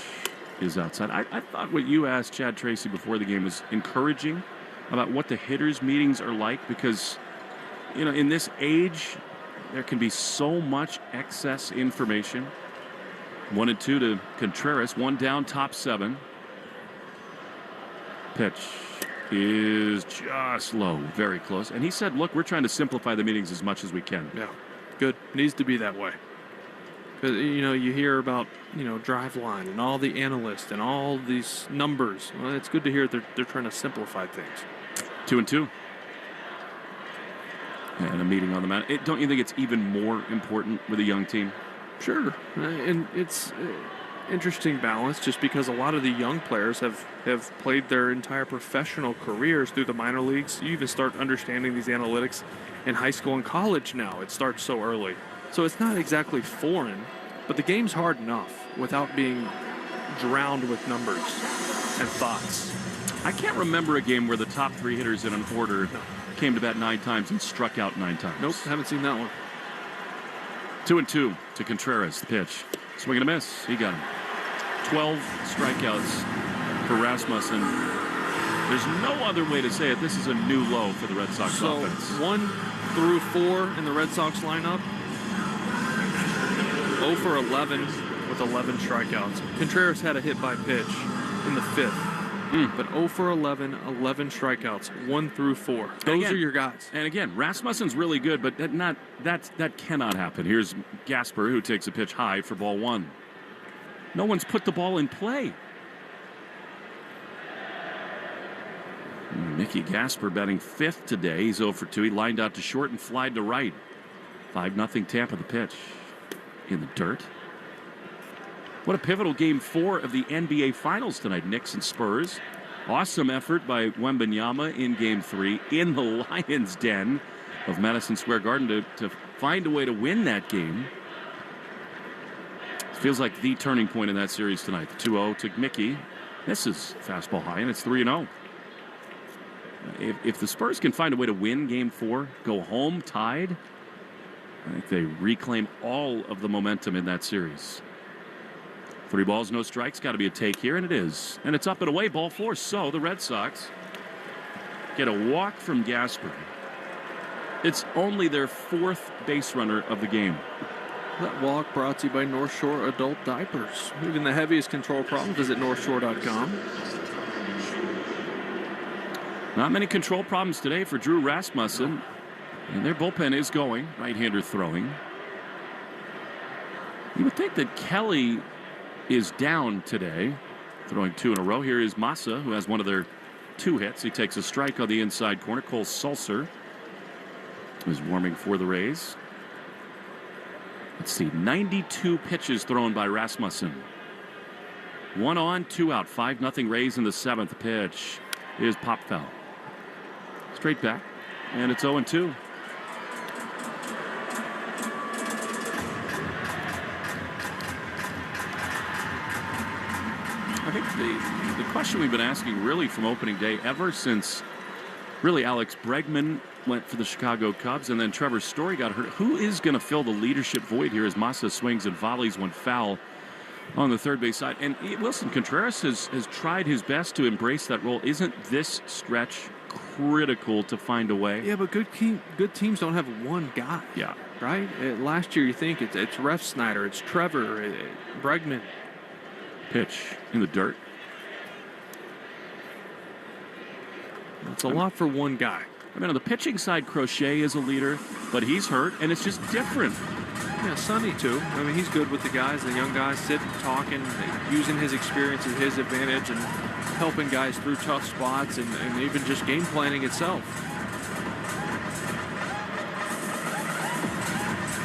is outside. I thought what you asked Chad Tracy before the game was encouraging about what the hitters' meetings are like because, you know, in this age, there can be so much excess information. 1-2 to Contreras. 1 down, top 7. Pitch is just low, very close. And he said, look, we're trying to simplify the meetings as much as we can. Yeah, good. Needs to be that way. Because, you know, you hear about, you know, drive line and all the analysts and all these numbers. Well, it's good to hear they're trying to simplify things. 2-2. And a meeting on the mound. Don't you think it's even more important with a young team? Sure. And it's interesting balance just because a lot of the young players have played their entire professional careers through the minor leagues. You even start understanding these analytics in high school and college now. It starts so early. So it's not exactly foreign, but the game's hard enough without being drowned with numbers and thoughts. I can't remember a game where the top 3 hitters in an order came to bat 9 times and struck out 9 times. Nope, haven't seen that one. 2-2 to Contreras. The pitch. Swing and a miss. He got him. 12 strikeouts for Rasmussen. There's no other way to say it. This is a new low for the Red Sox offense. 1 through 4 in the Red Sox lineup. 0 for 11 with 11 strikeouts. Contreras had a hit by pitch in the 5th. But 0 for 11, 11 strikeouts, 1 through 4. Those are your guys. And again, Rasmussen's really good, but that cannot happen. Here's Gasper, who takes a pitch high for ball 1. No one's put the ball in play. Mickey Gasper batting 5th today. He's 0 for 2. He lined out to short and flied to right. 5-0 Tampa. The pitch in the dirt. What a pivotal game 4 of the NBA Finals tonight. Knicks and Spurs. Awesome effort by Wembanyama in game 3 in the Lions' den of Madison Square Garden to find a way to win that game. Feels like the turning point in that series tonight. The 2-0 to Mickey. Misses fastball high, and it's 3-0. If the Spurs can find a way to win game 4, go home tied, I think they reclaim all of the momentum in that series. 3 balls, no strikes. Got to be a take here, and it is. And it's up and away, ball 4. So the Red Sox get a walk from Gasper. It's only their 4th base runner of the game. That walk brought to you by North Shore Adult Diapers. Even the heaviest control problem, visit NorthShore.com. Not many control problems today for Drew Rasmussen. And their bullpen is going. Right-hander throwing. You would think that Kelly is down today, throwing 2 in a row. Here is Massa, who has one of their 2 hits. He takes a strike on the inside corner. Cole Sulser is warming for the Rays. Let's see, 92 pitches thrown by Rasmussen. 1 on, 2 out. 5-0 Rays in the 7th. Pitch is pop foul. Straight back, and it's 0-2. I think the question we've been asking really from opening day ever since really Alex Bregman went for the Chicago Cubs and then Trevor Story got hurt. Who is going to fill the leadership void here as Massa swings and volleys one foul on the third base side? And Wilson Contreras has tried his best to embrace that role. Isn't this stretch critical to find a way? Yeah, but good teams don't have one guy. Yeah. Right? Last year you think it's Ref Snyder, it's Trevor, Bregman. Pitch in the dirt. That's a lot for one guy. I mean, on the pitching side, Crochet is a leader, but he's hurt, and it's just different. Yeah, Sonny, too. I mean, he's good with the guys, the young guys, sitting, talking, using his experience to his advantage and helping guys through tough spots and even just game planning itself.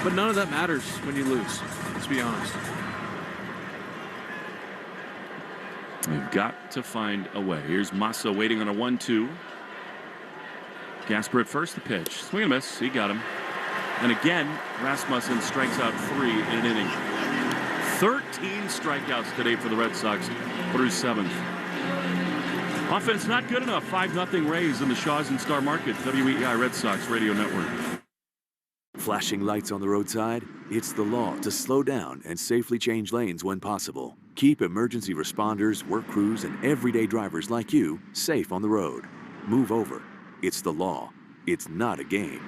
But none of that matters when you lose, let's be honest. We've got to find a way. Here's Massa waiting on a 1-2. Gasper at first, the pitch. Swing and miss. He got him. And again, Rasmussen strikes out 3 in an inning. 13 strikeouts today for the Red Sox through 7th. Offense not good enough. 5-0 Rays in the Shaws and Star Market. WEEI Red Sox Radio Network. Flashing lights on the roadside? It's the law to slow down and safely change lanes when possible. Keep emergency responders, work crews, and everyday drivers like you safe on the road. Move over. It's the law. It's not a game.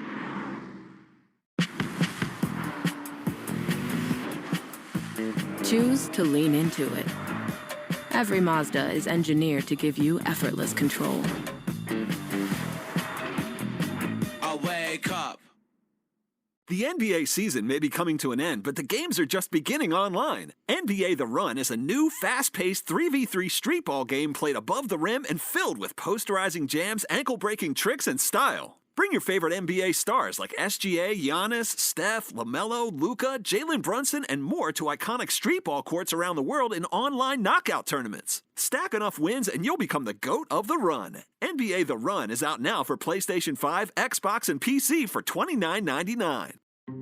Choose to lean into it. Every Mazda is engineered to give you effortless control. I wake up. The NBA season may be coming to an end, but the games are just beginning online. NBA The Run is a new, fast-paced 3v3 street ball game played above the rim and filled with posterizing jams, ankle-breaking tricks, and style. Bring your favorite NBA stars like SGA, Giannis, Steph, LaMelo, Luka, Jalen Brunson, and more to iconic street ball courts around the world in online knockout tournaments. Stack enough wins and you'll become the GOAT of the run. NBA The Run is out now for PlayStation 5, Xbox, and PC for $29.99.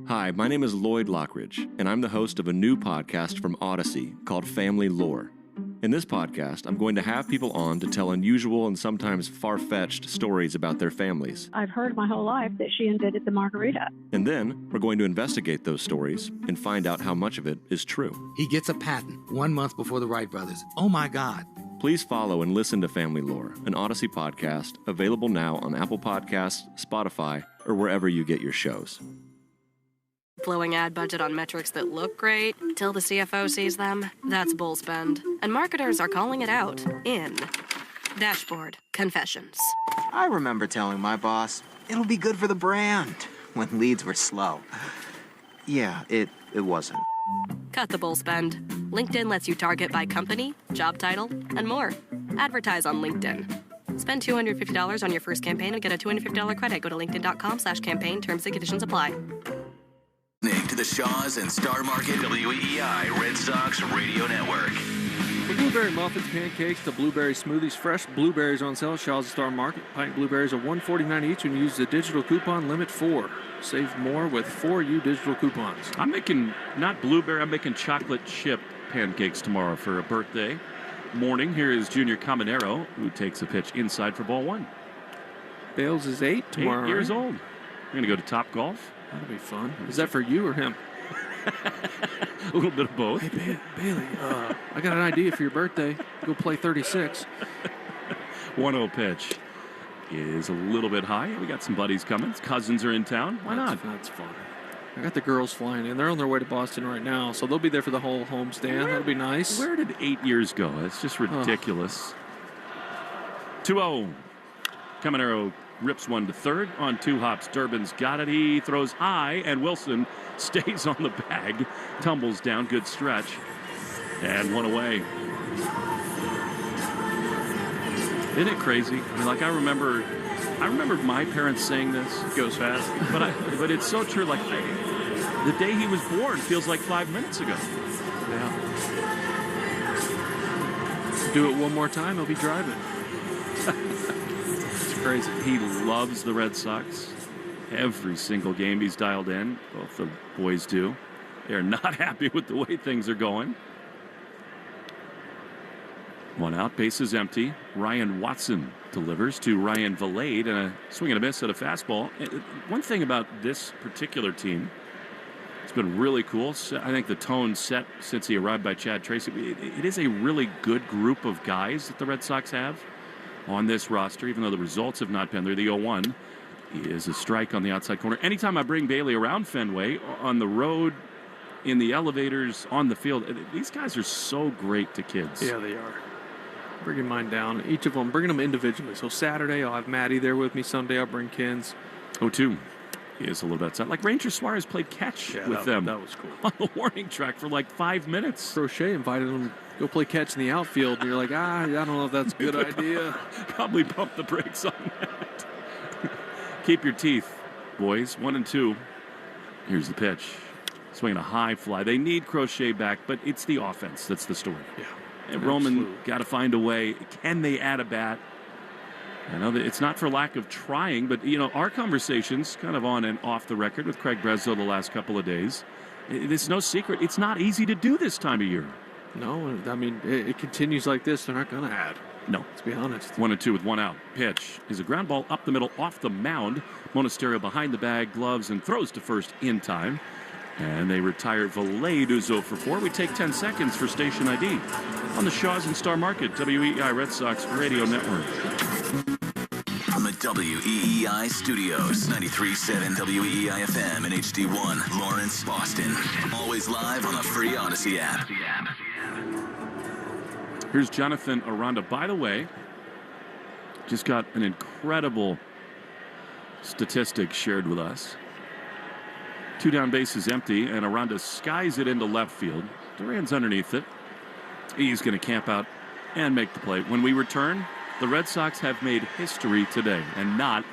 Hi, my name is Lloyd Lockridge, and I'm the host of a new podcast from Odyssey called Family Lore. In this podcast, I'm going to have people on to tell unusual and sometimes far-fetched stories about their families. I've heard my whole life that she invented the margarita. And then, we're going to investigate those stories and find out how much of it is true. He gets a patent 1 month before the Wright brothers. Oh my God. Please follow and listen to Family Lore, an Odyssey podcast, available now on Apple Podcasts, Spotify, or wherever you get your shows. Blowing ad budget on metrics that look great till the CFO sees them, that's bull spend. And marketers are calling it out in Dashboard Confessions. I remember telling my boss, it'll be good for the brand, when leads were slow. Yeah, it wasn't. Cut the bull spend. LinkedIn lets you target by company, job title, and more. Advertise on LinkedIn. Spend $250 on your first campaign and get a $250 credit. Go to linkedin.com/campaign. Terms and conditions apply. To the Shaws and Star Market WEEI Red Sox Radio Network. From blueberry muffins, pancakes to blueberry smoothies, fresh blueberries on sale at Shaws and Star Market. Pint blueberries are $1.49 each when you use the digital coupon limit 4. Save more with 4U digital coupons. I'm making, not blueberry, I'm making chocolate chip pancakes tomorrow for a birthday morning. Here is Junior Caminero, who takes a pitch inside for ball 1. Bales is 8 tomorrow. 8 years old. We're going to go to Top Golf. That'll be fun. Is that for you or him? A little bit of both. Hey, Bailey, I got an idea for your birthday. Go play 36. 1-0 pitch is a little bit high. We got some buddies coming. Cousins are in town. Why not? That's fun. I got the girls flying in. They're on their way to Boston right now, so they'll be there for the whole homestand. That'll be nice. Where did 8 years go? It's just ridiculous. 2-0. Caminero rips one to third on 2 hops. Durbin's got it. He throws high, and Wilson stays on the bag. Tumbles down. Good stretch. And 1 away. Isn't it crazy? I mean, like, I remember my parents saying this. It goes fast. But it's so true. Like, the day he was born feels like 5 minutes ago. Yeah. Do it one more time, he'll be driving. Crazy. He loves the Red Sox. Every single game he's dialed in. Both the boys do. They're not happy with the way things are going. 1 out, base is empty. Ryan Watson delivers to Ryan Valade, and a swing and a miss at a fastball. One thing about this particular team, it's been really cool. I think the tone set since he arrived by Chad Tracy. It is a really good group of guys that the Red Sox have on this roster, even though the results have not been there. The 0-1 is a strike on the outside corner. Anytime I bring Bailey around Fenway, on the road, in the elevators, on the field, these guys are so great to kids. Yeah, they are. bringing mine down. Each of them, bringing them individually. So Saturday, I'll have Maddie there with me. Sunday, I'll bring Kins. Oh, too. He is a little bit sad. Like Ranger Suarez played catch with them. That was cool. On the warning track for like 5 minutes. Crochet invited him to go play catch in the outfield. And you're like, I don't know if that's a good idea. Probably pump the brakes on that. Keep your teeth, boys. 1-2. Here's the pitch. Swinging a high fly. They need Crochet back, but it's the offense that's the story. Yeah. And Roman got to find a way. Can they add a bat? I know that it's not for lack of trying, but, our conversations kind of on and off the record with Craig Breslow the last couple of days. It's no secret. It's not easy to do this time of year. No, I mean, it continues like this. They're not going to add. No. Let's be honest. 1-2 with one out. Pitch is a ground ball up the middle off the mound. Monasterio behind the bag, gloves, and throws to first in time. And they retire Valade, who's 0 for 4. We take 10 seconds for station ID on the Shaw's and Star Market, WEEI Red Sox Radio Network. From the WEEI studios, 93.7 WEEI FM and HD1, Lawrence, Boston. Always live on the free Odyssey app. Here's Jonathan Aranda. By the way, just got an incredible statistic shared with us. 2 down bases empty, and Aranda skies it into left field. Duran's underneath it. He's going to camp out and make the play. When we return, the Red Sox have made history today, and not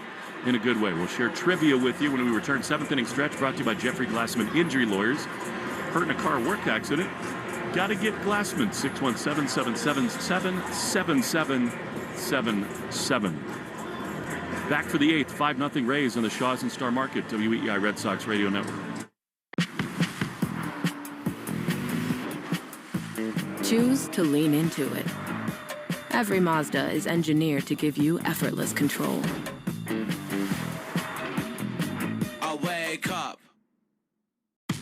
in a good way. We'll share trivia with you when we return. 7th inning stretch brought to you by Jeffrey Glassman Injury Lawyers. Hurt in a car work accident? Got to get Glassman. 617-777-7777. Back for the 8th, 5-0 Rays on the Shaw's and Star Market, WEEI Red Sox Radio Network. Choose to lean into it. Every Mazda is engineered to give you effortless control. I wake up.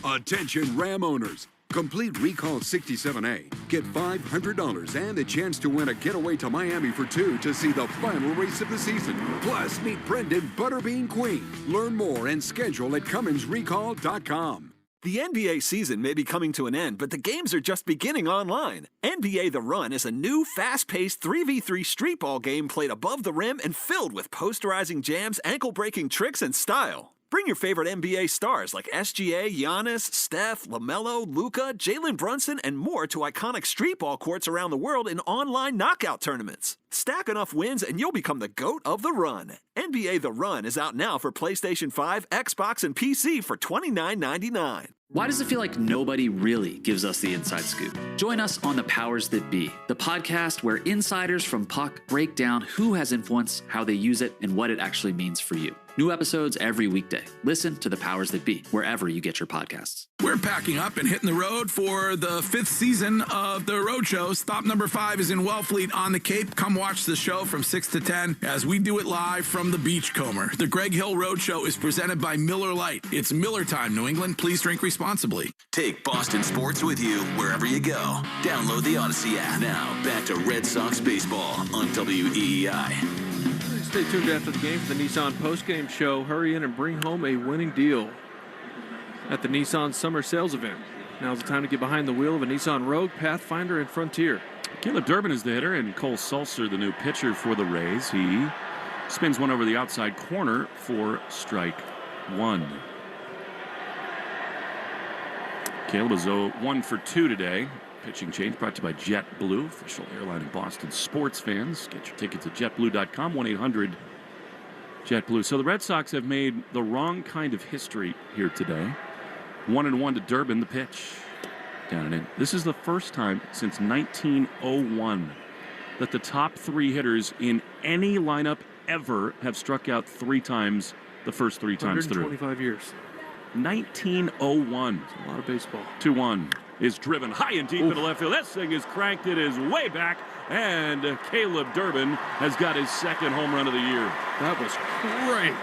Attention Ram owners. Complete Recall 67A. Get $500 and a chance to win a getaway to Miami for 2 to see the final race of the season. Plus, meet Brendan Butterbean Queen. Learn more and schedule at CumminsRecall.com. The NBA season may be coming to an end, but the games are just beginning online. NBA The Run is a new, fast-paced 3v3 street ball game played above the rim and filled with posterizing jams, ankle-breaking tricks, and style. Bring your favorite NBA stars like SGA, Giannis, Steph, LaMelo, Luka, Jalen Brunson, and more to iconic street ball courts around the world in online knockout tournaments. Stack enough wins and you'll become the GOAT of the run. NBA The Run is out now for PlayStation 5, Xbox, and PC for $29.99. Why does it feel like nobody really gives us the inside scoop? Join us on The Powers That Be, the podcast where insiders from Puck break down who has influence, how they use it, and what it actually means for you. New episodes every weekday. Listen to The Powers That Be, wherever you get your podcasts. We're packing up and hitting the road for the 5th season of the Road Show. Stop number 5 is in Wellfleet on the Cape. Come watch the show from 6 to 10 as we do it live from the Beachcomber. The Greg Hill Road Show is presented by Miller Lite. It's Miller time, New England. Please drink responsibly. Take Boston sports with you wherever you go. Download the Odyssey app. Now, back to Red Sox baseball on WEEI. Stay tuned after the game for the Nissan postgame show. Hurry in and bring home a winning deal at the Nissan Summer Sales Event. Now's the time to get behind the wheel of a Nissan Rogue, Pathfinder, and Frontier. Caleb Durbin is the hitter, and Cole Sulser, the new pitcher for the Rays. He spins one over the outside corner for strike 1. Caleb is 1 for 2 today. Pitching change brought to you by JetBlue, official airline of Boston sports fans. Get your tickets at jetblue.com, 1-800-JetBlue. So the Red Sox have made the wrong kind of history here today. 1-1 to Durbin, the pitch. Down and in. This is the first time since 1901 that the top 3 hitters in any lineup ever have struck out 3 times the first 3 times through. 125 years. 1901. That's a lot of baseball. 2-1. Is driven high and deep into left field. That thing is cranked. It is way back. And Caleb Durbin has got his 2nd home run of the year. That was great.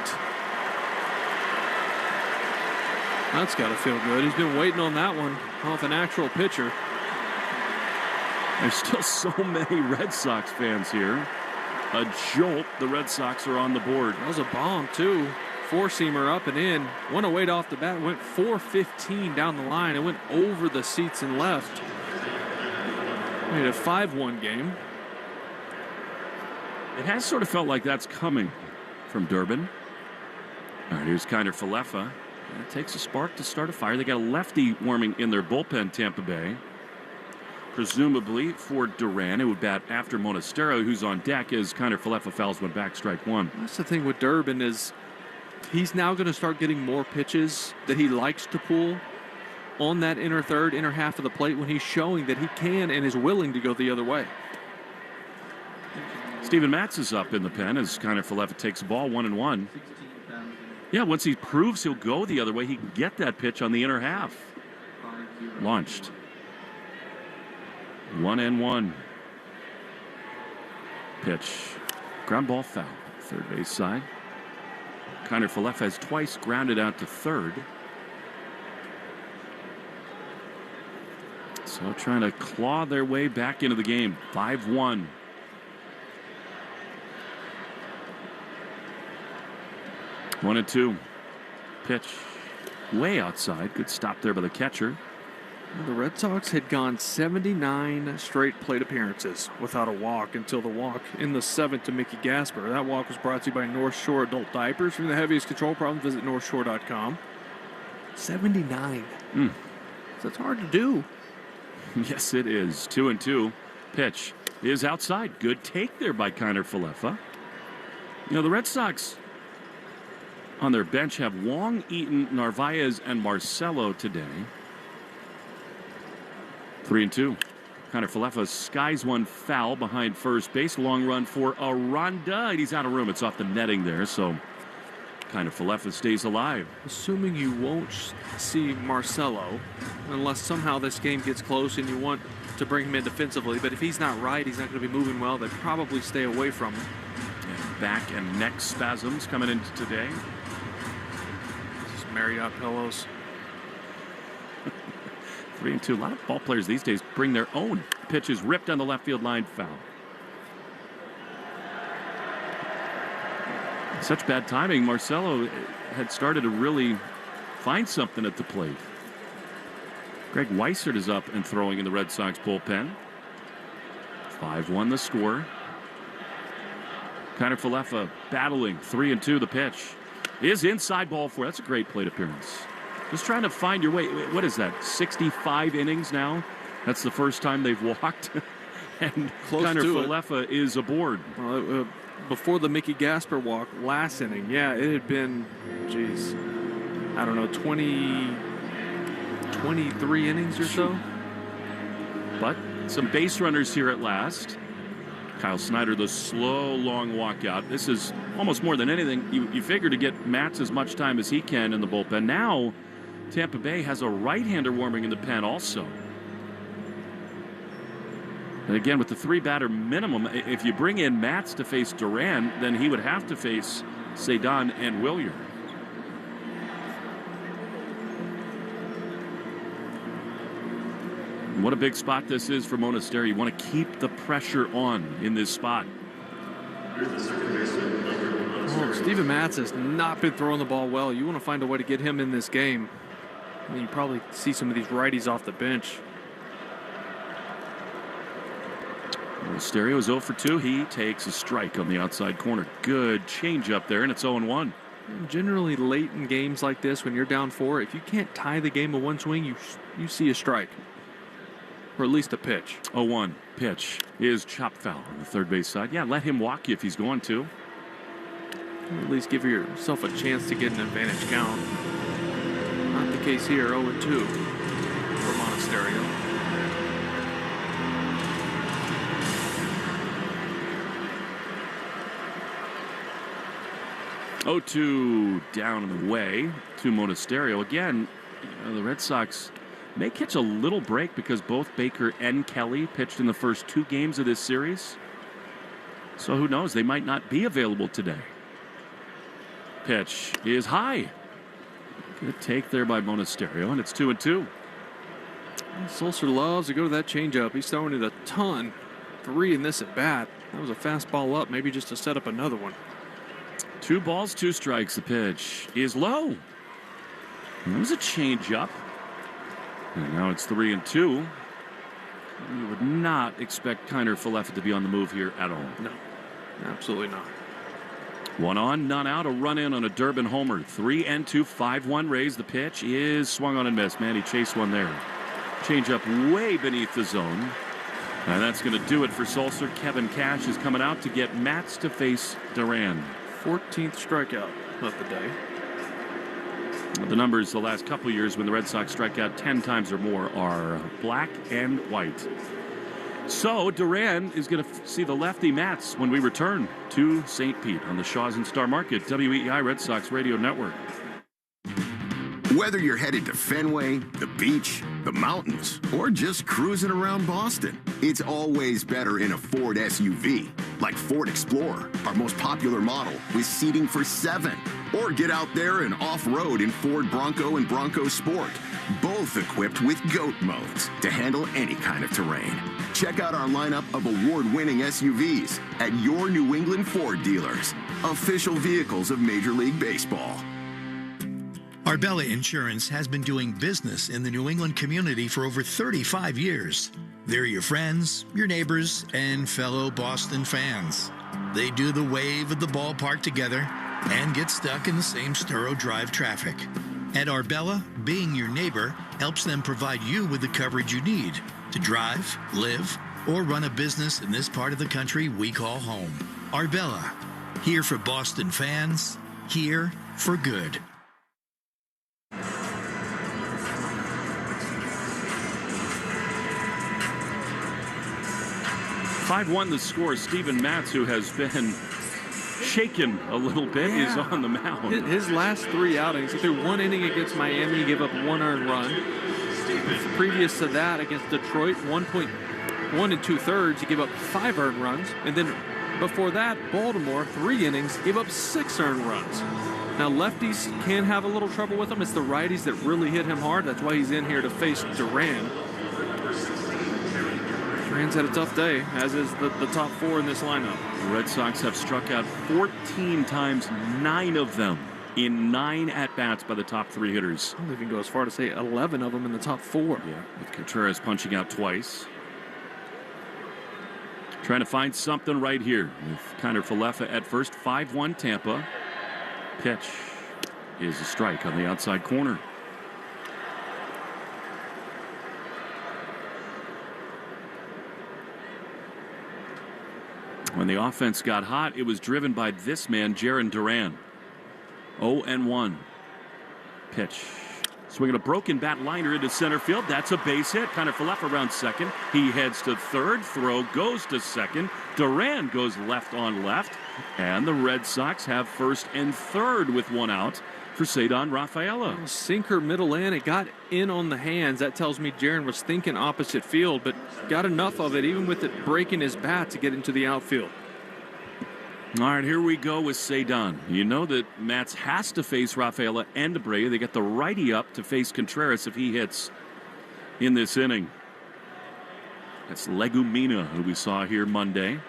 That's got to feel good. He's been waiting on that one off an actual pitcher. There's still so many Red Sox fans here. A jolt. The Red Sox are on the board. That was a bomb, too. 4-seamer up and in. 108 off the bat. Went 415 down the line. It went over the seats and left. We had a 5-1 game. It has sort of felt like that's coming from Durbin. All right, here's Kiner Falefa. It takes a spark to start a fire. They got a lefty warming in their bullpen, Tampa Bay. Presumably for Duran, who would bat after Monasterio, who's on deck as Kiner Falefa fouls one back, strike one. That's the thing with Durbin is he's now going to start getting more pitches that he likes to pull on that inner half of the plate when he's showing that he can and is willing to go the other way. Steven Matz is up in the pen as Kiner Falefa takes the ball 1-1. Yeah, once he proves he'll go the other way, he can get that pitch on the inner half. Launched. 1-1. Pitch. Ground ball foul. Third base side. Kiner Falefa has twice grounded out to third. So trying to claw their way back into the game. 5-1. One and two. Pitch. Way outside. Good stop there by the catcher. The Red Sox had gone 79 straight plate appearances without a walk until the walk in the 7th to Mickey Gasper. That walk was brought to you by North Shore Adult Diapers. From the heaviest control problems, visit northshore.com. 79. So that's hard to do. Yes, it is. 2-2. Pitch is outside. Good take there by Kiner Falefa. You know, the Red Sox on their bench have Wong, Eaton, Narvaez, and Marcelo today. 3-2. Kiner Falefa skies one foul behind first base. Long run for Aranda. And he's out of room. It's off the netting there. So Kiner Falefa stays alive. Assuming you won't see Marcelo, unless somehow this game gets close and you want to bring him in defensively. But if he's not right, he's not going to be moving well. They'd probably stay away from him. And back and neck spasms coming into today. Just Marriott pillows. 3-2. A lot of ball players these days bring their own pitches. Ripped on the left field line, foul. Such bad timing. Marcelo had started to really find something at the plate. Greg Weissert is up and throwing in the Red Sox bullpen. 5-1 the score. Kiner Falefa battling. 3-2 the pitch. Is inside ball four. That's a great plate appearance. Just trying to find your way. What is that? 65 innings now? That's the first time they've walked. And Kiner Falefa is aboard. Before the Mickey Gasper walk last inning, yeah, it had been, I don't know, 23 innings or so. But some base runners here at last. Kyle Snyder, the slow, long walkout. This is almost more than anything. You figure to get Matz as much time as he can in the bullpen. Now, Tampa Bay has a right-hander warming in the pen also. And again, with the three-batter minimum, if you bring in Matz to face Duran, then he would have to face Cedon and Willier. What a big spot this is for Monasterio. You want to keep the pressure on in this spot. Steven Matz has not been throwing the ball well. You want to find a way to get him in this game. And you probably see some of these righties off the bench. Monasterio is 0 for 2. He takes a strike on the outside corner. Good change up there, and it's 0-1. Generally, late in games like this, when you're down 4, if you can't tie the game with one swing, you see a strike. Or at least a pitch. 0-1. Pitch is chop foul on the third base side. Yeah, let him walk you if he's going to. Or at least give yourself a chance to get an advantage count. Not the case here. 0-2 for Monasterio. Oh, down and away to Monasterio. Again, the Red Sox may catch a little break because both Baker and Kelly pitched in the first 2 games of this series. So who knows? They might not be available today. Pitch is high. Good take there by Monasterio, and it's 2-2. Sulcer loves to go to that changeup. He's throwing it a ton. 3 in this at bat. That was a fastball up, maybe just to set up another one. 2 balls, 2 strikes. The pitch is low. It was a changeup. And now it's 3-2. You would not expect Kiner Falefa to be on the move here at all. No. Absolutely not. 1 on, none out, a run in on a Durbin homer. 3-2, 5-1 Rays. The pitch is swung on and missed. Manny chased one there. Change up way beneath the zone. And that's going to do it for Sulcer. Kevin Cash is coming out to get Matz to face Duran. 14th strikeout of the day. The numbers the last couple of years when the Red Sox strike out 10 times or more are black and white. So Duran is going to see the lefty Matz when we return to St. Pete on the Shaws and Star Market, WEEI Red Sox Radio Network. Whether you're headed to Fenway, the beach, the mountains, or just cruising around Boston, it's always better in a Ford SUV, like Ford Explorer, our most popular model, with seating for 7. Or get out there and off-road in Ford Bronco and Bronco Sport, both equipped with GOAT modes to handle any kind of terrain. Check out our lineup of award-winning SUVs at your New England Ford dealers, official vehicles of Major League Baseball. Arbella Insurance has been doing business in the New England community for over 35 years. They're your friends, your neighbors, and fellow Boston fans. They do the wave at the ballpark together and get stuck in the same Storrow Drive traffic. At Arbella, being your neighbor helps them provide you with the coverage you need to drive, live, or run a business in this part of the country we call home. Arbella, here for Boston fans, here for good. 5-1 the score. Steven Matz, who has been shaken a little bit, is on the mound. His last 3 outings, he threw 1 inning against Miami, he gave up 1 earned run. Previous to that, against Detroit, 1 2/3, he gave up 5 earned runs. And then before that, Baltimore, 3 innings, gave up 6 earned runs. Now, lefties can have a little trouble with him. It's the righties that really hit him hard. That's why he's in here to face Duran. Duran's had a tough day, as is the top 4 in this lineup. The Red Sox have struck out 14 times, 9 of them in 9 at-bats by the top 3 hitters. I'll even go as far to say 11 of them in the top 4. Yeah, with Contreras punching out twice. Trying to find something right here with Kiner Falefa at first. 5-1 Tampa. Pitch is a strike on the outside corner. When the offense got hot, it was driven by this man, Jarren Duran. 0-1. Pitch. Swinging a broken bat liner into center field. That's a base hit. Kiner Falefa around second. He heads to third. Throw goes to second. Duran goes left on left. And the Red Sox have first and third with 1 out for Cedar Rafaela. Sinker middle in. It got in on the hands. That tells me Jarren was thinking opposite field, but got enough of it, even with it breaking his bat, to get into the outfield. All right, here we go with Cedar. You know that Matz has to face Rafaela and Abreu. They get the righty up to face Contreras if he hits in this inning. That's Legumina, who we saw here Monday.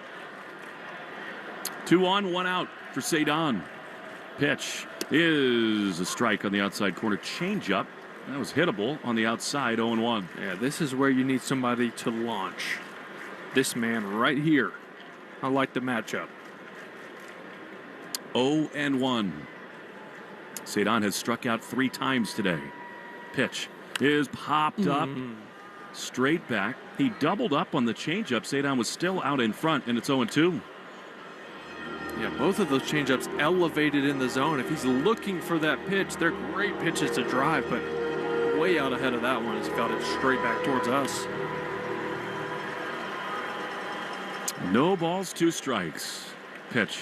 2 on, 1 out for Cedar. Pitch is a strike on the outside corner. Changeup. That was hittable on the outside. 0-1. Yeah, this is where you need somebody to launch. This man right here. I like the matchup. 0-1. Cedar has struck out 3 times today. Pitch is popped up. Straight back. He doubled up on the changeup. Cedar was still out in front, and it's 0-2. Yeah, both of those changeups elevated in the zone. If he's looking for that pitch, they're great pitches to drive, but way out ahead of that one as he got it straight back towards us. No balls, 2 strikes. Pitch.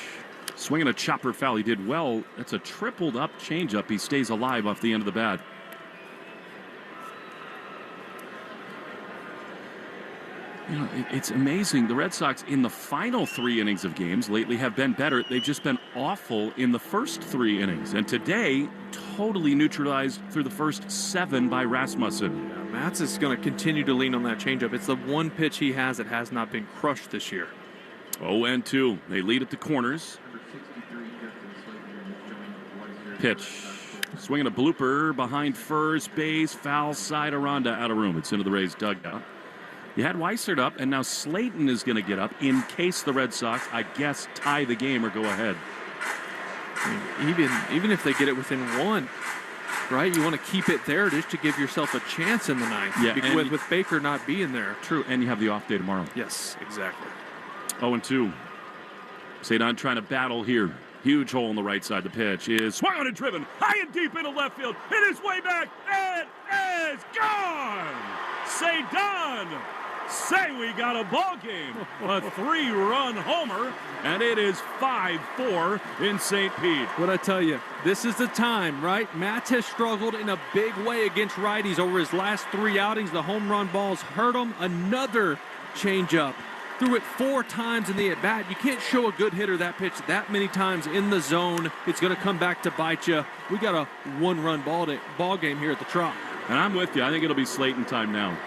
Swinging a chopper foul. He did well. That's a tripled up changeup. He stays alive off the end of the bat. You know, it's amazing. The Red Sox in the final 3 innings of games lately have been better. They've just been awful in the first 3 innings. And today, totally neutralized through the first 7 by Rasmussen. Yeah, Matz is going to continue to lean on that changeup. It's the one pitch he has that has not been crushed this year. 0-2. They lead at the corners. Pitch. Swinging a blooper behind first base. Foul side. Aranda out of room. It's into the Rays dugout. You had Weissert up, and now Slayton is going to get up in case the Red Sox, I guess, tie the game or go ahead. Even if they get it within one, right? You want to keep it there just to give yourself a chance in the ninth. Yeah, with Baker not being there. True, and you have the off day tomorrow. Yes, exactly. 0-2. Cedon trying to battle here. Huge hole on the right side. The pitch is swung on and driven high and deep into left field. It is way back. It is gone. Cedon. Say we got a ball game. A 3-run homer, and it is 5-4 in St. Pete. What I tell you, this is the time, right? Matt has struggled in a big way against righties over his last 3 outings. The home run balls hurt him. Another changeup. Threw it 4 times in the at-bat. You can't show a good hitter that pitch that many times in the zone. It's going to come back to bite you. We got a 1-run ball game here at the Trop. And I'm with you. I think it'll be Slayton time now.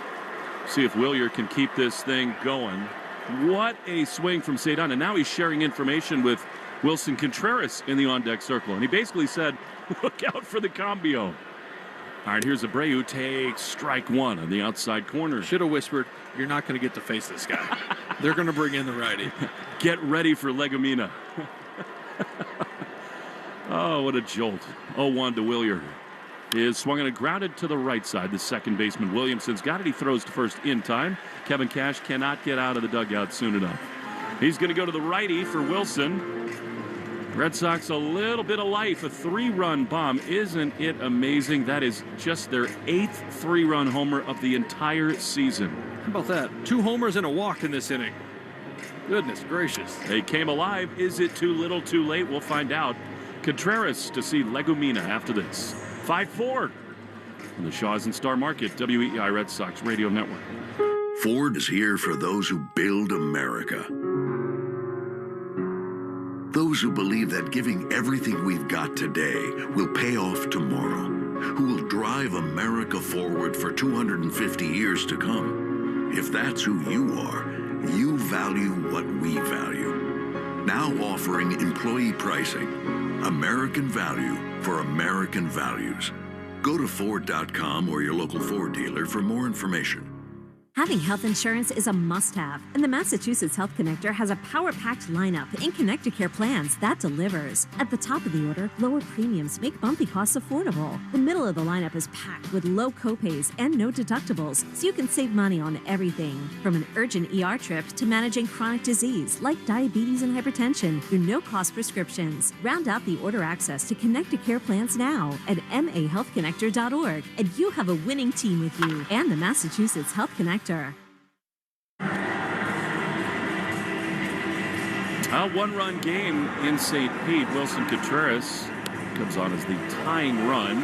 See if Willier can keep this thing going. What a swing from Cedon. And now he's sharing information with Wilson Contreras in the on-deck circle. And he basically said, look out for the cambio. All right, here's Abreu. Takes strike 1 on the outside corner. Should have whispered, you're not going to get to face this guy. They're going to bring in the righty. Get ready for Legumina. Oh, what a jolt. 0-1 to Willier. Is swung and grounded to the right side. The second baseman Williamson's got it. He throws to first in time. Kevin Cash cannot get out of the dugout soon enough. He's going to go to the righty for Wilson. Red Sox a little bit of life. A 3-run bomb. Isn't it amazing? That is just their 8th 3-run homer of the entire season. How about that? 2 homers and a walk in this inning. Goodness gracious. They came alive. Is it too little, too late? We'll find out. Contreras to see Legumina after this. 5-4 on the Shaws and Star Market, WEI Red Sox Radio Network. Ford is here for those who build America. Those who believe that giving everything we've got today will pay off tomorrow. Who will drive America forward for 250 years to come. If that's who you are, you value what we value. Now offering employee pricing. American value for American values. Go to Ford.com or your local Ford dealer for more information. Having health insurance is a must-have, and the Massachusetts Health Connector has a power-packed lineup in Connect-to-Care plans that delivers. At the top of the order, lower premiums make bumpy costs affordable. The middle of the lineup is packed with low copays and no deductibles, so you can save money on everything. From an urgent ER trip to managing chronic disease like diabetes and hypertension through no-cost prescriptions. Round out the order access to Connect-to-Care plans now at mahealthconnector.org, and you have a winning team with you and the Massachusetts Health Connector. A 1-run game in St. Pete. Wilson Contreras comes on as the tying run.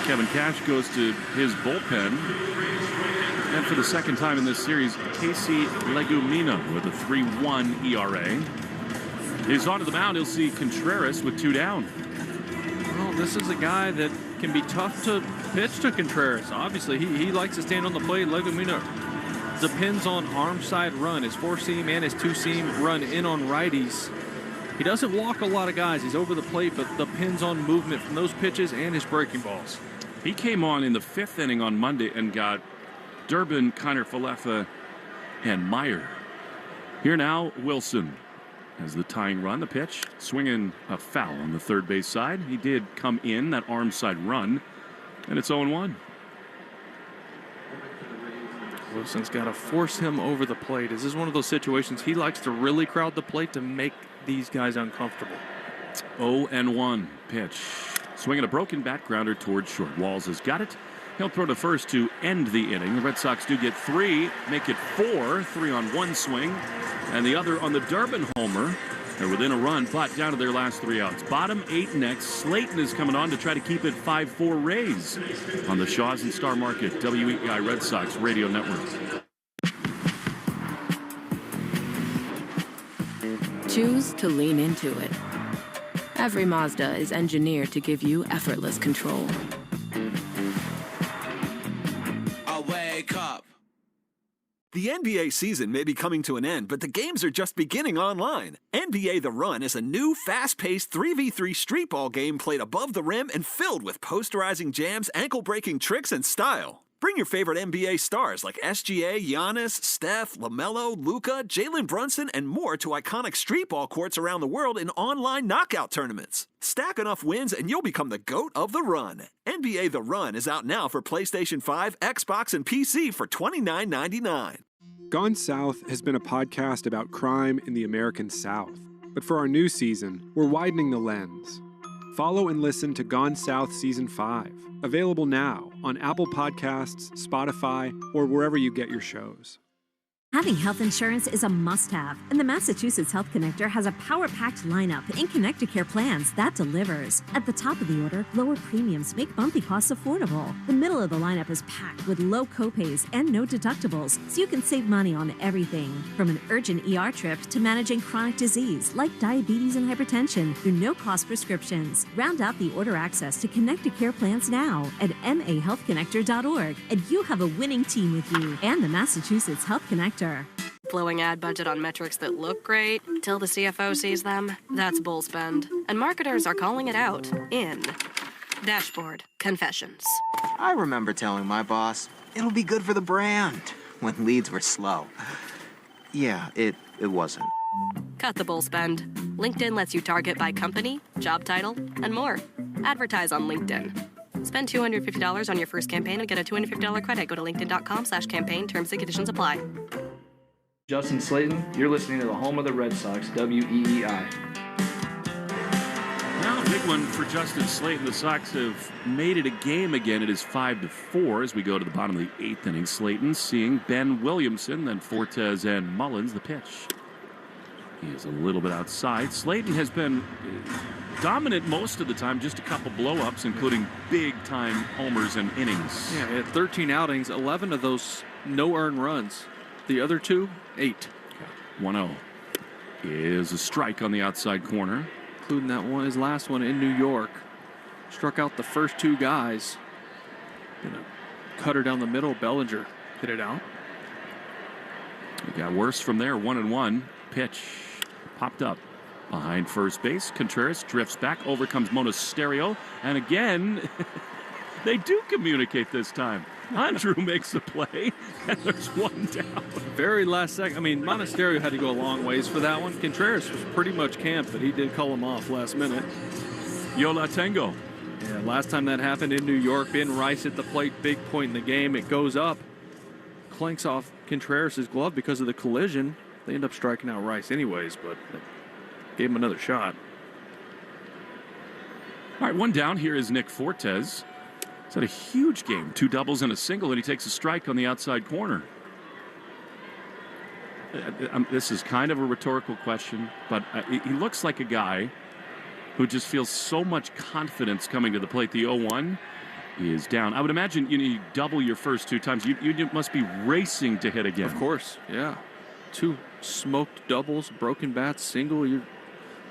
Kevin Cash goes to his bullpen. And for the second time in this series, Casey Legumina with a 3.1 ERA. He's onto the mound. He'll see Contreras with 2 down. Well, this is a guy that can be tough to pitch to Contreras. Obviously, he likes to stand on the plate. Legumina depends on arm side run. His 4-seam and his 2-seam run in on righties. He doesn't walk a lot of guys. He's over the plate, but depends on movement from those pitches and his breaking balls. He came on in the 5th inning on Monday and got Durbin, Kiner Falefa, and Meyer. Here now, Wilson as the tying run. The pitch, swinging a foul on the third base side. He did come in that arm side run, and it's 0-1. Wilson's got to force him over the plate. This is one of those situations he likes to really crowd the plate to make these guys uncomfortable. 0-1 pitch. Swinging a broken bat grounder towards short. Walls has got it. He'll throw to first to end the inning. The Red Sox do get 3, make it 4. 3 on one swing, and the other on the Durbin homer. They're within a run, but down to their last 3 outs. Bottom 8 next. Slayton is coming on to try to keep it 5-4 Rays on the Shaws and Star Market, WEI Red Sox Radio Network. Choose to lean into it. Every Mazda is engineered to give you effortless control. Wake up. The NBA season may be coming to an end, but the games are just beginning online. NBA The Run is a new, fast-paced 3v3 street ball game played above the rim and filled with posterizing jams, ankle-breaking tricks, and style. Bring your favorite NBA stars like SGA, Giannis, Steph, LaMelo, Luka, Jalen Brunson, and more to iconic street ball courts around the world in online knockout tournaments. Stack enough wins and you'll become the GOAT of the Run. NBA The Run is out now for PlayStation 5, Xbox, and PC for $29.99. Gone South has been a podcast about crime in the American South. But for our new season, we're widening the lens. Follow and listen to Gone South Season 5, available now on Apple Podcasts, Spotify, or wherever you get your shows. Having health insurance is a must-have, and the Massachusetts Health Connector has a power-packed lineup in connect-to-care plans that delivers. At the top of the order, lower premiums make bumpy costs affordable. The middle of the lineup is packed with low copays and no deductibles, so you can save money on everything. From an urgent ER trip to managing chronic disease like diabetes and hypertension through no-cost prescriptions. Round out the order access to connect-to-care plans now at mahealthconnector.org, and you have a winning team with you and the Massachusetts Health Connector. Blowing ad budget on metrics that look great till the CFO sees them, that's bull spend. And marketers are calling it out in Dashboard Confessions. I remember telling my boss, it'll be good for the brand, when leads were slow. Yeah, it wasn't. Cut the bull spend. LinkedIn lets you target by company, job title, and more. Advertise on LinkedIn. Spend $250 on your first campaign and get a $250 credit. Go to linkedin.com/campaign. Terms and conditions apply. Justin Slayton, you're listening to the home of the Red Sox, WEEI. Now a big one for Justin Slayton. The Sox have made it a game again. It is 5-4 as we go to the bottom of the 8th inning. Slayton seeing Ben Williamson, then Fortes and Mullins. The pitch. He is a little bit outside. Slayton has been dominant most of the time, just a couple blow-ups, including big-time homers and innings. Yeah, he had 13 outings, 11 of those no earned runs. The other 2, 8. 1-0 is a strike on the outside corner. Including that one, his last one in New York. Struck out the first 2 guys. And a cutter down the middle. Bellinger hit it out. It got worse from there. 1-1. Pitch popped up behind first base. Contreras drifts back, overcomes Monasterio, and again, they do communicate this time. Andrew makes a play, and there's one down. Very last second. I mean, Monasterio had to go a long ways for that one. Contreras was pretty much camped, but he did call him off last minute. Yola Tango. Yeah, last time that happened in New York, Ben Rice at the plate, big point in the game. It goes up, clanks off Contreras' glove because of the collision. They end up striking out Rice anyways, but they gave him another shot. All right, one down. Here is Nick Fortes. He's had a huge game. 2 doubles and a single, and he takes a strike on the outside corner. This is kind of a rhetorical question, but he looks like a guy who just feels so much confidence coming to the plate. The 0-1 is down. I would imagine you double your first 2 times. You must be racing to hit again. Of course, yeah. 2 smoked doubles, broken bats, single.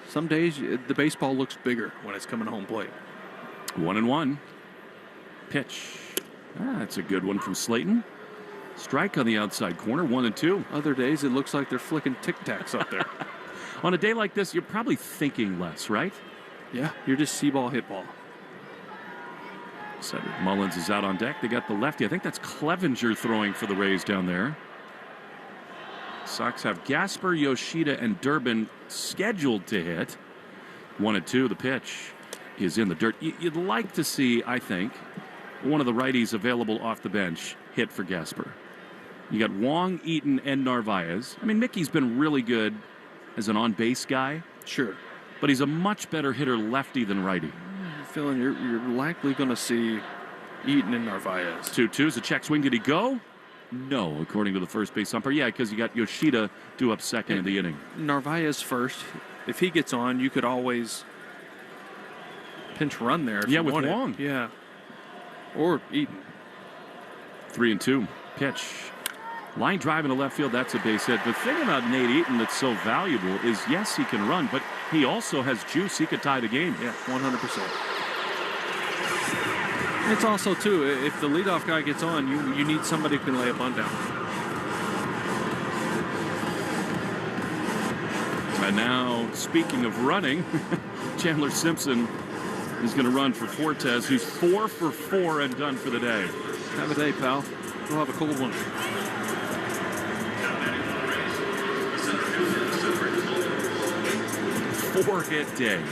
Some days the baseball looks bigger when it's coming home plate. 1-1. Pitch. That's a good one from Slayton. Strike on the outside corner, 1-2. Other days it looks like they're flicking Tic Tacs up there. On a day like this, you're probably thinking less, right? Yeah, you're just see ball, hit ball. Cedric Mullins is out on deck. They got the lefty. I think that's Clevenger throwing for the Rays down there. Sox have Gasper, Yoshida, and Durbin scheduled to hit. 1-2. The pitch is in the dirt. You'd like to see, I think, one of the righties available off the bench hit for Gasper. You got Wong, Eaton, and Narvaez. I mean, Mickey's been really good as an on-base guy. Sure. But he's a much better hitter lefty than righty. I'm feeling you're likely going to see Eaton and Narvaez. 2-2 is a check swing. Did he go? No, according to the first base umpire. Yeah, because you got Yoshida due up second in the inning. Narvaez first. If he gets on, you could always pinch run there. Yeah, with Wong. Yeah. Or Eaton. 3-2. Pitch. Line drive into left field. That's a base hit. The thing about Nate Eaton that's so valuable is, yes, he can run, but he also has juice. He could tie the game. Yeah, 100%. It's also, too, if the leadoff guy gets on, you need somebody who can lay a bunt down. And now, speaking of running, Chandler Simpson is going to run for Fortes, who's 4 for 4 and done for the day. Have a day, pal. We'll have a cold one. Four-hit day.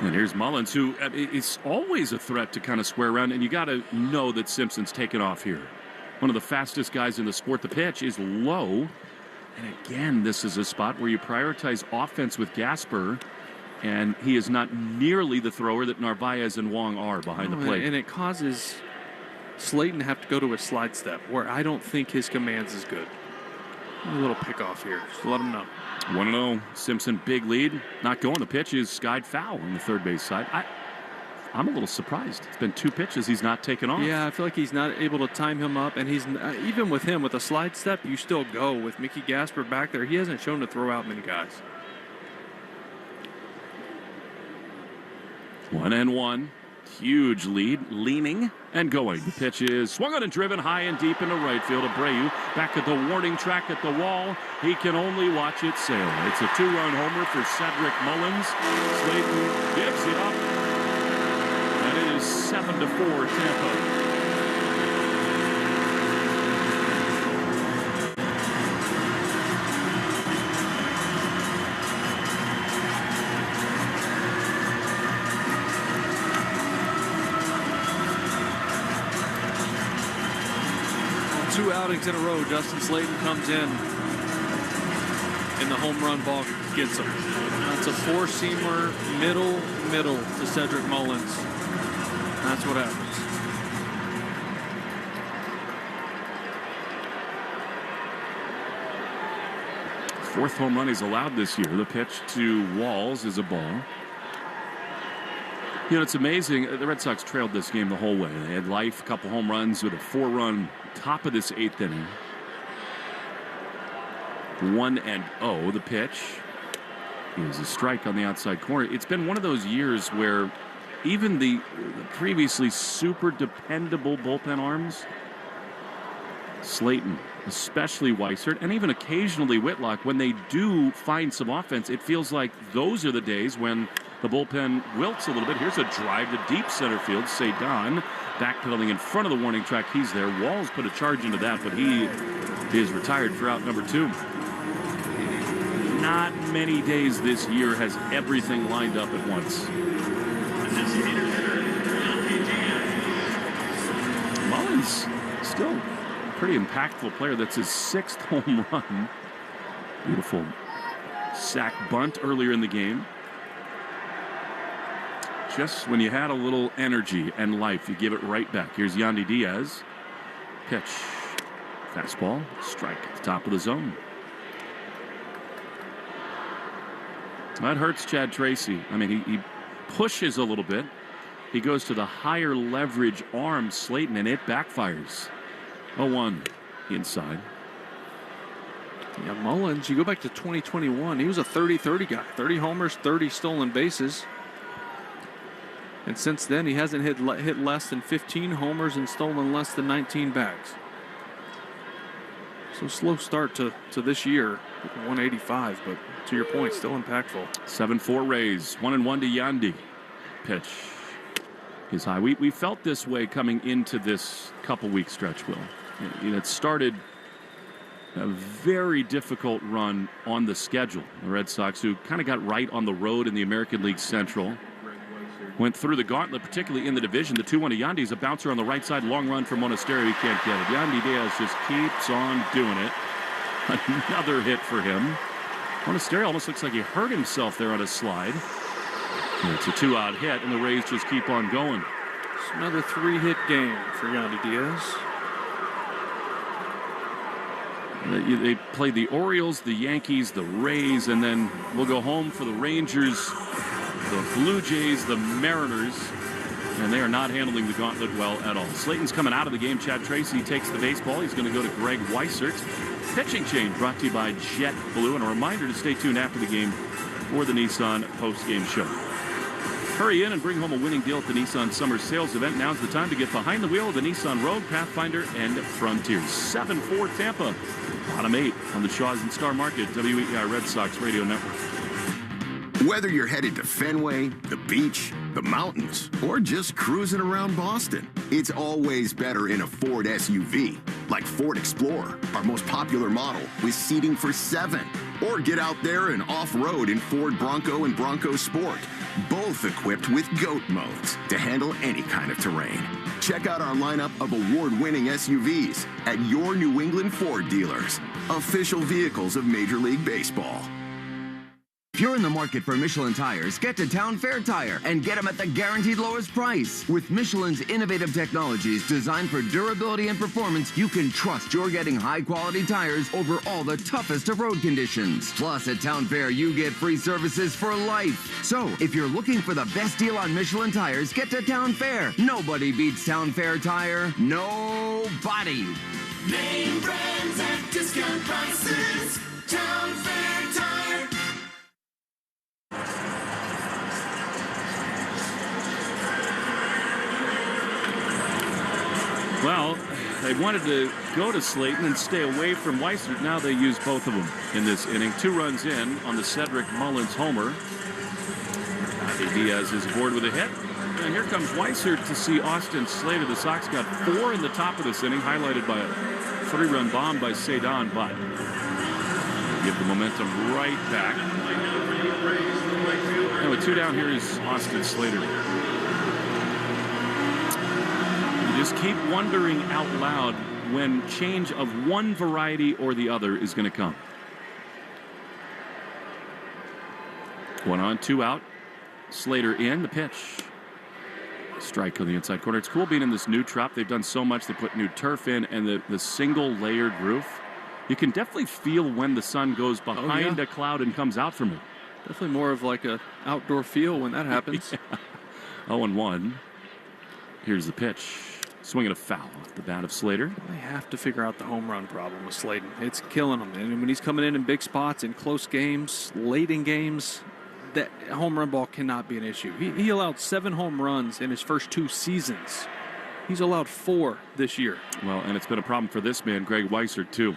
And here's Mullins, who is always a threat to kind of square around, and you got to know that Simpson's taken off here. One of the fastest guys in the sport. The pitch is low, and again, this is a spot where you prioritize offense with Gasper, and he is not nearly the thrower that Narvaez and Wong are behind the plate. And it causes Slayton to have to go to a slide step, where I don't think his commands is good. A little pick off here, just let him know. 1-0, Simpson, big lead. Not going. The pitch is skied foul on the third base side. I'm a little surprised. It's been 2 pitches he's not taken off. Yeah, I feel like he's not able to time him up, and he's even with him with a slide step, you still go with Mickey Gasper back there. He hasn't shown to throw out many guys. 1-1. Huge lead, leaning and going. The pitch is swung on and driven high and deep into right field. Abreu back at the warning track at the wall. He can only watch it sail. It's a 2-run homer for Cedric Mullins. Slayton gives it up, and it is 7-4 Tampa. Two outings in a row, Justin Slayton comes in the home run ball gets him. That's a four-seamer, middle to Cedric Mullins. That's what happens. Fourth home run he's allowed this year. The pitch to Walls is a ball. You know, it's amazing. The Red Sox trailed this game the whole way. They had life, a couple home runs with a 4-run top of this 8th inning. 1-0. The pitch is a strike on the outside corner. It's been one of those years where even the previously super dependable bullpen arms, Slayton, especially Weissert, and even occasionally Whitlock, when they do find some offense, it feels like those are the days when the bullpen wilts a little bit. Here's a drive to deep center field. Cedon backpedaling in front of the warning track. He's there. Walls put a charge into that, but he is retired for out number 2. Not many days this year has everything lined up at once. Mullins still a pretty impactful player. That's his 6th home run. Beautiful sac bunt earlier in the game. Just when you had a little energy and life, you give it right back. Here's Yandy Diaz. Pitch. Fastball. Strike at the top of the zone. That hurts Chad Tracy. I mean, he pushes a little bit. He goes to the higher leverage arm, Slayton, and it backfires. 0-1 inside. Yeah, Mullins, you go back to 2021, he was a 30-30 guy. 30 homers, 30 stolen bases. And since then, he hasn't hit less than 15 homers and stolen less than 19 bags. So slow start to this year, 185, but to your point, still impactful. 7-4 Rays, 1-1 to Yandy. Pitch is high. We felt this way coming into this couple-week stretch, Will. It started a very difficult run on the schedule. The Red Sox, who kind of got right on the road in the American League Central, went through the gauntlet, particularly in the division. The 2-1 to Yandy is a bouncer on the right side. Long run from Monasterio. He can't get it. Yandy Diaz just keeps on doing it. Another hit for him. Monasterio almost looks like he hurt himself there on a slide. And it's a 2-out hit, and the Rays just keep on going. It's another 3-hit game for Yandy Diaz. They play the Orioles, the Yankees, the Rays, and then we'll go home for the Rangers, the Blue Jays, the Mariners, and they are not handling the gauntlet well at all. Slayton's coming out of the game. Chad Tracy takes the baseball. He's going to go to Greg Weissert. Pitching change brought to you by JetBlue, and a reminder to stay tuned after the game for the Nissan post-game show. Hurry in and bring home a winning deal at the Nissan Summer Sales Event. Now's the time to get behind the wheel of the Nissan Rogue, Pathfinder, and Frontier. 7-4 Tampa, bottom 8 on the Shaw's and Star Market, WEEI Red Sox Radio Network. Whether you're headed to Fenway, the beach, the mountains, or just cruising around Boston, it's always better in a Ford SUV, like Ford Explorer, our most popular model with seating for 7. Or get out there and off-road in Ford Bronco and Bronco Sport, both equipped with GOAT modes to handle any kind of terrain. Check out our lineup of award-winning SUVs at your New England Ford dealers, official vehicles of Major League Baseball. If you're in the market for Michelin tires, get to Town Fair Tire and get them at the guaranteed lowest price. With Michelin's innovative technologies designed for durability and performance, you can trust you're getting high-quality tires over all the toughest of road conditions. Plus, at Town Fair, you get free services for life. So, if you're looking for the best deal on Michelin tires, get to Town Fair. Nobody beats Town Fair Tire. Nobody. Name brands at discount prices. Town Fair Tire. Well, they wanted to go to Slayton and stay away from Weissert. Now they use both of them in this inning. 2 runs in on the Cedric Mullins homer. Diaz is aboard with a hit. And here comes Weissert to see Austin Slater. The Sox got 4 in the top of this inning, highlighted by a 3-run bomb by Cedon, but give the momentum right back. And with 2 down, here is Austin Slater. You just keep wondering out loud when change of one variety or the other is going to come. 1 on, 2 out. Slater in, the pitch. Strike on the inside corner. It's cool being in this new Trop. They've done so much. They put new turf in and the single layered roof. You can definitely feel when the sun goes behind a cloud and comes out from it. Definitely more of like a outdoor feel when that happens. 0-1. Here's the pitch. Swinging a foul off the bat of Slater. They have to figure out the home run problem with Slayton. It's killing him. And when he's coming in big spots, in close games, late in games, that home run ball cannot be an issue. He allowed 7 home runs in his first 2 seasons. He's allowed 4 this year. Well, and it's been a problem for this man, Greg Weissert, too.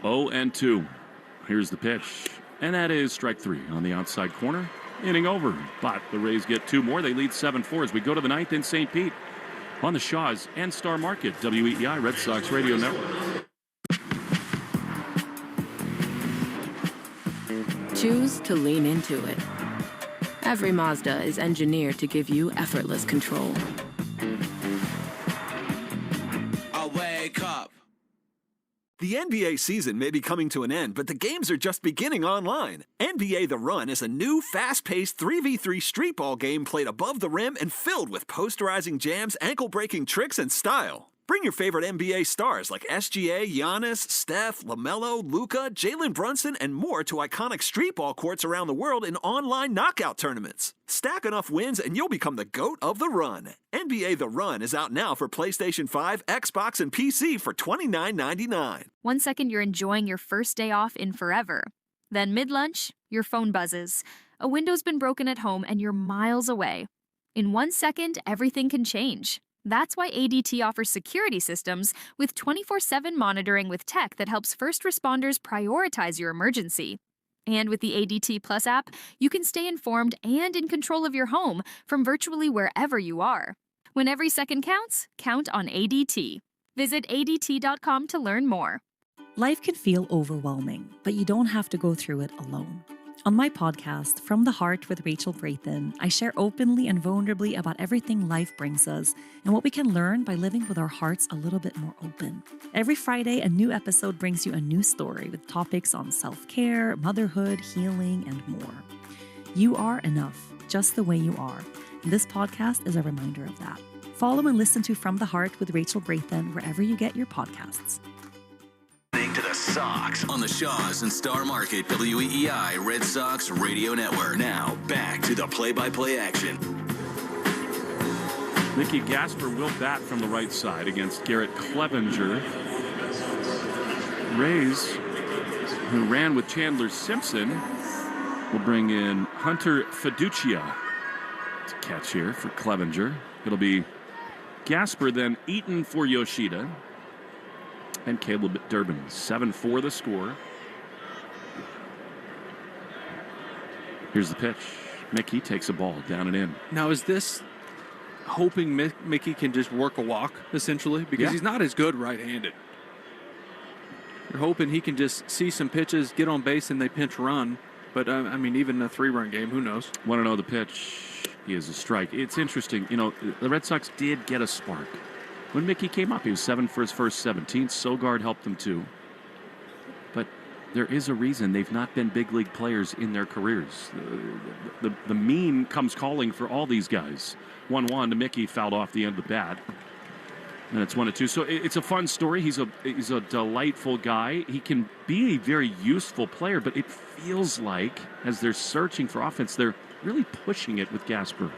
0-2. Here's the pitch. And that is strike 3 on the outside corner. Inning over, but the Rays get 2 more. They lead 7-4 as we go to the 9th in St. Pete on the Shaw's and Star Market, WEEI Red Sox Radio Network. Choose to lean into it. Every Mazda is engineered to give you effortless control. I wake up. The NBA season may be coming to an end, but the games are just beginning online. NBA The Run is a new, fast-paced 3v3 street ball game played above the rim and filled with posterizing jams, ankle-breaking tricks, and style. Bring your favorite NBA stars like SGA, Giannis, Steph, LaMelo, Luka, Jalen Brunson, and more to iconic street ball courts around the world in online knockout tournaments. Stack enough wins and you'll become the GOAT of the run. NBA The Run is out now for PlayStation 5, Xbox, and PC for $29.99. 1 second you're enjoying your first day off in forever. Then mid-lunch, your phone buzzes. A window's been broken at home and you're miles away. In 1 second, everything can change. That's why ADT offers security systems with 24/7 monitoring with tech that helps first responders prioritize your emergency. And with the ADT Plus app, you can stay informed and in control of your home from virtually wherever you are. When every second counts, count on ADT. Visit ADT.com to learn more. Life can feel overwhelming, but you don't have to go through it alone. On my podcast, From the Heart with Rachel Braithen, I share openly and vulnerably about everything life brings us and what we can learn by living with our hearts a little bit more open. Every Friday, a new episode brings you a new story with topics on self-care, motherhood, healing, and more. You are enough, just the way you are. And this podcast is a reminder of that. Follow and listen to From the Heart with Rachel Braithen wherever you get your podcasts. To the Sox on the Shaw's and Star Market WEEI Red Sox Radio Network. Now back to the play-by-play action. Mickey Gasper will bat from the right side against Garrett Clevenger. Rays, who ran with Chandler Simpson, will bring in Hunter Fiducia to catch here for Clevenger. It'll be Gasper, then Eaton for Yoshida. And Caleb Durbin. 7-4 the score. Here's the pitch. Mickey takes a ball down and in. Now, is this hoping Mickey can just work a walk, essentially? Because he's not as good right-handed. You're hoping he can just see some pitches, get on base, and they pinch run. But, I mean, even a 3-run game, who knows? Want to know the pitch? He is a strike. It's interesting. You know, the Red Sox did get a spark. When Mickey came up, he was 7 for his first 17. Sogard helped them, too. But there is a reason they've not been big league players in their careers. The mean comes calling for all these guys. 1-1 to Mickey, fouled off the end of the bat. And it's 1-2. So it's a fun story. He's a delightful guy. He can be a very useful player, but it feels like as they're searching for offense, they're really pushing it with Gasper.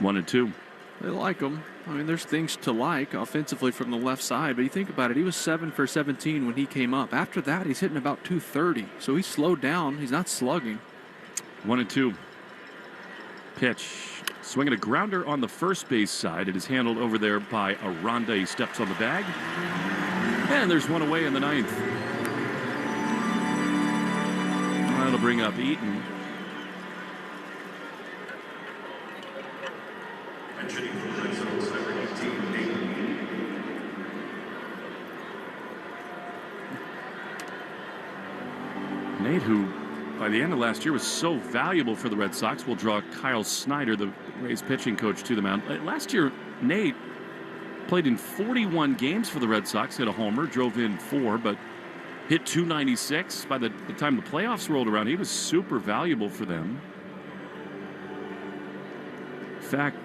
1-2. They like him. I mean, there's things to like offensively from the left side, but you think about it, he was 7 for 17 when he came up. After that, he's hitting about 230. So he's slowed down. He's not slugging. 1-2. Pitch. Swinging a grounder on the first base side. It is handled over there by Aranda. He steps on the bag. And there's one away in the ninth. That'll bring up Eaton. Nate, who by the end of last year was so valuable for the Red Sox, will draw Kyle Snyder, the Rays pitching coach, to the mound. Last year, Nate played in 41 games for the Red Sox, hit a homer, drove in 4, but hit .296. By the time the playoffs rolled around, he was super valuable for them. In fact,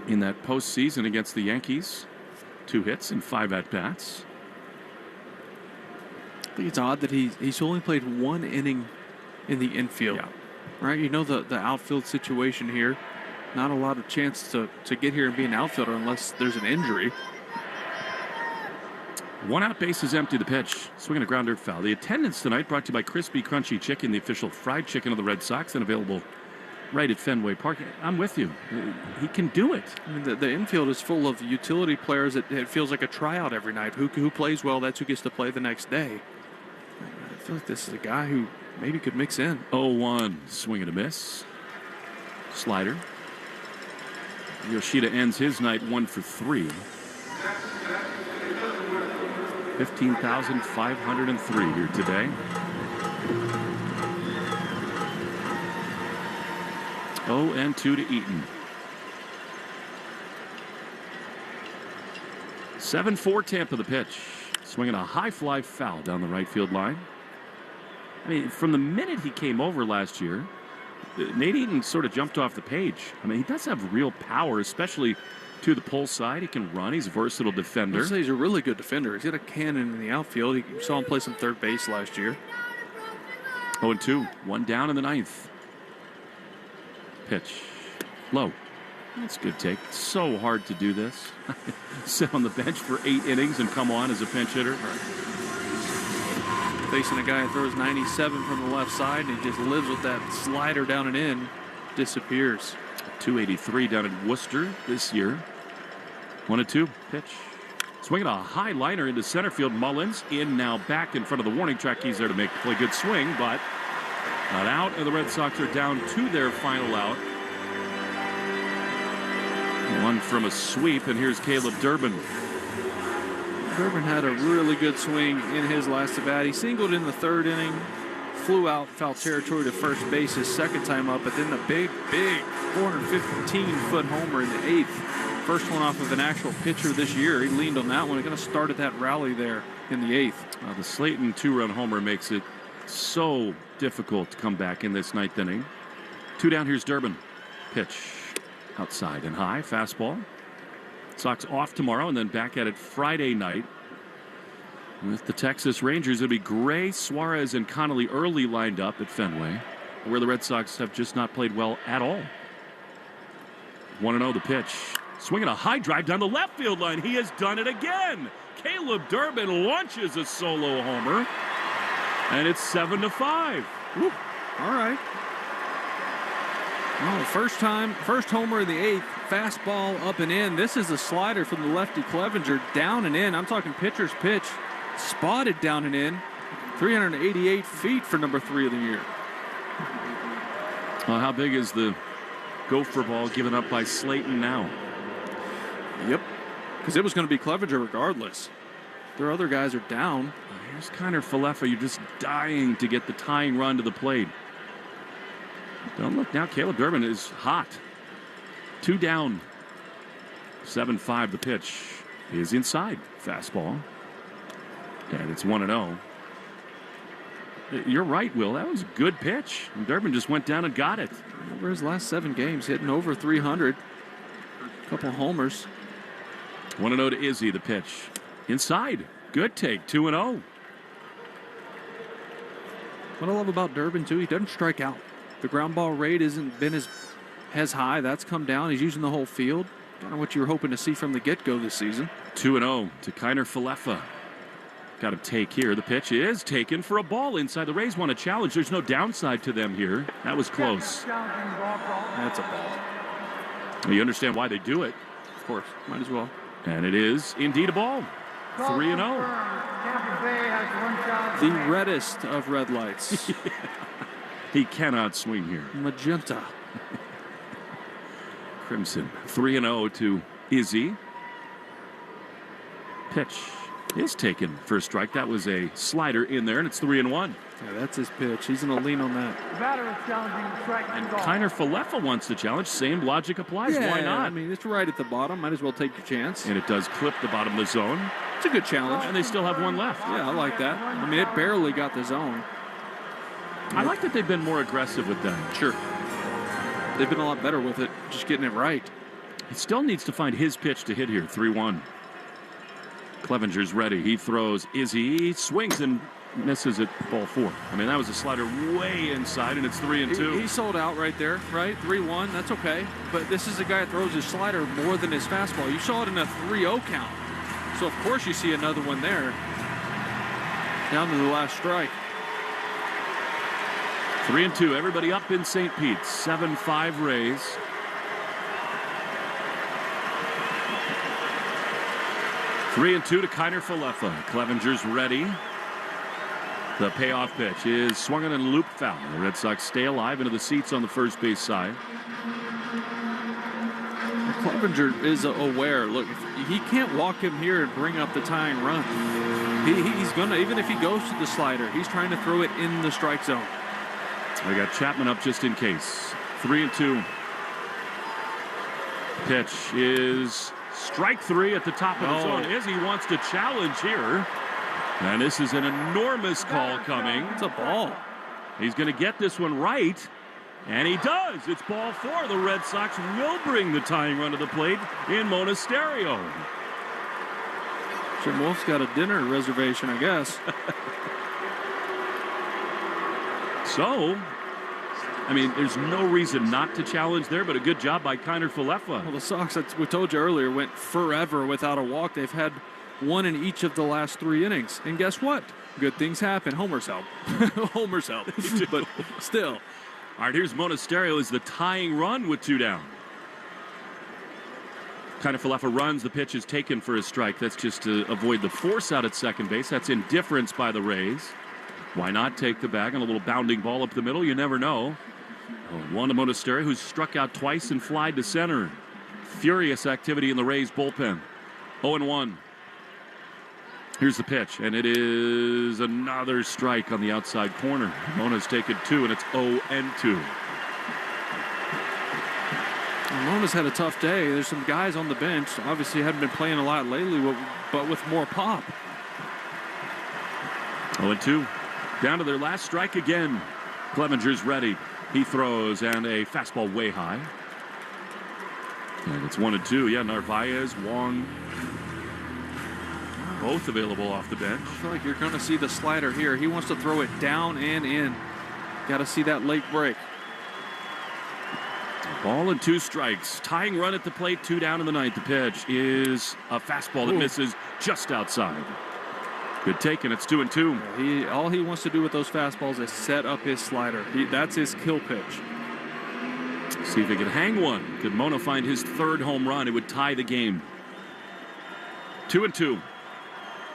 in that postseason against the Yankees, 2 hits and 5 at-bats. I think it's odd that he's only played 1 inning in the infield. Yeah. Right? You know the outfield situation here. Not a lot of chance to get here and be an outfielder unless there's an injury. 1 out, base is empty. The pitch. Swinging a grounder, foul. The attendance tonight brought to you by Crispy Crunchy Chicken, the official fried chicken of the Red Sox, and available right at Fenway Park. I'm with you. He can do it. I mean, the infield is full of utility players. It feels like a tryout every night. Who plays well, that's who gets to play the next day. I feel like this is a guy who maybe could mix in. 0-1. Swing and a miss. Slider. Yoshida ends his night 1 for 3. 15,503 here today. 0-2 to Eaton. 7-4 Tampa the pitch. Swinging a high fly foul down the right field line. I mean, from the minute he came over last year, Nate Eaton sort of jumped off the page. I mean, he does have real power, especially to the pull side. He can run. He's a versatile defender. I'd say he's a really good defender. He's got a cannon in the outfield. You saw him play some third base last year. 0-2. 1 down in the ninth. Pitch. Low. That's a good take. It's so hard to do this. Sit on the bench for 8 innings and come on as a pinch hitter. Facing a guy who throws 97 from the left side, and he just lives with that slider down and in. Disappears. 283 down in Worcester this year. 1-2. Pitch. Swinging a high liner into center field. Mullins in now, back in front of the warning track. He's there to make the play. Good swing, but not out. And the Red Sox are down to their final out. 1 from a sweep, and here's Caleb Durbin. Durbin had a really good swing in his last at-bat. He singled in the 3rd inning, flew out foul territory to first base his 2nd time up, but then the big 415-foot homer in the 8th. First one off of an actual pitcher this year. He leaned on that one. He kind of started that rally there in the 8th. The Slayton 2-run homer makes it so difficult to come back in this 9th inning. 2 down, here's Durbin. Pitch. Outside and high, fastball. Sox off tomorrow and then back at it Friday night with the Texas Rangers. It'll be Gray, Suarez, and Connolly early lined up at Fenway, where the Red Sox have just not played well at all. 1-0 the pitch. Swinging a high drive down the left field line. He has done it again. Caleb Durbin launches a solo homer, and it's 7-5. Woo. All right. Well, first homer of the 8th, fastball up and in. This is a slider from the lefty Clevenger, down and in. I'm talking pitcher's pitch, spotted down and in. 388 feet for number 3 of the year. Well, how big is the gopher ball given up by Slayton now? Yep, because it was going to be Clevenger regardless. Their other guys are down. Here's Kiner Falefa. You're just dying to get the tying run to the plate. Don't look now. Caleb Durbin is hot. 2 down. 7-5. The pitch is inside. Fastball. And it's 1-0. You're right, Will. That was a good pitch. And Durbin just went down and got it. Over his last 7 games, hitting over 300. A couple homers. 1-0 to Izzy. The pitch. Inside. Good take. 2-0. What I love about Durbin, too, he doesn't strike out. The ground ball rate hasn't been as high. That's come down. He's using the whole field. Kind of what you were hoping to see from the get-go this season. 2-0 to Kiner Falefa. Got a take here. The pitch is taken for a ball inside. The Rays want a challenge. There's no downside to them here. That was close. That's a ball. You understand why they do it. Of course. Might as well. And it is indeed a ball. 3-0. The reddest of red lights. He cannot swing here. Magenta. Crimson. 3-0 to Izzy. Pitch is taken for a strike. That was a slider in there, and it's 3-1. Yeah, that's his pitch. He's going to lean on that. And Kiner Falefa wants the challenge. Same logic applies. Yeah, why not? I mean, it's right at the bottom. Might as well take your chance. And it does clip the bottom of the zone. It's a good challenge. And they still have 1 left. Yeah, I like that. I mean, it barely got the zone. I like that they've been more aggressive with that. Sure. They've been a lot better with it, just getting it right. He still needs to find his pitch to hit here. 3-1. Clevenger's ready. He throws. Izzy. He swings and misses at ball 4. I mean, that was a slider way inside, and it's 3-2. He sold out right there, right? 3-1. That's okay. But this is a guy that throws his slider more than his fastball. You saw it in a 3-0 count. So, of course, you see another one there. Down to the last strike. 3-2. Everybody up in St. Pete. 7-5 Rays. Three and 2 to Kiner Falefa. Clevenger's ready. The payoff pitch is swung on and looped foul. The Red Sox stay alive into the seats on the first base side. Clevenger is aware. Look, he can't walk him here and bring up the tying run. He's going to, even if he goes to the slider, he's trying to throw it in the strike zone. We got Chapman up just in case. 3-2. Pitch is strike 3 at the top of the zone. Izzy wants to challenge here. And this is an enormous call coming. It's a ball. He's going to get this one right. And he does. It's ball 4. The Red Sox will bring the tying run to the plate in Monasterio. Jim Wolf's got a dinner reservation, I guess. So, I mean, there's no reason not to challenge there, but a good job by Kiner Falefa. Well, the Sox, we told you earlier, went forever without a walk. They've had 1 in each of the last 3 innings. And guess what? Good things happen. Homers help. Homers help. But still. All right, here's Monasterio as the tying run with 2 down. Kiner Falefa runs. The pitch is taken for a strike. That's just to avoid the force out at second base. That's indifference by the Rays. Why not take the bag on a little bounding ball up the middle? You never know. 1 to Monasterio, who's struck out twice and flied to center. Furious activity in the Rays bullpen. 0-1. Here's the pitch, and it is another strike on the outside corner. Mona's taken 2, and it's 0-2. Mona's had a tough day. There's some guys on the bench. Obviously haven't been playing a lot lately, but with more pop. 0-2. Down to their last strike again. Clevenger's ready. He throws, and a fastball way high. And it's 1-2. Yeah, Narvaez, Wong, both available off the bench. I feel like you're going to see the slider here. He wants to throw it down and in. Got to see that late break. Ball and 2 strikes. Tying run at the plate, 2 down in the 9th. The pitch is a fastball that misses just outside. Good take, and it's 2-2. All he wants to do with those fastballs is set up his slider. That's his kill pitch. See if he can hang one. Could Mona find his 3rd home run? It would tie the game. 2-2.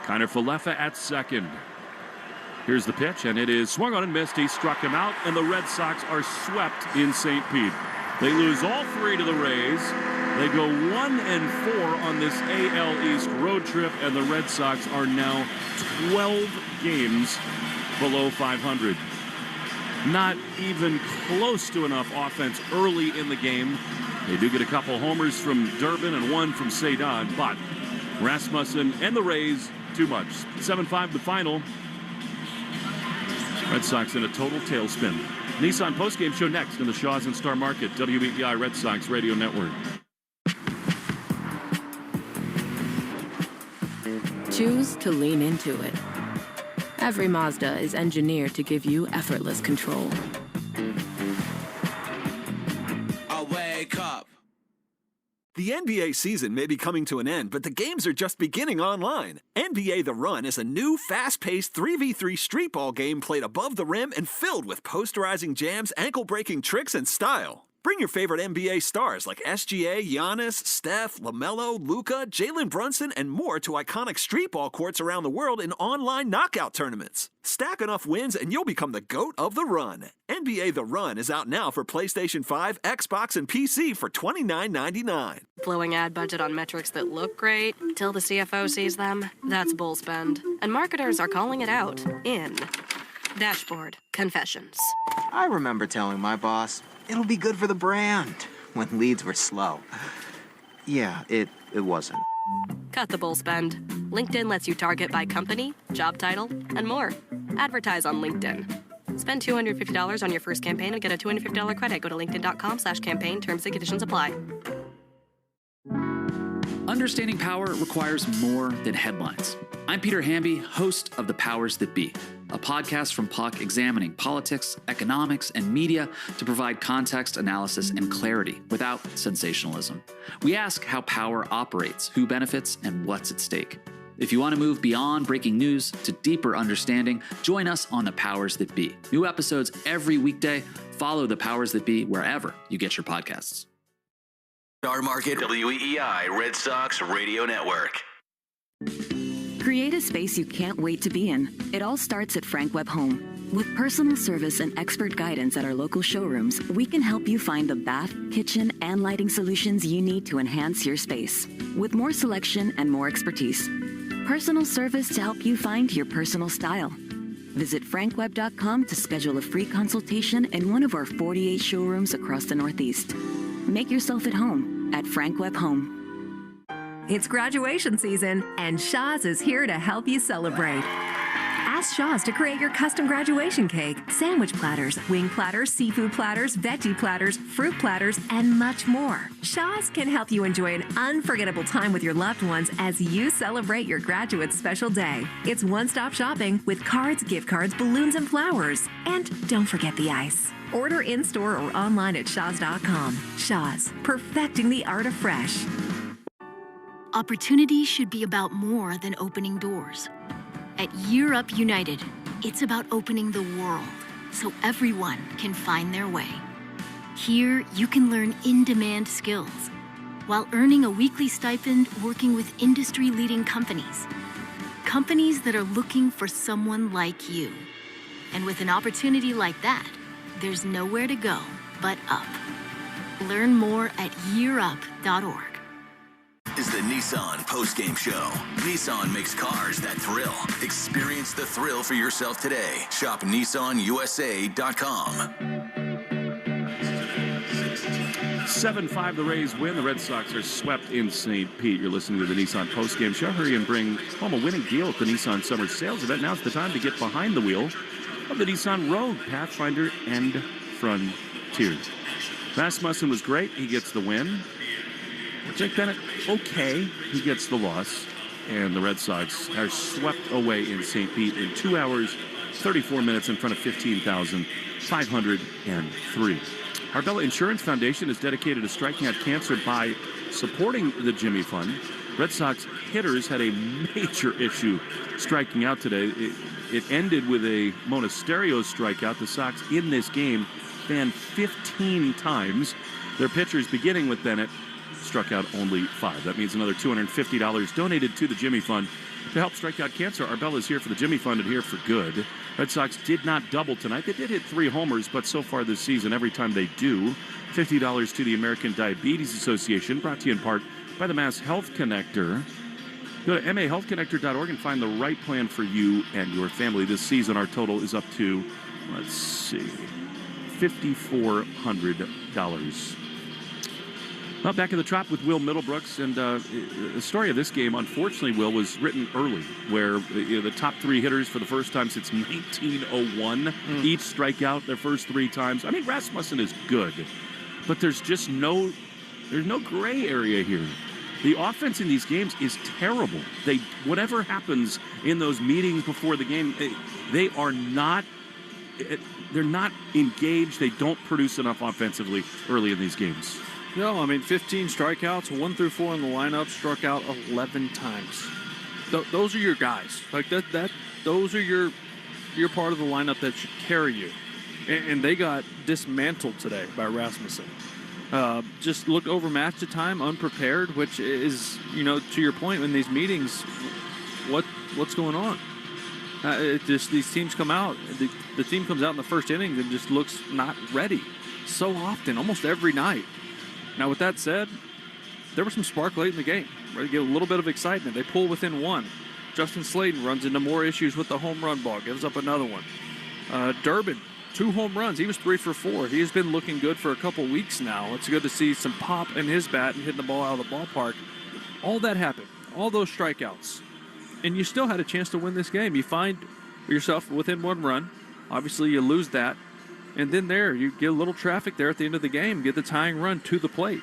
Kiner Falefa at second. Here's the pitch, and it is swung on and missed. He struck him out, and the Red Sox are swept in St. Pete. They lose all three to the Rays. They go 1-4 on this AL East road trip, and the Red Sox are now 12 games below 500. Not even close to enough offense early in the game. They do get a couple homers from Durbin and one from Cedon, but Rasmussen and the Rays, too much. 7-5 the final. Red Sox in a total tailspin. Nissan postgame show next in the Shaw's and Star Market, WEEI Red Sox Radio Network. Choose to lean into it. Every Mazda is engineered to give you effortless control. I wake up. The NBA season may be coming to an end, but the games are just beginning online. NBA The Run is a new, fast-paced 3v3 street ball game played above the rim and filled with posterizing jams, ankle-breaking tricks, and style. Bring your favorite NBA stars like SGA, Giannis, Steph, LaMelo, Luka, Jalen Brunson, and more to iconic street ball courts around the world in online knockout tournaments. Stack enough wins and you'll become the GOAT of the run. NBA The Run is out now for PlayStation 5, Xbox, and PC for $29.99. Blowing ad budget on metrics that look great till the CFO sees them? That's bull spend. And marketers are calling it out in Dashboard Confessions. I remember telling my boss, it'll be good for the brand, when leads were slow. Yeah, it wasn't. Cut the bull spend. LinkedIn lets you target by company, job title, and more. Advertise on LinkedIn. Spend $250 on your first campaign and get a $250 credit. Go to linkedin.com/campaign. Terms and conditions apply. Understanding power requires more than headlines. I'm Peter Hamby, host of The Powers That Be, a podcast from Puck examining politics, economics, and media to provide context, analysis, and clarity without sensationalism. We ask how power operates, who benefits, and what's at stake. If you want to move beyond breaking news to deeper understanding, join us on The Powers That Be. New episodes every weekday. Follow The Powers That Be wherever you get your podcasts. Star Market, WEEI Red Sox Radio Network. Create a space you can't wait to be in. It all starts at Frank Webb Home. With personal service and expert guidance at our local showrooms, we can help you find the bath, kitchen, and lighting solutions you need to enhance your space. With more selection and more expertise. Personal service to help you find your personal style. Visit frankwebb.com to schedule a free consultation in one of our 48 showrooms across the Northeast. Make yourself at home at Frank Webb Home. It's graduation season, and Shaw's is here to help you celebrate. Ask Shaw's to create your custom graduation cake, sandwich platters, wing platters, seafood platters, veggie platters, fruit platters, and much more. Shaw's can help you enjoy an unforgettable time with your loved ones as you celebrate your graduate's special day. It's one-stop shopping with cards, gift cards, balloons, and flowers. And don't forget the ice. Order in-store or online at shaws.com. Shaw's, perfecting the art of fresh. Opportunity should be about more than opening doors. At Year Up United, it's about opening the world so everyone can find their way. Here, you can learn in-demand skills while earning a weekly stipend working with industry-leading companies. Companies that are looking for someone like you. And with an opportunity like that, there's nowhere to go but up. Learn more at yearup.org. Is the Nissan postgame show. Nissan makes cars that thrill. Experience the thrill for yourself today. Shop nissanusa.com. 7-5 the Rays win. The Red Sox are swept in St. Pete. You're listening to the Nissan postgame show. Hurry and bring home a winning deal at the Nissan Summer Sales Event. Now's the time to get behind the wheel of the Nissan Rogue, Pathfinder, and Frontier. Rasmussen was great. He gets the win. Jake Bennett, okay, he gets the loss. And the Red Sox are swept away in St. Pete in 2 hours, 34 minutes in front of 15,503. Arbella Insurance Foundation is dedicated to striking out cancer by supporting the Jimmy Fund. Red Sox hitters had a major issue striking out today. It ended with a Monasterio strikeout. The Sox in this game fanned 15 times. Their pitchers, beginning with Bennett, struck out only 5. That means another $250 donated to the Jimmy Fund to help strike out cancer. Arbella is here for the Jimmy Fund and here for good. Red Sox did not double tonight. They did hit 3 homers, but so far this season, every time they do, $50 to the American Diabetes Association, brought to you in part by the Mass Health Connector. Go to mahealthconnector.org and find the right plan for you and your family. This season, our total is up to, let's see, $5,400. Well, back in the Trop with Will Middlebrooks, and the story of this game, unfortunately, Will, was written early, where the top 3 hitters for the first time since 1901 each strike out their first 3 times. I mean, Rasmussen is good, but there's no gray area here. The offense in these games is terrible. Whatever happens in those meetings before the game, they're not engaged. They don't produce enough offensively early in these games. No, I mean, 15 strikeouts, 1 through 4 in the lineup, struck out 11 times. Those are your guys. Like those are your part of the lineup that should carry you. And they got dismantled today by Rasmussen. Just looked overmatched at time, unprepared, which is, to your point, in these meetings, what's going on? These teams come out, the team comes out in the first innings and just looks not ready. So often, almost every night. Now, with that said, there was some spark late in the game. Ready to get a little bit of excitement. They pull within 1. Justin Slayton runs into more issues with the home run ball, gives up another one. Durbin, 2 home runs. He was 3 for 4. He has been looking good for a couple weeks now. It's good to see some pop in his bat and hitting the ball out of the ballpark. All that happened. All those strikeouts. And you still had a chance to win this game. You find yourself within 1 run. Obviously, you lose that. And then you get a little traffic there at the end of the game, get the tying run to the plate.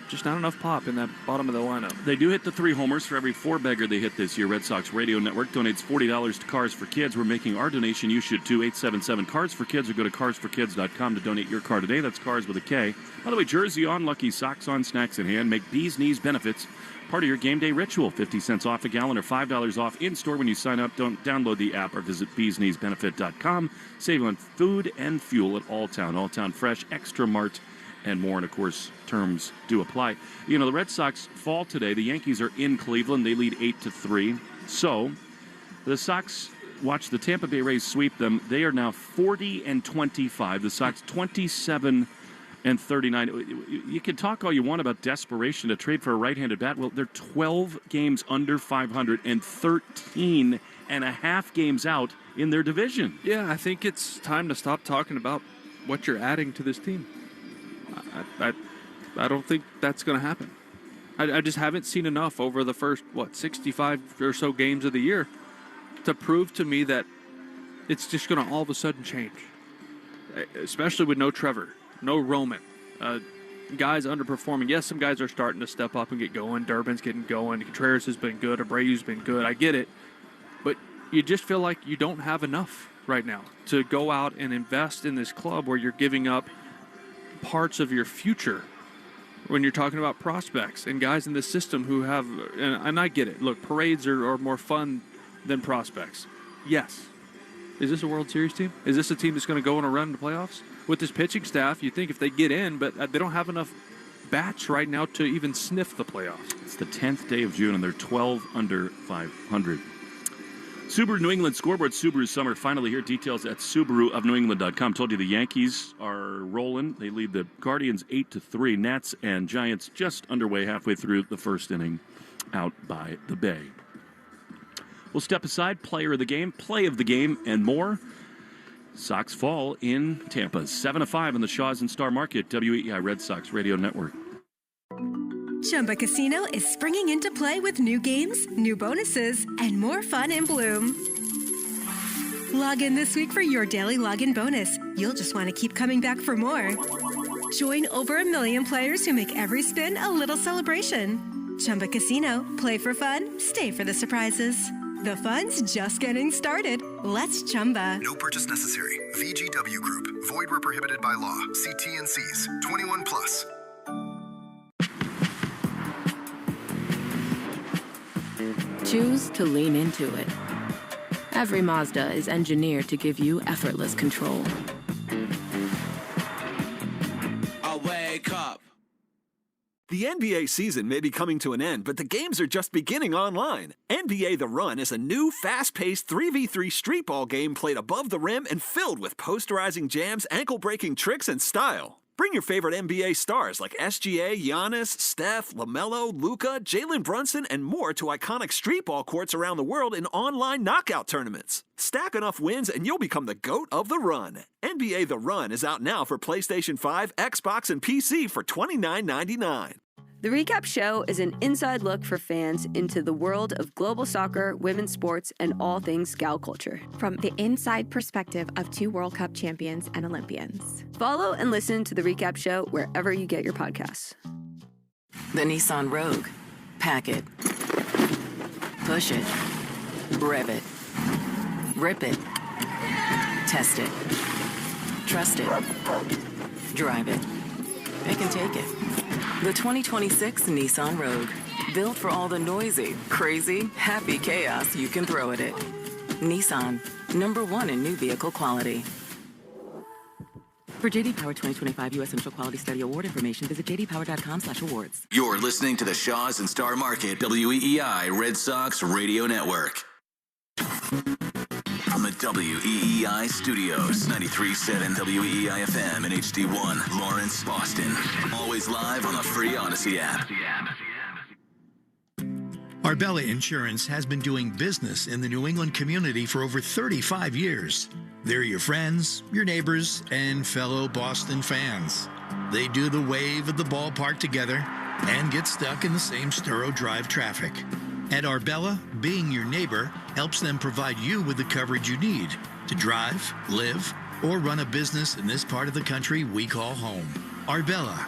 Just not enough pop in that bottom of the lineup. They do hit the 3 homers for every 4 bagger they hit this year. Red Sox Radio Network donates $40 to Cars for Kids. We're making our donation. You should too. 877 Cars for Kids, or go to carsforkids.com to donate your car today. That's Cars with a K. By the way, jersey on, lucky socks on, snacks in hand. Make Bees Knees benefits part of your game day ritual. 50 cents off a gallon or $5 off in-store when you sign up. Don't download the app or visit beeskneesbenefit.com. Save on food and fuel at Alltown Fresh, Extra Mart, and more. And, of course, terms do apply. The Red Sox fall today. The Yankees are in Cleveland. They lead 8-3. So the Sox watch the Tampa Bay Rays sweep them. They are now 40-25. The Sox 27-39. You can talk all you want about desperation to trade for a right-handed bat. Well, they're 12 games under 500 and 13 and a half games out in their division. Yeah, I think it's time to stop talking about what you're adding to this team. I don't think that's going to happen. I just haven't seen enough over the first, 65 or so games of the year to prove to me that it's just going to all of a sudden change. Especially with no Trevor, no Roman, guys underperforming. Yes, some guys are starting to step up and get going. Durbin's getting going. Contreras has been good. Abreu's been good. I get it. But you just feel like you don't have enough right now to go out and invest in this club where you're giving up parts of your future when you're talking about prospects and guys in the system who have, and I get it. Look, parades are more fun than prospects. Yes. Is this a World Series team? Is this a team that's going to go on a run in the playoffs? With this pitching staff, you think if they get in, but they don't have enough bats right now to even sniff the playoffs. It's the 10th day of June, and they're 12 under 500. Subaru New England scoreboard. Subaru summer finally here. Details at SubaruofNewEngland.com. Told you the Yankees are rolling. They lead the Guardians 8-3. Nats and Giants just underway halfway through the first inning out by the Bay. We'll step aside. Player of the game, play of the game, and more. Sox fall in Tampa. 7-5 in the Shaws and Star Market. WEEI Red Sox Radio Network. Chumba Casino is springing into play with new games, new bonuses, and more fun in Bloom. Log in this week for your daily login bonus. You'll just want to keep coming back for more. Join over 1 million players who make every spin a little celebration. Chumba Casino. Play for fun. Stay for the surprises. The fun's just getting started. Let's Chumba. No purchase necessary. VGW Group. Void where prohibited by law. See T&Cs. 21 plus. Choose to lean into it. Every Mazda is engineered to give you effortless control. I wake up. The NBA season may be coming to an end, but the games are just beginning online. NBA The Run is a new, fast-paced 3v3 street ball game played above the rim and filled with posterizing jams, ankle-breaking tricks, and style. Bring your favorite NBA stars like SGA, Giannis, Steph, LaMelo, Luka, Jalen Brunson, and more to iconic street ball courts around the world in online knockout tournaments. Stack enough wins and you'll become the GOAT of the run. NBA The Run is out now for PlayStation 5, Xbox, and PC for $29.99. The Recap Show is an inside look for fans into the world of global soccer, women's sports, and all things Scout culture. From the inside perspective of 2 World Cup champions and Olympians. Follow and listen to The Recap Show wherever you get your podcasts. The Nissan Rogue. Pack it. Push it. Rev it. Rip it. Test it. Trust it. Drive it. It can take it. The 2026 Nissan Rogue. Built for all the noisy, crazy, happy chaos you can throw at it. Nissan. #1 in new vehicle quality. For JD Power 2025 U.S. Central Quality Study Award information, visit jdpower.com/awards. You're listening to the Shaws and Star Market WEEI Red Sox Radio Network. From the WEEI studios, 93.7 WEEI FM and HD1, Lawrence, Boston. Always live on the free Odyssey app. Arbella Insurance has been doing business in the New England community for over 35 years. They're your friends, your neighbors, and fellow Boston fans. They do the wave at the ballpark together and get stuck in the same Sturo Drive traffic. At Arbella, being your neighbor helps them provide you with the coverage you need to drive, live, or run a business in this part of the country we call home. Arbella,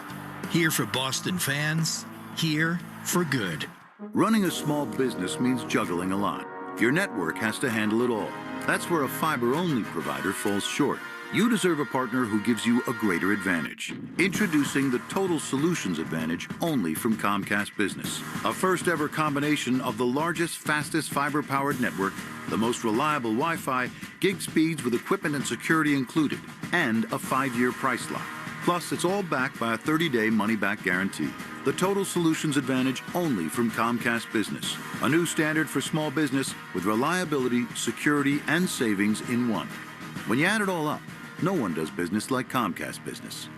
here for Boston fans, here for good. Running a small business means juggling a lot. Your network has to handle it all. That's where a fiber-only provider falls short. You deserve a partner who gives you a greater advantage. Introducing the Total Solutions Advantage only from Comcast Business. A first-ever combination of the largest, fastest fiber-powered network, the most reliable Wi-Fi, gig speeds with equipment and security included, and a 5-year price lock. Plus, it's all backed by a 30-day money-back guarantee. The Total Solutions Advantage only from Comcast Business. A new standard for small business with reliability, security, and savings in one. When you add it all up, no one does business like Comcast Business.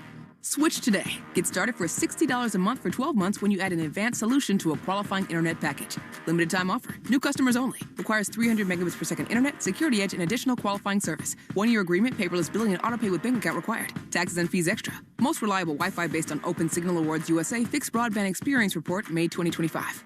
Switch today. Get started for $60 a month for 12 months when you add an advanced solution to a qualifying internet package. Limited time offer. New customers only. Requires 300 megabits per second internet, security edge, and additional qualifying service. 1-year agreement, paperless billing, and autopay with bank account required. Taxes and fees extra. Most reliable Wi-Fi based on Open Signal Awards USA Fixed Broadband Experience Report, May 2025.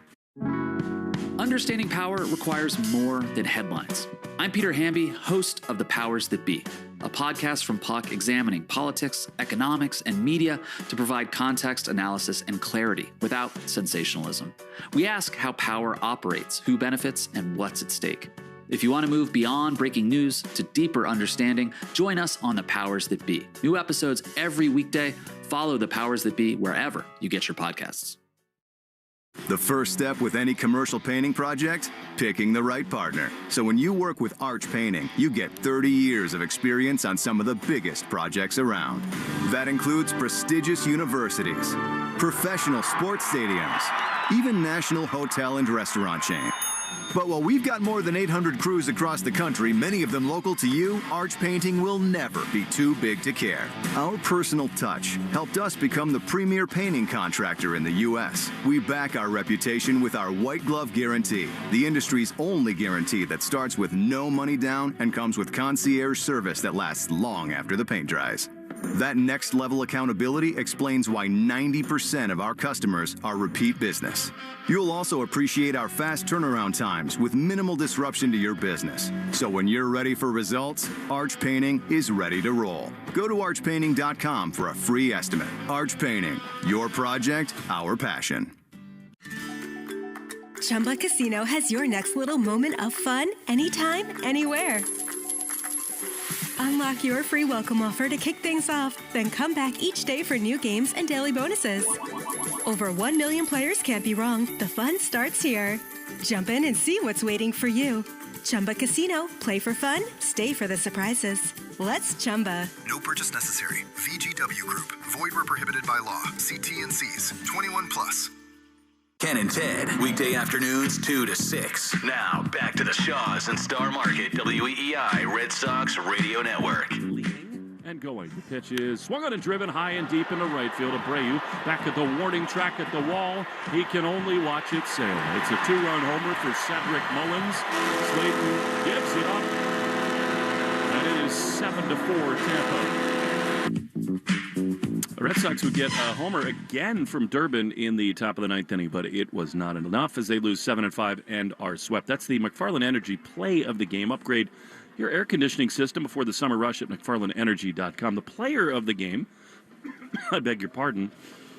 Understanding power requires more than headlines. I'm Peter Hamby, host of The Powers That Be, a podcast from Puck examining politics, economics, and media to provide context, analysis, and clarity without sensationalism. We ask how power operates, who benefits, and what's at stake. If you want to move beyond breaking news to deeper understanding, join us on The Powers That Be. New episodes every weekday. Follow The Powers That Be wherever you get your podcasts. The first step with any commercial painting project? Picking the right partner. So when you work with Arch Painting, you get 30 years of experience on some of the biggest projects around. That includes prestigious universities, professional sports stadiums, even national hotel and restaurant chain. But while we've got more than 800 crews across the country, many of them local to you, Arch Painting will never be too big to care. Our personal touch helped us become the premier painting contractor in the U.S. We back our reputation with our white glove guarantee, the industry's only guarantee that starts with no money down and comes with concierge service that lasts long after the paint dries. That next level accountability explains why 90% of our customers are repeat business. You'll also appreciate our fast turnaround times with minimal disruption to your business. So when you're ready for results, Arch Painting is ready to roll. Go to archpainting.com for a free estimate. Arch Painting, your project, our passion. Chumba Casino has your next little moment of fun anytime, anywhere. Unlock your free welcome offer to kick things off, then come back each day for new games and daily bonuses. Over 1 million players can't be wrong. The fun starts here. Jump in and see what's waiting for you. Chumba Casino. Play for fun. Stay for the surprises. Let's Chumba. No purchase necessary. VGW Group. Void where prohibited by law. See T&Cs. 21 plus. Ken and Ted, weekday afternoons 2 to 6. Now, back to the Shaws and Star Market, WEEI Red Sox Radio Network. And going. The pitch is swung on and driven high and deep into right field. Abreu back at the warning track at the wall. He can only watch it sail. It's a 2-run homer for Cedric Mullins. Slayton gives it up. And it is 7-4 Tampa. The Red Sox would get a homer again from Durbin in the top of the ninth inning, but it was not enough as they lose 7-5 and are swept. That's the McFarland Energy play of the game. Upgrade your air conditioning system before the summer rush at McFarlandEnergy.com. The player of the game, I beg your pardon,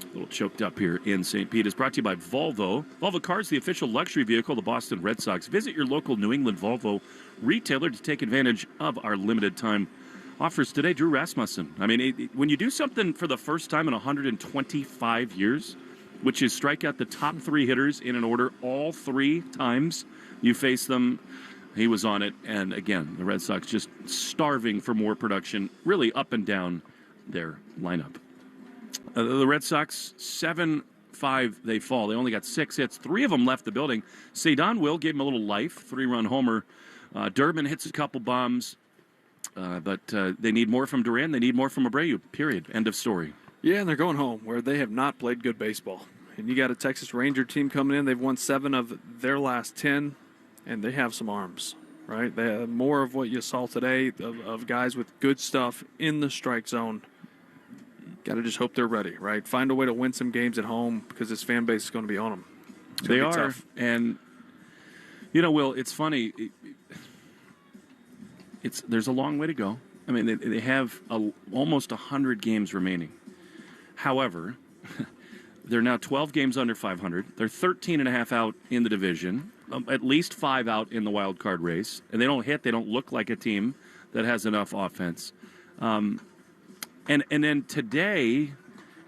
a little choked up here in St. Pete, is brought to you by Volvo. Volvo Cars, the official luxury vehicle of the Boston Red Sox. Visit your local New England Volvo retailer to take advantage of our limited time offers today. Drew Rasmussen. I mean, when you do something for the first time in 125 years, which is strike out the top 3 hitters in an order all 3 times you face them, he was on it. And again, the Red Sox just starving for more production, really up and down their lineup. The Red Sox, 7-5, they fall. They only got 6 hits. 3 of them left the building. Cedon Will gave him a little life, 3-run homer. Durbin hits a couple bombs. But they need more from Duran. They need more from Abreu, period. End of story. Yeah, and they're going home where they have not played good baseball. And you got a Texas Ranger team coming in. They've won 7 of their last 10, and they have some arms, right? They have more of what you saw today of guys with good stuff in the strike zone. Got to just hope they're ready, right? Find a way to win some games at home because this fan base is going to be on them. They are. Tough. And, Will, it's funny. There's a long way to go. I mean, they have almost 100 games remaining. However, they're now 12 games under 500. They're 13.5 out in the division, at least 5 out in the wild card race. And they don't hit. They don't look like a team that has enough offense. And then today,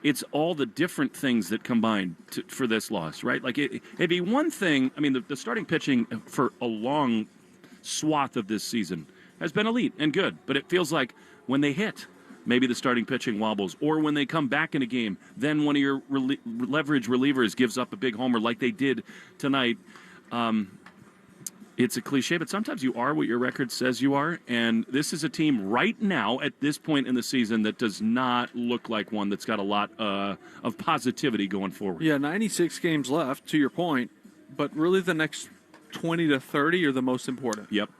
it's all the different things that combine for this loss, right? Like, it'd be one thing. I mean, the starting pitching for a long swath of this season has been elite and good, but it feels like when they hit, maybe the starting pitching wobbles, or when they come back in a game, then one of your leverage relievers gives up a big homer like they did tonight. It's a cliche, but sometimes you are what your record says you are, and this is a team right now at this point in the season that does not look like one that's got a lot of positivity going forward. Yeah, 96 games left, to your point, but really the next 20 to 30 are the most important. Yep.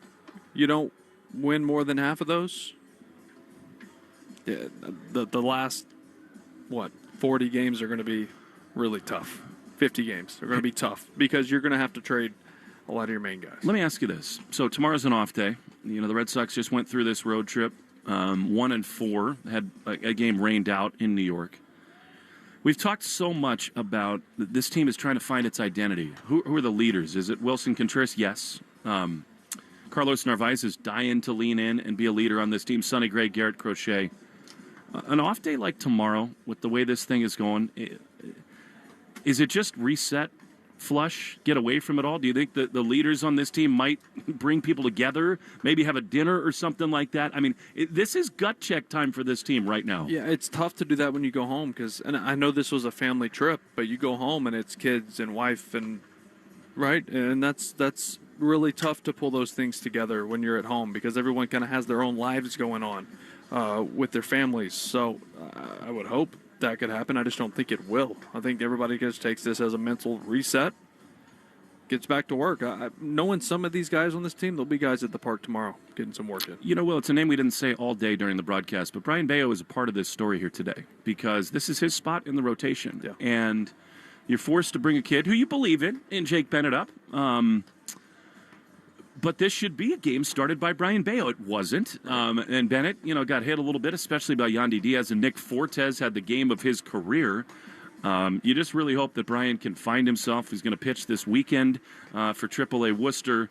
You don't win more than half of those, the last, 40 games are going to be really tough. 50 games are going to be tough because you're going to have to trade a lot of your main guys. Let me ask you this. So tomorrow's an off day. The Red Sox just went through this road trip, 1-4, had a game rained out in New York. We've talked so much about this team is trying to find its identity. Who are the leaders? Is it Wilson Contreras? Yes. Carlos Narvaez is dying to lean in and be a leader on this team. Sonny Gray, Garrett Crochet. An off day like tomorrow, with the way this thing is going, is it just reset, flush, get away from it all? Do you think that the leaders on this team might bring people together, maybe have a dinner or something like that? I mean, this is gut check time for this team right now. Yeah, it's tough to do that when you go home and I know this was a family trip, but you go home and it's kids and wife and right, and that's really tough to pull those things together when you're at home because everyone kind of has their own lives going on with their families. So I would hope that could happen. I just don't think it will. I think everybody just takes this as a mental reset, gets back to work. Knowing some of these guys on this team, there'll be guys at the park tomorrow getting some work in. Will, it's a name we didn't say all day during the broadcast, but Brian Bayo is a part of this story here today because this is his spot in the rotation. Yeah. And you're forced to bring a kid who you believe in Jake Bennett up. But this should be a game started by Brian Bayo. It wasn't. And Bennett, got hit a little bit, especially by Yandy Diaz. And Nick Fortes had the game of his career. You just really hope that Brian can find himself. He's going to pitch this weekend for AAA Worcester.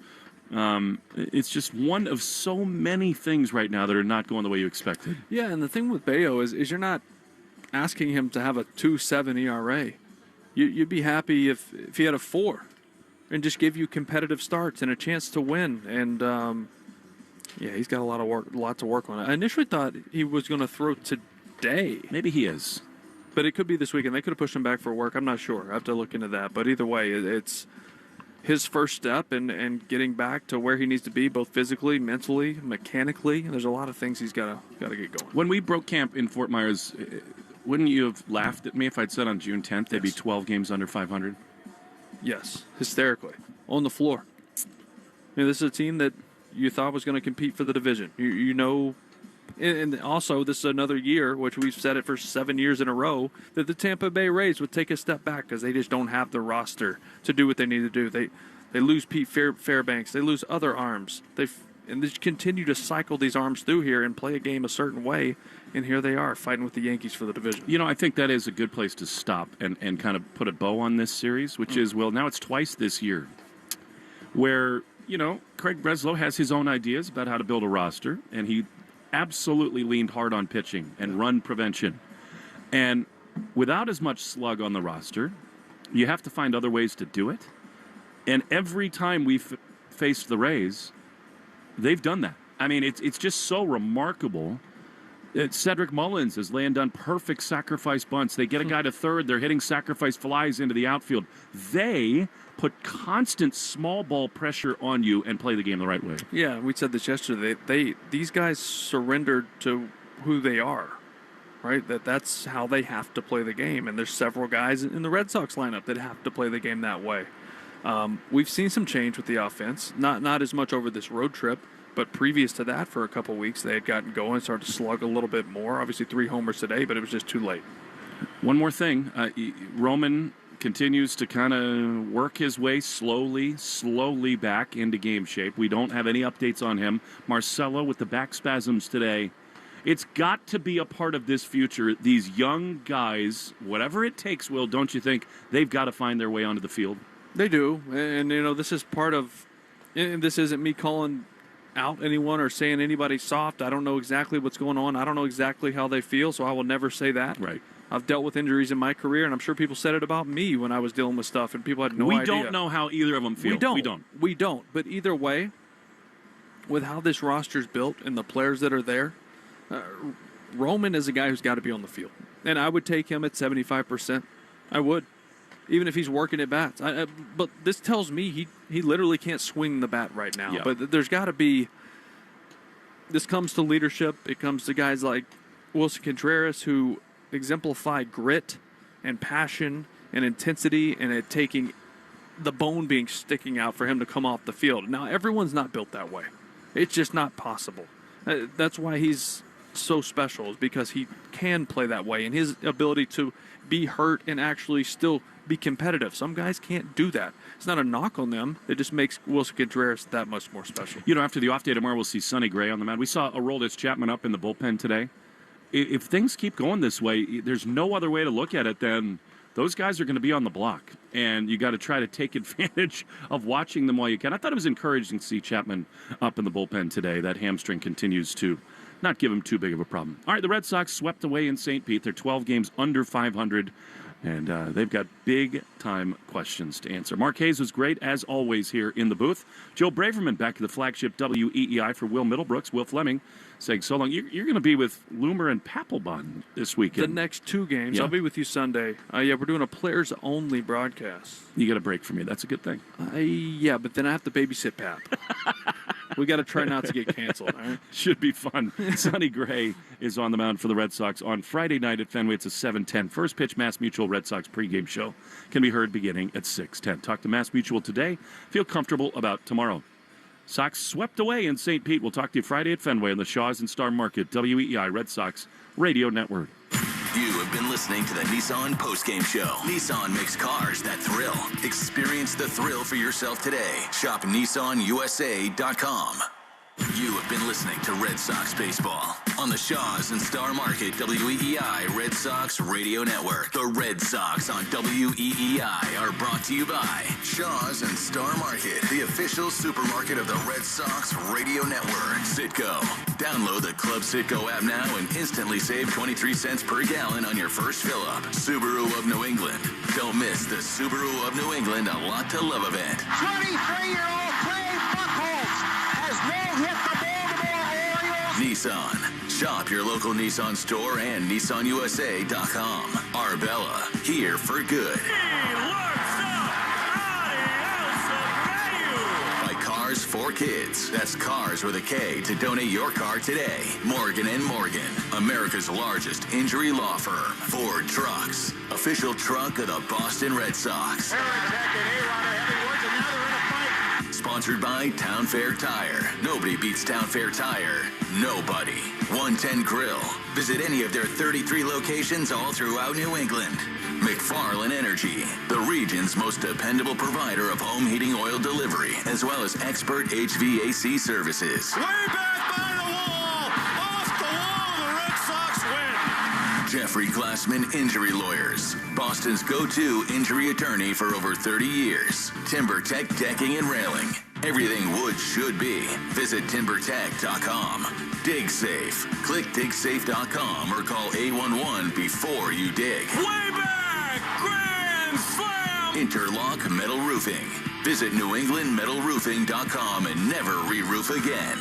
It's just one of so many things right now that are not going the way you expected. Yeah, and the thing with Bayo is you're not asking him to have a 2.7 ERA. You'd be happy if he had a 4. And just give you competitive starts and a chance to win. And Yeah, he's got a lot to work on. I initially thought he was going to throw today. Maybe he is. But it could be this weekend. They could have pushed him back for work. I'm not sure. I have to look into that. But either way, it's his first step and getting back to where he needs to be, both physically, mentally, mechanically. There's a lot of things he's got to get going. When we broke camp in Fort Myers, wouldn't you have laughed at me if I'd said on June 10th they'd be 12 games under 500? Yes, hysterically. On the floor. This is a team that you thought was going to compete for the division. You know, and also this is another year, which we've said it for 7 years in a row, that the Tampa Bay Rays would take a step back because they just don't have the roster to do what they need to do. They lose Pete Fairbanks. They lose other arms. And they continue to cycle these arms through here and play a game a certain way, and here they are fighting with the Yankees for the division. You know, I think that is a good place to stop and kind of put a bow on this series, which is, well, now it's twice this year where, you know, Craig Breslow has his own ideas about how to build a roster, and he absolutely leaned hard on pitching and run prevention. And without as much slug on the roster, you have to find other ways to do it. And every time we've faced the Rays, they've done that. I mean, it's just so remarkable. Cedric Mullins has done perfect sacrifice bunts. They get a guy to third. They're hitting sacrifice flies into the outfield. They put constant small ball pressure on you and play the game the right way. Yeah, we said this yesterday. These guys surrendered to who they are, right? That's how they have to play the game. And there's several guys in the Red Sox lineup that have to play the game that way. We've seen some change with the offense, not as much over this road trip, but previous to that, for a couple weeks, they had gotten going, started to slug a little bit more. Obviously 3 homers today, but it was just too late. One more thing, Roman continues to kind of work his way slowly back into game shape. We don't have any updates on him. Marcelo with the back spasms today. It's got to be a part of this future. These young guys, whatever it takes, Will, don't you think they've got to find their way onto the field? They do, and you know, this is part of, and this isn't me calling out anyone or saying anybody's soft. I don't know exactly what's going on. I don't know exactly how they feel, so I will never say that. Right. I've dealt with injuries in my career, and I'm sure people said it about me when I was dealing with stuff, and people had no idea. We don't know how either of them feel. We don't. But either way, with how this roster's built and the players that are there, Roman is a guy who's got to be on the field. And I would take him at 75%. I would. Even if he's working at bats. But this tells me he literally can't swing the bat right now. Yeah. But there's got to be... This comes to leadership. It comes to guys like Wilson Contreras who exemplify grit and passion and intensity, and it taking the bone being sticking out for him to come off the field. Now, everyone's not built that way. It's just not possible. That's why he's so special, is because he can play that way, and his ability to be hurt and actually still be competitive. Some guys can't do that. It's not a knock on them. It just makes Wilson Contreras that much more special. You know, after the off day tomorrow, we'll see Sonny Gray on the mound. We saw Aroldis Chapman up in the bullpen today. If things keep going this way, there's no other way to look at it than those guys are going to be on the block, and you got to try to take advantage of watching them while you can. I thought it was encouraging to see Chapman up in the bullpen today. That hamstring continues to not give him too big of a problem. All right, the Red Sox swept away in St. Pete. They're 12 games under 500, and they've got big-time questions to answer. Mark Hayes was great, as always, here in the booth. Joe Braverman back to the flagship WEEI for Will Middlebrooks. Will Fleming saying so long. You're going to be with Loomer and Papelbon this weekend. The next 2 games. Yeah. I'll be with you Sunday. We're doing a players-only broadcast. You get a break from me. That's a good thing. Yeah, but then I have to babysit Pap. We got to try not to get canceled. All right? Should be fun. Sonny Gray is on the mound for the Red Sox on Friday night at Fenway. It's a 7:10 first pitch Mass Mutual Red Sox pregame show. Can be heard beginning at 6:10. Talk to Mass Mutual today. Feel comfortable about tomorrow. Sox swept away in St. Pete. We'll talk to you Friday at Fenway on the Shaws and Star Market, WEEI Red Sox Radio Network. You have been listening to the Nissan Postgame Show. Nissan makes cars that thrill. Experience the thrill for yourself today. Shop NissanUSA.com. You have been listening to Red Sox Baseball on the Shaws and Star Market WEEI Red Sox Radio Network. The Red Sox on WEEI are brought to you by Shaws and Star Market, the official supermarket of the Red Sox Radio Network. Citgo. Download the Club Citgo app now and instantly save 23 cents per gallon on your first fill-up. Subaru of New England. Don't miss the Subaru of New England A Lot to Love event. 23-year-old Clay Buchholz has no hit the ball to Nissan. Shop your local Nissan store and NissanUSA.com. Arbella, here for good. By Cars for Kids. That's Cars with a K to donate your car today. Morgan & Morgan, America's largest injury law firm. Ford Trucks, official truck of the Boston Red Sox. Sponsored by Town Fair Tire. Nobody beats Town Fair Tire. Nobody. 110 Grill. Visit any of their 33 locations all throughout New England. McFarland Energy, the region's most dependable provider of home heating oil delivery, as well as expert HVAC services. Way back by the wall! Off the wall, the Red Sox win! Jeffrey Glassman Injury Lawyers, Boston's go-to injury attorney for over 30 years. TimberTech Decking and Railing. Everything wood should be. Visit timbertech.com. Dig Safe. Click digsafe.com or call 811 before you dig. Way back! Grand slam! Interlock Metal Roofing. Visit newenglandmetalroofing.com and never re-roof again.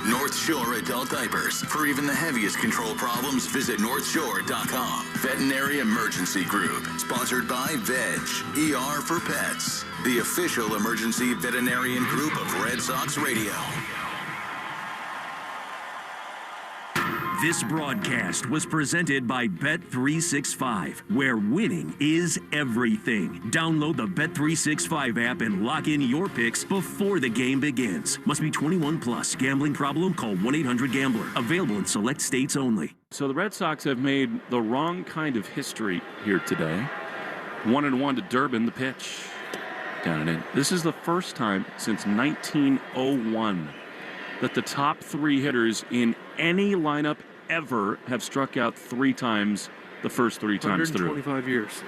North Shore Adult Diapers. For even the heaviest control problems, visit northshore.com. Veterinary Emergency Group. Sponsored by Veg. ER for Pets. The official emergency veterinarian group of Red Sox Radio. This broadcast was presented by Bet365, where winning is everything. Download the Bet365 app and lock in your picks before the game begins. Must be 21 plus. Gambling problem? Call 1-800-GAMBLER. Available in select states only. So the Red Sox have made the wrong kind of history here today. 1-1 to Durbin, the pitch. Down and in. This is the first time since 1901 that the top three hitters in any lineup ever have struck out three times the first three times through. 125 years.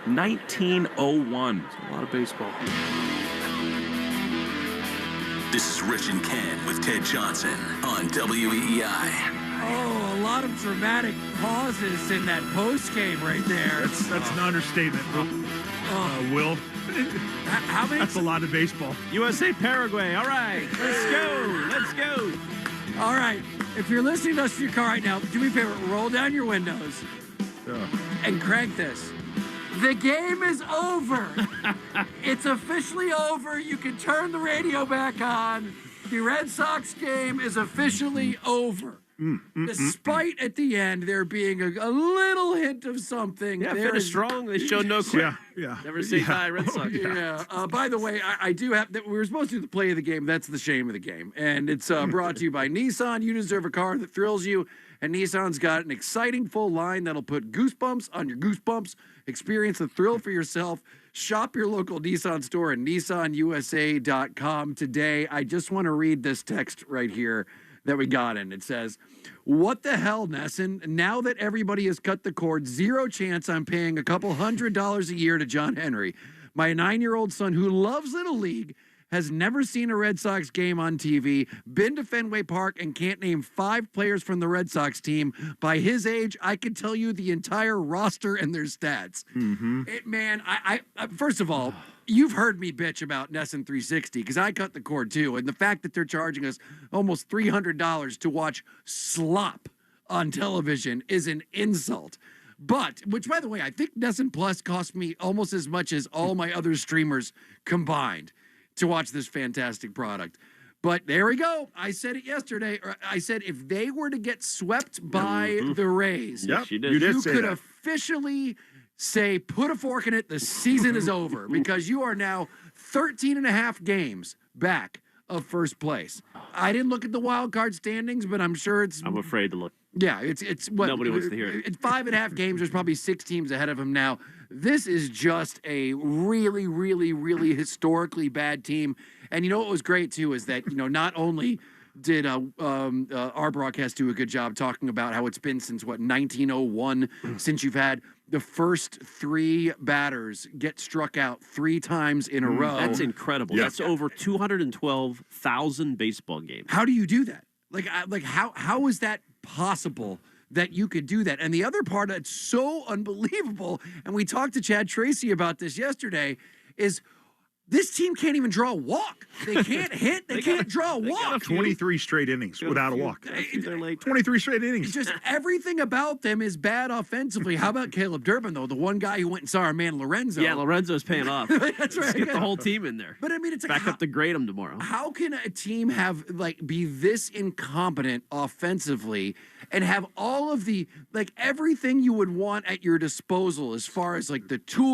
1901. That's a lot of baseball. This is Rich and Ken with Ted Johnson on WEEI. Oh, a lot of dramatic pauses in that post game right there. That's an understatement. Will. How many? That's a lot of baseball. USA Paraguay. All right, let's go. Let's go. All right, if you're listening to us in your car right now, do me a favor, roll down your windows and crank this. The game is over. It's officially over. You can turn the radio back on. The Red Sox game is officially over. Despite at the end there being a little hint of something. Yeah, finished strong. They showed no quit. Yeah. Never say die, Red Sox. By the way, I do have that. We were supposed to do the play of the game. That's the shame of the game, and it's brought to you by Nissan. You deserve a car that thrills you, and Nissan's got an exciting full line that'll put goosebumps on your goosebumps. Experience the thrill for yourself. Shop your local Nissan store at NissanUSA.com today. I just want to read this text right here that we got in. It says, "What the hell, Nesson? Now that everybody has cut the cord, zero chance I'm paying a couple $100 a year to John Henry. My 9-year-old son, who loves Little League, has never seen a Red Sox game on TV, been to Fenway Park, and can't name 5 players from the Red Sox team. By his age, I could tell you the entire roster and their stats." Man, I first of all, you've heard me bitch about Nesson 360 because I cut the cord too. And the fact that they're charging us almost $300 to watch slop on television is an insult. But, which by the way, I think Nesson Plus cost me almost as much as all my other streamers combined to watch this fantastic product. But there we go. I said it yesterday. I said if they were to get swept by the Rays, you could officially say, put a fork in it, the season is over, because you are now 13 and a half games back of first place. I didn't look at the wild card standings, but I'm sure it's... I'm afraid to look. Yeah, it's what... Nobody wants to hear it. It's 5.5 games. There's probably 6 teams ahead of him now. This is just a really, really, really historically bad team. And you know what was great, too, is that, not only did our broadcast do a good job talking about how it's been since, 1901, since you've had the first 3 batters get struck out 3 times in a row. That's incredible. Yeah. That's over 212,000 baseball games. How do you do that? How is that possible that you could do that? And the other part that's so unbelievable, and we talked to Chad Tracy about this yesterday, is This team can't even draw a walk. They can't hit. They can't draw a walk. 23 straight innings without a walk. 23 straight innings. Just everything about them is bad offensively. How about Caleb Durbin, though? The one guy who went and saw our man Lorenzo. Yeah, Lorenzo's paying off. That's right. Let's get the whole team in there. But I mean, it's like, back up to grade them tomorrow. How can a team have be this incompetent offensively and have all of the everything you would want at your disposal as far as the tools?